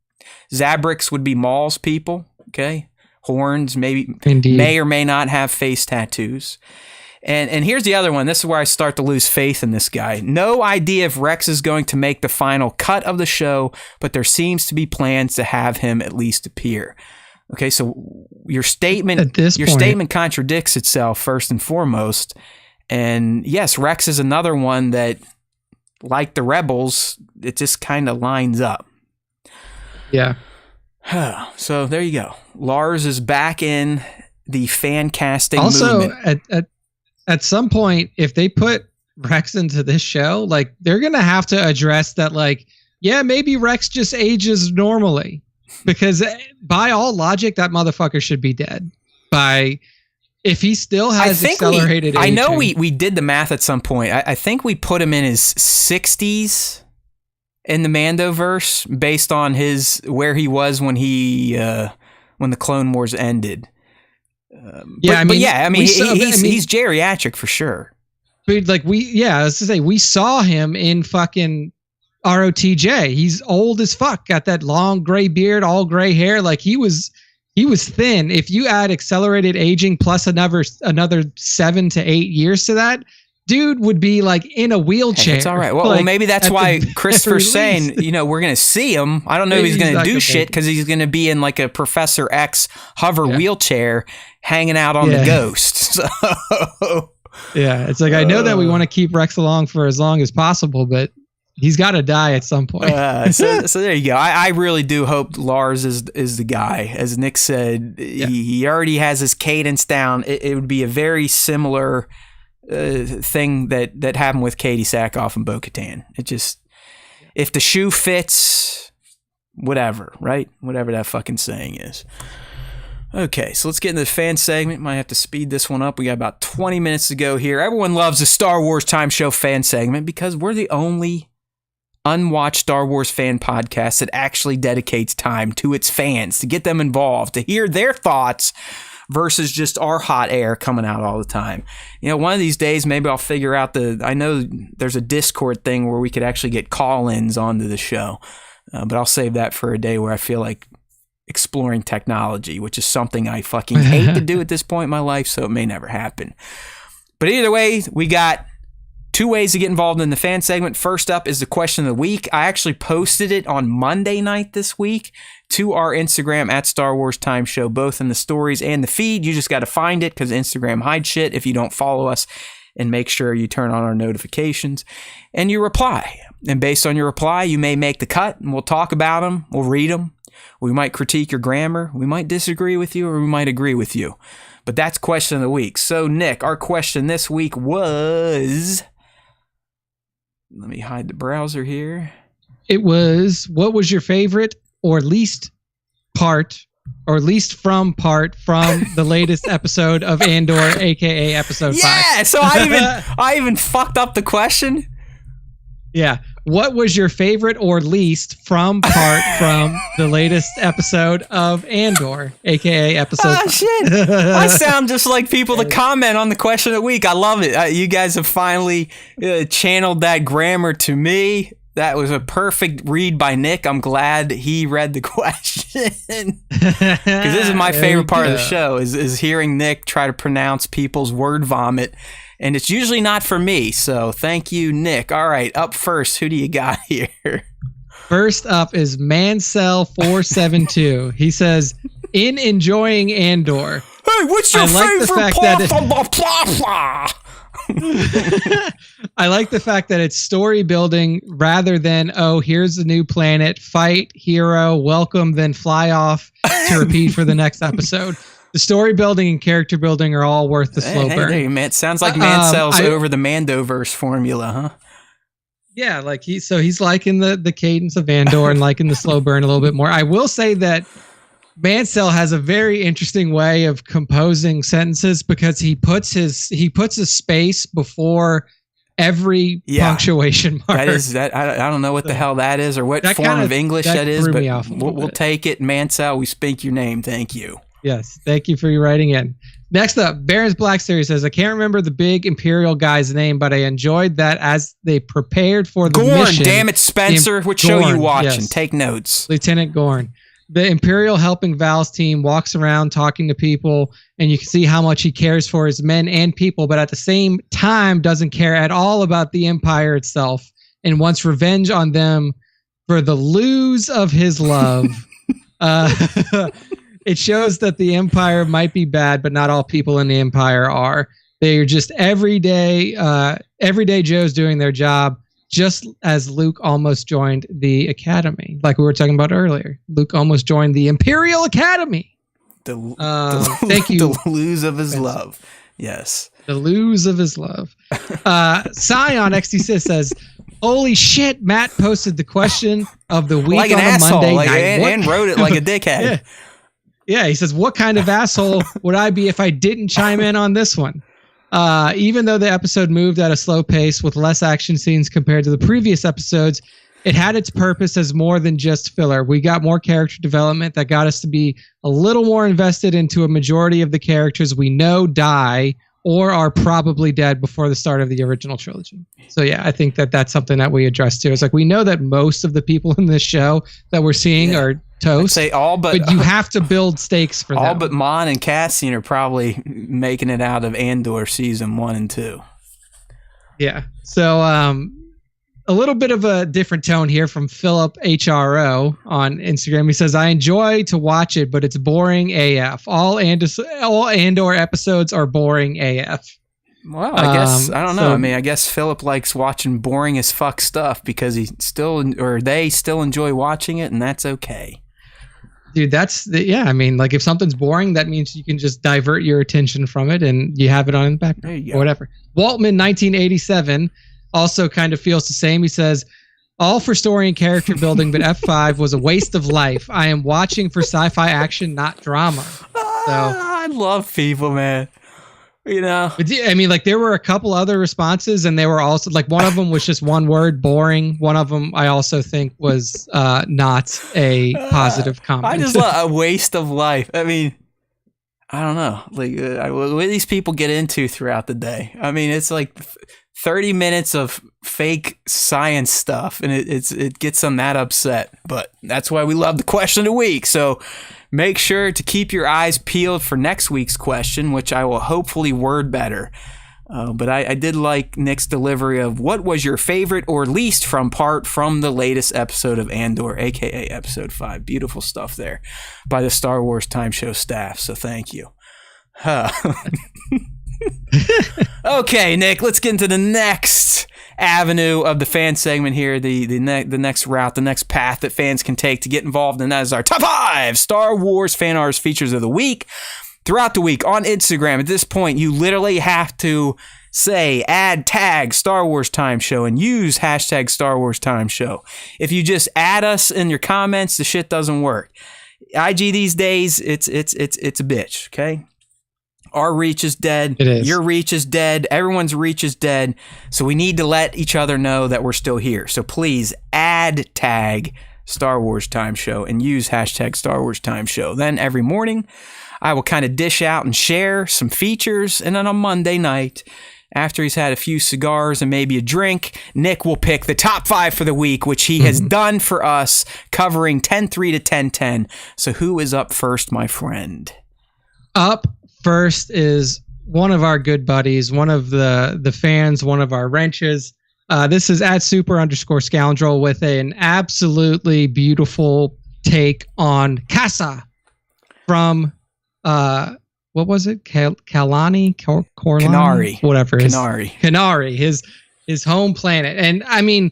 Zabraks would be Maul's people, okay? Horns, maybe, may or may not have face tattoos. And here's the other one. This is where I start to lose faith in this guy. No idea if Rex is going to make the final cut of the show, but there seems to be plans to have him at least appear. Okay, so your statement contradicts itself first and foremost. And yes, Rex is another one that, like the Rebels, it just kind of lines up.
Yeah.
So there you go. Lars is back in the fan casting
movement.
Also,
at some point, if they put Rex into this show, like, they're going to have to address that, like, yeah, maybe Rex just ages normally. Because by all logic, that motherfucker should be dead. If he still has accelerated aging.
I know we did the math at some point. I think we put him in his 60s in the Mandoverse based on where he was when the Clone Wars ended. He's geriatric for sure.
But we saw him in fucking ROTJ. He's old as fuck, got that long gray beard, all gray hair. Like, he was thin. If you add accelerated aging plus another 7 to 8 years to that, dude would be like in a wheelchair.
It's all right. Well, maybe that's why Christopher's saying, we're going to see him. I don't know if he's going to do shit because he's going to be in like a Professor X hover wheelchair hanging out on the Ghost. So
yeah, it's like, I know that we want to keep Rex along for as long as possible, but he's got to die at some point.
So there you go. I really do hope Lars is the guy. As Nick said, he already has his cadence down. It would be a very similar thing that happened with Katie Sackhoff and Bo-Katan. It just, if the shoe fits, whatever, right? Whatever that fucking saying is. Okay, so let's get into the fan segment. Might have to speed this one up. We got about 20 minutes to go here. Everyone loves the Star Wars Time Show fan segment because we're the only unwatched Star Wars fan podcast that actually dedicates time to its fans, to get them involved, to hear their thoughts versus just our hot air coming out all the time. One of these days, maybe I'll figure out I know there's a Discord thing where we could actually get call-ins onto the show, but I'll save that for a day where I feel like exploring technology, which is something I fucking hate to do at this point in my life, so it may never happen. But either way, we got 2 ways to get involved in the fan segment. First up is the question of the week. I actually posted it on Monday night this week to our Instagram at Star Wars Time Show, both in the stories and the feed. You just got to find it because Instagram hides shit if you don't follow us, and make sure you turn on our notifications and you reply. And based on your reply, you may make the cut, and we'll talk about them. We'll read them. We might critique your grammar. We might disagree with you, or we might agree with you. But that's question of the week. So, Nick, our question this week was... Let me hide the browser here.
It was, what was your favorite or least part or least from the latest episode of Andor, aka episode 5?
Yeah, so I even fucked up the question.
Yeah. What was your favorite or least from the latest episode of Andor, aka episode 5?
Shit. I sound just like people to comment on the question of the week. I love it. You guys have finally channeled that grammar to me. That was a perfect read by Nick. I'm glad he read the question. Because this is my favorite part of the show is hearing Nick try to pronounce people's word vomit. And it's usually not for me. So thank you, Nick. All right, up first, who do you got here?
First up is Mancel472. He says, in enjoying Andor.
Hey, what's your favorite part of the plasma?
I like the fact that it's story building rather than, oh, here's a new planet, fight, hero, welcome, then fly off to repeat for the next episode. The story building and character building are all worth the slow burn.
Hey, man, sounds like Mansell's over the Mandoverse formula, huh?
Yeah, like he's liking the cadence of Andor and liking the slow burn a little bit more. I will say that Mansell has a very interesting way of composing sentences because he puts his space before every punctuation mark.
I don't know what the hell that is or what form of English that is, but we'll take it. Mansell, we speak your name. Thank you.
Yes, thank you for your writing in. Next up, Baron's Black Series says, I can't remember the big Imperial guy's name, but I enjoyed that as they prepared for the mission.
Damn it, Spencer. What show you watching? Yes. Take notes.
Lieutenant Gorn. The Imperial helping Val's team walks around talking to people, and you can see how much he cares for his men and people, but at the same time doesn't care at all about the Empire itself and wants revenge on them for the lose of his love. It shows that the Empire might be bad, but not all people in the Empire are. They are just everyday Joes doing their job, just as Luke almost joined the Academy, like we were talking about earlier. Luke almost joined the Imperial Academy. Thank you.
The lose of his love. Yes.
The lose of his love. Scion XT says, holy shit, Matt posted the question of the week like on a Monday night.
And wrote it like a dickhead.
Yeah, he says, what kind of asshole would I be if I didn't chime in on this one? Even though the episode moved at a slow pace with less action scenes compared to the previous episodes, it had its purpose as more than just filler. We got more character development that got us to be a little more invested into a majority of the characters we know die or are probably dead before the start of the original trilogy. So yeah, I think that's something that we addressed here. It's like we know that most of the people in this show that we're seeing are toast.
I'd say all but
you have to build stakes for
all
them.
But Mon and Cassian are probably making it out of Andor season 1 and 2.
Yeah. So a little bit of a different tone here from Philip HRO on Instagram. He says, I enjoy to watch it, but it's boring AF. All Andor episodes are boring AF.
Well, I guess, I don't know. I guess Philip likes watching boring as fuck stuff because they still enjoy watching it, and that's okay.
Dude, like if something's boring, that means you can just divert your attention from it and you have it on in the background or whatever. Waltman 1987 also kind of feels the same. He says, all for story and character building, but F5 was a waste of life. I am watching for sci-fi action, not drama.
I love people, man. You know,
like there were a couple other responses, and they were also like one of them was just one word, boring. One of them I also think was not a positive comment.
I just love a waste of life. I mean, I don't know, like what these people get into throughout the day. I mean, it's like 30 minutes of fake science stuff, and it gets them that upset. But that's why we love the question of the week. So make sure to keep your eyes peeled for next week's question, which I will hopefully word better. But I did like Nick's delivery of what was your favorite or least from the latest episode of Andor, aka episode 5. Beautiful stuff there by the Star Wars Time Show staff. So thank you. Okay, Nick, let's get into the next avenue of the fan segment here, the next route, the next path that fans can take to get involved, and that is our top 5 Star Wars fan arts features of the week. Throughout the week on Instagram, at this point, you literally have to say, add tag Star Wars Time Show and use hashtag Star Wars Time Show. If you just add us in your comments, the shit doesn't work. IG these days, it's a bitch, okay? Our reach is dead.
It is.
Your reach is dead. Everyone's reach is dead. So we need to let each other know that we're still here. So please add tag Star Wars Time Show and use hashtag Star Wars Time Show. Then every morning, I will kind of dish out and share some features. And then on Monday night, after he's had a few cigars and maybe a drink, Nick will pick the top 5 for the week, which he has done for us, covering 10-3 to 10-10. So who is up first, my friend?
Up first is one of our good buddies, one of the fans, one of our wrenches. This is @super_scoundrel with an absolutely beautiful take on Casa from what was it? Kalani,
Kenari,
whatever.
Kenari,
his home planet. And I mean,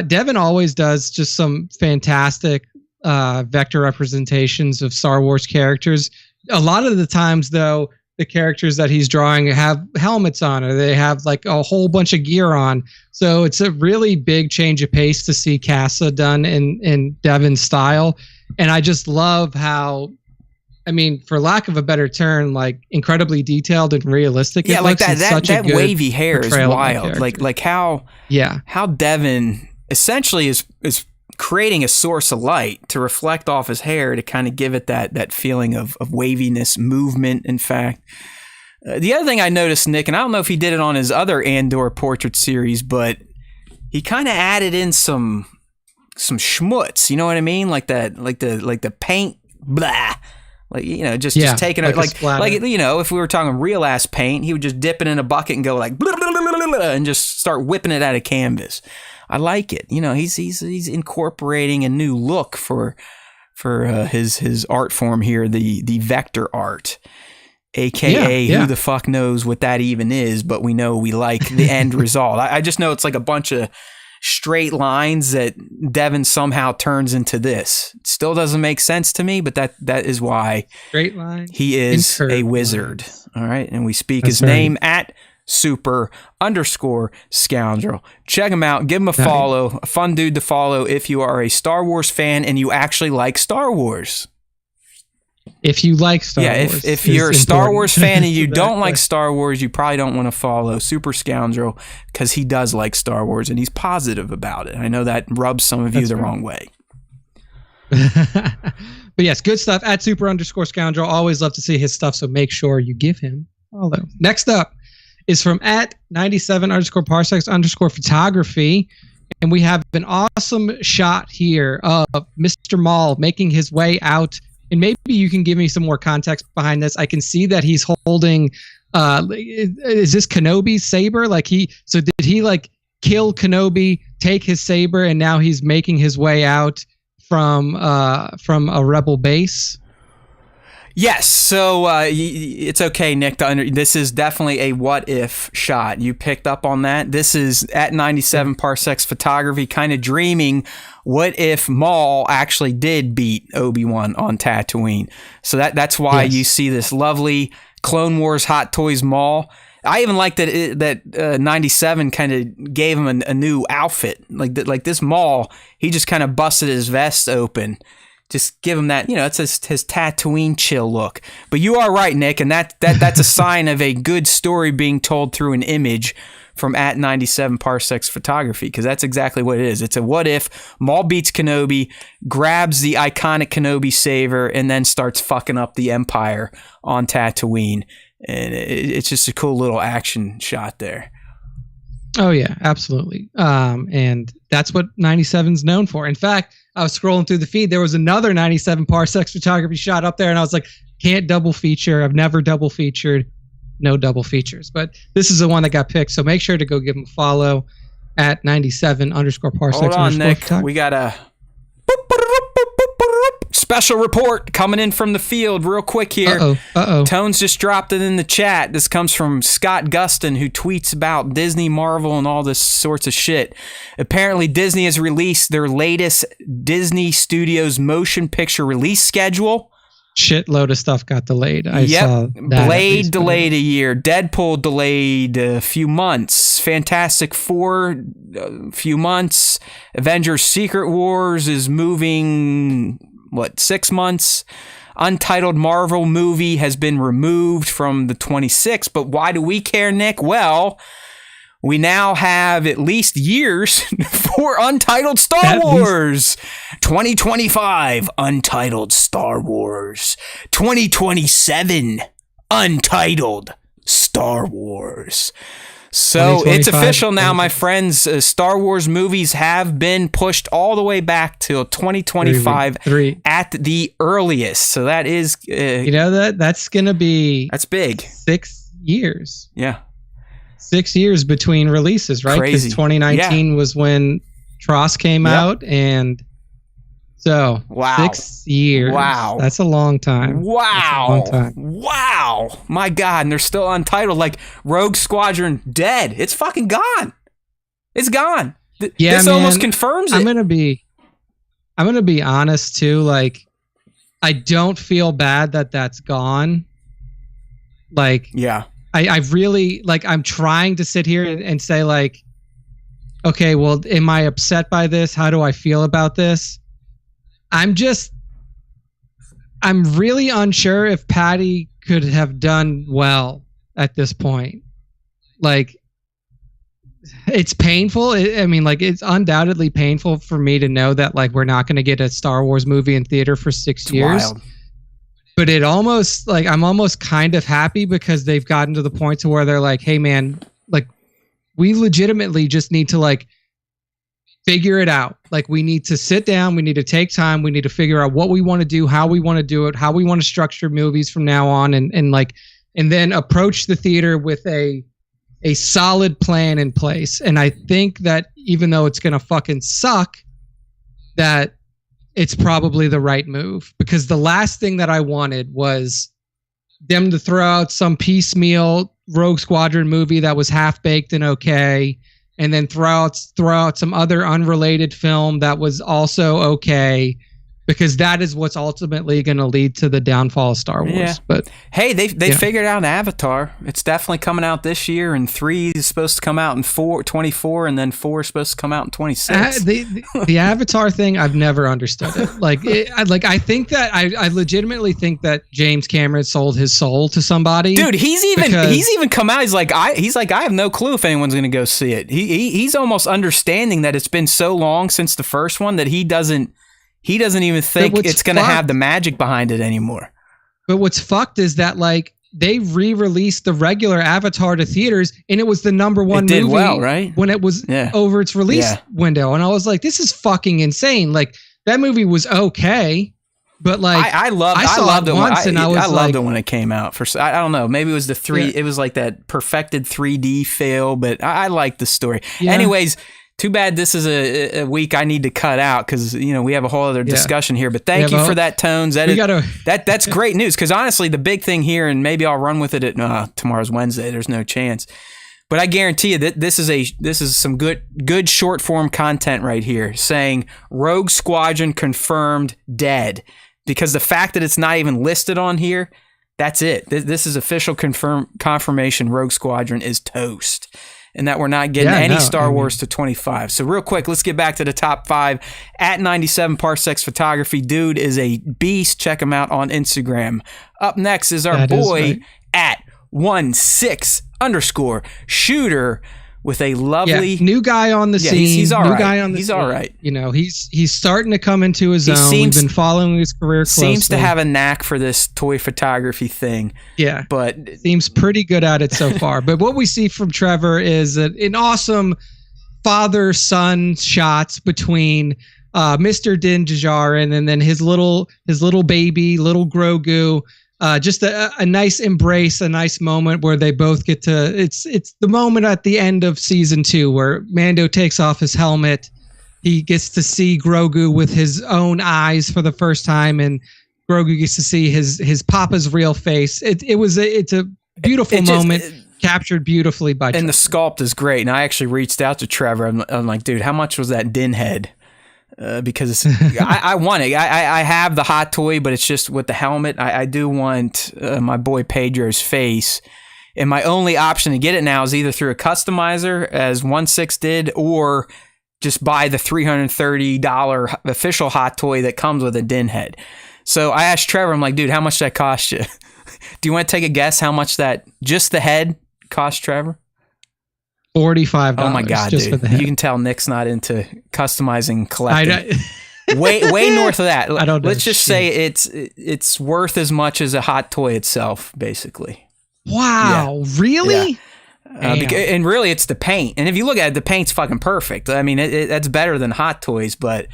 Devin always does just some fantastic vector representations of Star Wars characters. A lot of the times, though, the characters that he's drawing have helmets on, or they have like a whole bunch of gear on. So it's a really big change of pace to see Casa done in Devin's style. And I just love how, I mean, for lack of a better term, like incredibly detailed and realistic.
Yeah, like that wavy hair is wild. Like how Devin essentially is creating a source of light to reflect off his hair to kind of give it that feeling of waviness, movement, in fact. The other thing I noticed, Nick, and I don't know if he did it on his other Andor portrait series, but he kind of added in some schmutz, you know what I mean? Like the paint, blah. Like, you know, just taking it like you know, if we were talking real ass paint, he would just dip it in a bucket and go like blah, blah, blah, blah, blah, and just start whipping it out of canvas. I like it. You know, he's incorporating a new look for his art form here, the vector art, aka who the fuck knows what that even is, but we know we like the end result. I just know it's like a bunch of straight lines that Devin somehow turns into this. It still doesn't make sense to me, but that is why
straight lines.
He is a wizard. Lines. All right, and we speak his name at super_scoundrel. Check him out. Give him a follow. A fun dude to follow if you are a Star Wars fan and you actually like Star Wars.
If you like Star Wars.
If you're a Star Wars fan and you don't like Star Wars, you probably don't want to follow Super Scoundrel because he does like Star Wars and he's positive about it. I know that rubs some of you the wrong way.
But yes, good stuff at super_scoundrel. Always love to see his stuff, so make sure you give him a follow. Next up is from at 97_parsecs_photography. And we have an awesome shot here of Mr. Maul making his way out. And maybe you can give me some more context behind this. I can see that he's holding, is this Kenobi's saber? Did he like kill Kenobi, take his saber, and now he's making his way out from a rebel base?
Yes, so it's okay, Nick. This is definitely a what if shot. You picked up on that. This is at 97 Parsecs Photography, kind of dreaming. What if Maul actually did beat Obi-Wan on Tatooine? So that's why you see this lovely Clone Wars Hot Toys Maul. I even like that 97 kind of gave him a new outfit. Like this Maul, he just kind of busted his vest open. Just give him that, you know, it's his Tatooine chill look. But you are right, Nick, and that's a sign of a good story being told through an image from at 97 Parsecs Photography, because that's exactly what it is. It's a what if Maul beats Kenobi, grabs the iconic Kenobi saber, and then starts fucking up the Empire on Tatooine. And it's just a cool little action shot there.
Oh, yeah, absolutely. And that's what 97's known for. In fact, I was scrolling through the feed. There was another 97 Parsecs Photography shot up there, and I was like, can't double feature. I've never double featured. No double features. But this is the one that got picked, so make sure to go give him a follow at 97_Parsecs.
Hold on, Nick. We got a special report coming in from the field real quick here.
Uh-oh.
Tones just dropped it in the chat. This comes from Scott Gustin, who tweets about Disney, Marvel, and all this sorts of shit. Apparently, Disney has released their latest Disney Studios motion picture release schedule.
Shitload of stuff got delayed. I saw that.
Blade delayed a year. Deadpool delayed a few months. Fantastic Four, a few months. Avengers Secret Wars is moving... 6 months? Untitled Marvel movie has been removed from the 26th, but why do we care, Nick? Well, we now have at least years for Untitled Star Wars. 2025, Untitled Star Wars. 2027, Untitled Star Wars. So it's official now, my friends. Star Wars movies have been pushed all the way back till 2025 at the earliest. So that is,
that's gonna be
big.
6 years.
Yeah,
6 years between releases, right? Because 2019 was when Tross came out, and So
wow,
6 years.
Wow,
that's a long time.
Wow, wow, my God, and they're still untitled. Like Rogue Squadron, dead. It's fucking gone. It's gone.
Yeah,
this
man,
almost confirms it.
I'm gonna be honest too. Like, I don't feel bad that that's gone. Like,
yeah,
I really like. I'm trying to sit here and say like, okay, well, am I upset by this? How do I feel about this? I'm really unsure if Patty could have done well at this point. Like, it's painful. I mean, like, it's undoubtedly painful for me to know that, like, we're not going to get a Star Wars movie in theater for 6 years.
Wild.
But it almost, like, I'm almost kind of happy because they've gotten to the point to where they're like, hey, man, like, we legitimately just need to, like, figure it out. Like, we need to sit down. We need to take time. We need to figure out what we want to do, how we want to do it, how we want to structure movies from now on, and then approach the theater with a solid plan in place. And I think that even though it's going to fucking suck, that it's probably the right move, because the last thing that I wanted was them to throw out some piecemeal Rogue Squadron movie that was half-baked and okay, and then throw out some other unrelated film that was also okay, because that is what's ultimately going to lead to the downfall of Star Wars. Yeah. But
hey, they figured out Avatar. It's definitely coming out this year, and 3 is supposed to come out in 24, and then 4 is supposed to come out in 26.
The Avatar thing, I've never understood it. I think that I legitimately think that James Cameron sold his soul to somebody.
Dude, he's even come out. He's like I have no clue if anyone's going to go see it. He's almost understanding that it's been so long since the first one that he doesn't even think it's going to have the magic behind it anymore.
But what's fucked is that, like, they re-released the regular Avatar to theaters, and it was the number one movie
well, right?
when it was over its release window. And I was like, this is fucking insane. Like, that movie was okay, but like
I loved it when it came out. I don't know, maybe it was it was like that perfected 3D feel, but I liked the story. Yeah. Anyways, too bad this is a week I need to cut out because, we have a whole other discussion here. But thank you for that, Tones. That's great news, because honestly, the big thing here, and maybe I'll run with it tomorrow's Wednesday. There's no chance. But I guarantee you that this is some good short form content right here, saying Rogue Squadron confirmed dead. Because the fact that it's not even listed on here, that's it. This is official confirmation. Rogue Squadron is toast. And that we're not getting Star Wars to 25. So real quick, let's get back to the top 5. At 97 Parsecs Photography, dude is a beast. Check him out on Instagram. Up next is our boy at 16_shooter with a lovely
new guy on the scene.
He's all right.
Guy on the
he's
scene.
All right.
He's starting to come into his own. We've been following his career closely.
Seems to have a knack for this toy photography thing.
Yeah,
but
seems pretty good at it so far. But what we see from Trevor is an awesome father-son shots between Mr. Din Djarin and then his little baby, little Grogu. Just a nice embrace, a nice moment where they both get to. It's the moment at the end of season 2 where Mando takes off his helmet. He gets to see Grogu with his own eyes for the first time, and Grogu gets to see his papa's real face. It's a beautiful moment, captured beautifully by Trevor.
And the sculpt is great. And I actually reached out to Trevor. I'm like, dude, how much was that Din head? Because I want it. I have the hot toy, but it's just with the helmet. I do want my boy Pedro's face. And my only option to get it now is either through a customizer, as 16 did, or just buy the $330 official hot toy that comes with a Din head. So I asked Trevor, I'm like, dude, how much that cost you? Do you want to take a guess how much that just the head cost, Trevor?
$45.
Oh my God, dude. You can tell Nick's not into customizing, collecting. way north of that.
I don't know.
Let's just say it's worth as much as a hot toy itself, basically.
Wow, really?
Yeah. And really, it's the paint. And if you look at it, the paint's fucking perfect. I mean, that's better than hot toys, but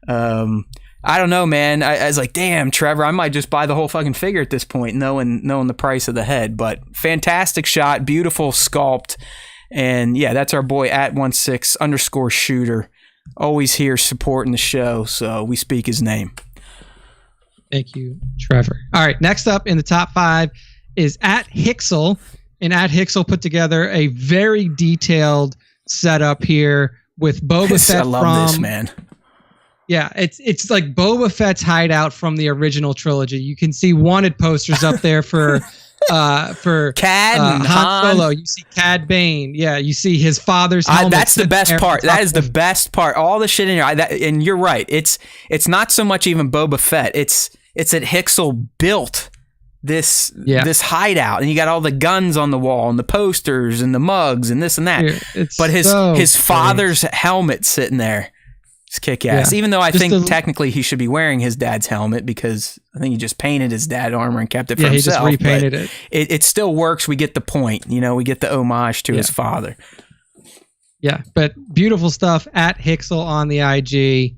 I don't know, man. I was like, damn, Trevor, I might just buy the whole fucking figure at this point, knowing the price of the head. But fantastic shot, beautiful sculpt. And yeah, that's our boy at 16_shooter. always here supporting the show, so we speak his name.
Thank you, Trevor. All right, next up in the top 5 is at Hixel, and at Hixel put together a very detailed setup here with Boba Fett. I love this, man. Yeah, it's like Boba Fett's hideout from the original trilogy. You can see wanted posters up there for
Cad and
Han Solo. You see Cad Bane. Yeah, you see his father's helmet.
That's the best part. That is the best part. All the shit in here. And you're right. It's not so much even Boba Fett. It's that Hixel built this hideout, and you got all the guns on the wall and the posters and the mugs and this and that. But his father's helmet sitting there. It's kick-ass. Even though I think technically he should be wearing his dad's helmet, because I think he just painted his dad armor and kept it for himself.
Yeah, he just repainted it.
It still works. We get the point. We get the homage to his father.
Yeah, but beautiful stuff at Hixel on the IG.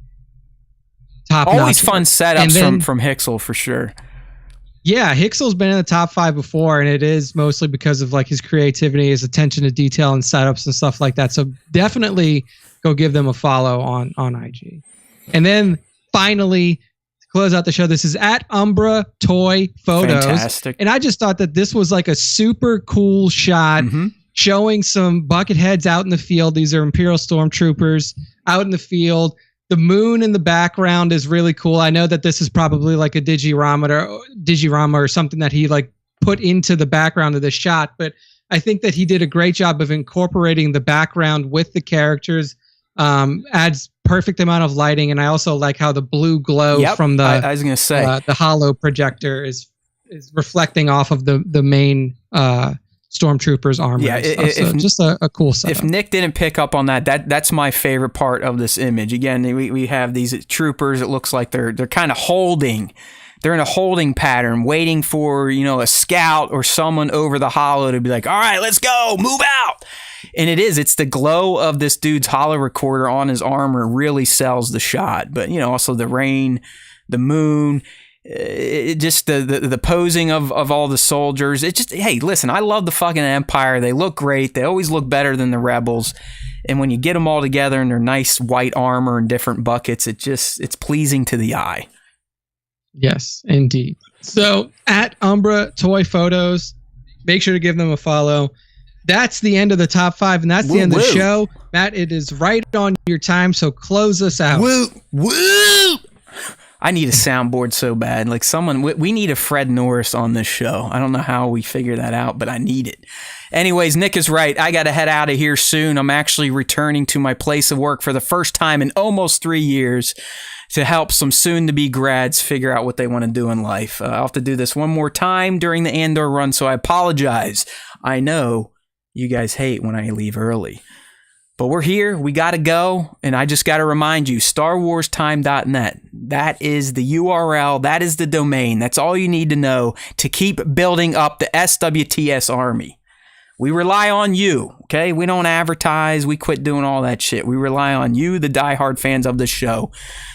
Top notch.
Always fun setups from Hixel for sure.
Yeah, Hixel's been in the top 5 before, and it is mostly because of like his creativity, his attention to detail and setups and stuff like that. So definitely go give them a follow on IG. And then finally, to close out the show, this is at Umbra Toy Photos.
Fantastic.
And I just thought that this was like a super cool shot showing some bucket heads out in the field. These are Imperial Stormtroopers out in the field. The moon in the background is really cool. I know that this is probably like a digirama or something that he like put into the background of the shot, but I think that he did a great job of incorporating the background with the characters. Adds perfect amount of lighting, and I also like how the blue glow from the
I was gonna say
the holo projector is reflecting off of the main Stormtrooper's armor.
Yeah,
so just a cool setup.
If Nick didn't pick up on that's my favorite part of this image. Again, we have these troopers. It looks like they're kind of holding. They're in a holding pattern, waiting for a scout or someone over the holo to be like, all right, let's go, move out. And it's the glow of this dude's holo recorder on his armor really sells the shot. But also the rain, the moon, just the posing of all the soldiers. Hey, listen, I love the fucking Empire. They look great. They always look better than the Rebels. And when you get them all together in their nice white armor and different buckets, it's pleasing to the eye.
Yes, indeed. So at Umbra Toy Photos, make sure to give them a follow. That's the end of the top 5, and that's the end of the show. Matt, it is right on your time, so close us out.
Woo! I need a soundboard so bad. Like we need a Fred Norris on this show. I don't know how we figure that out, but I need it. Anyways, Nick is right. I got to head out of here soon. I'm actually returning to my place of work for the first time in almost 3 years to help some soon-to-be grads figure out what they want to do in life. I'll have to do this one more time during the Andor run, so I apologize. I know you guys hate when I leave early. But we're here. We got to go. And I just got to remind you, StarWarsTime.net. That is the URL. That is the domain. That's all you need to know to keep building up the SWTS army. We rely on you, okay? We don't advertise. We quit doing all that shit. We rely on you, the diehard fans of the show,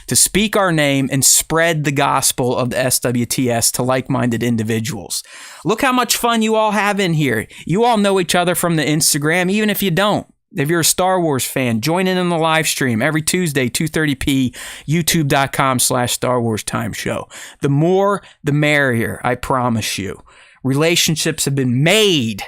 to speak our name and spread the gospel of the SWTS to like-minded individuals. Look how much fun you all have in here. You all know each other from the Instagram, even if you don't. If you're a Star Wars fan, join in on the live stream every Tuesday, 2:30 p. youtube.com/Star Wars Time Show. The more, the merrier, I promise you. Relationships have been made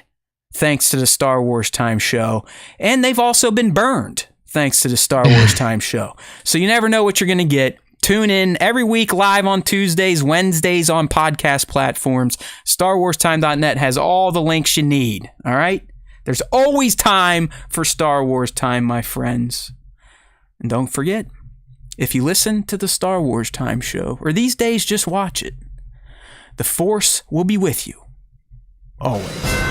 thanks to the Star Wars Time Show, and they've also been burned thanks to the Star Wars Time Show. So you never know what you're going to get. Tune in every week live on Tuesdays, Wednesdays on podcast platforms. StarWarsTime.net has all the links you need, all right? There's always time for Star Wars Time, my friends. And don't forget, if you listen to the Star Wars Time Show, or these days just watch it, the Force will be with you always.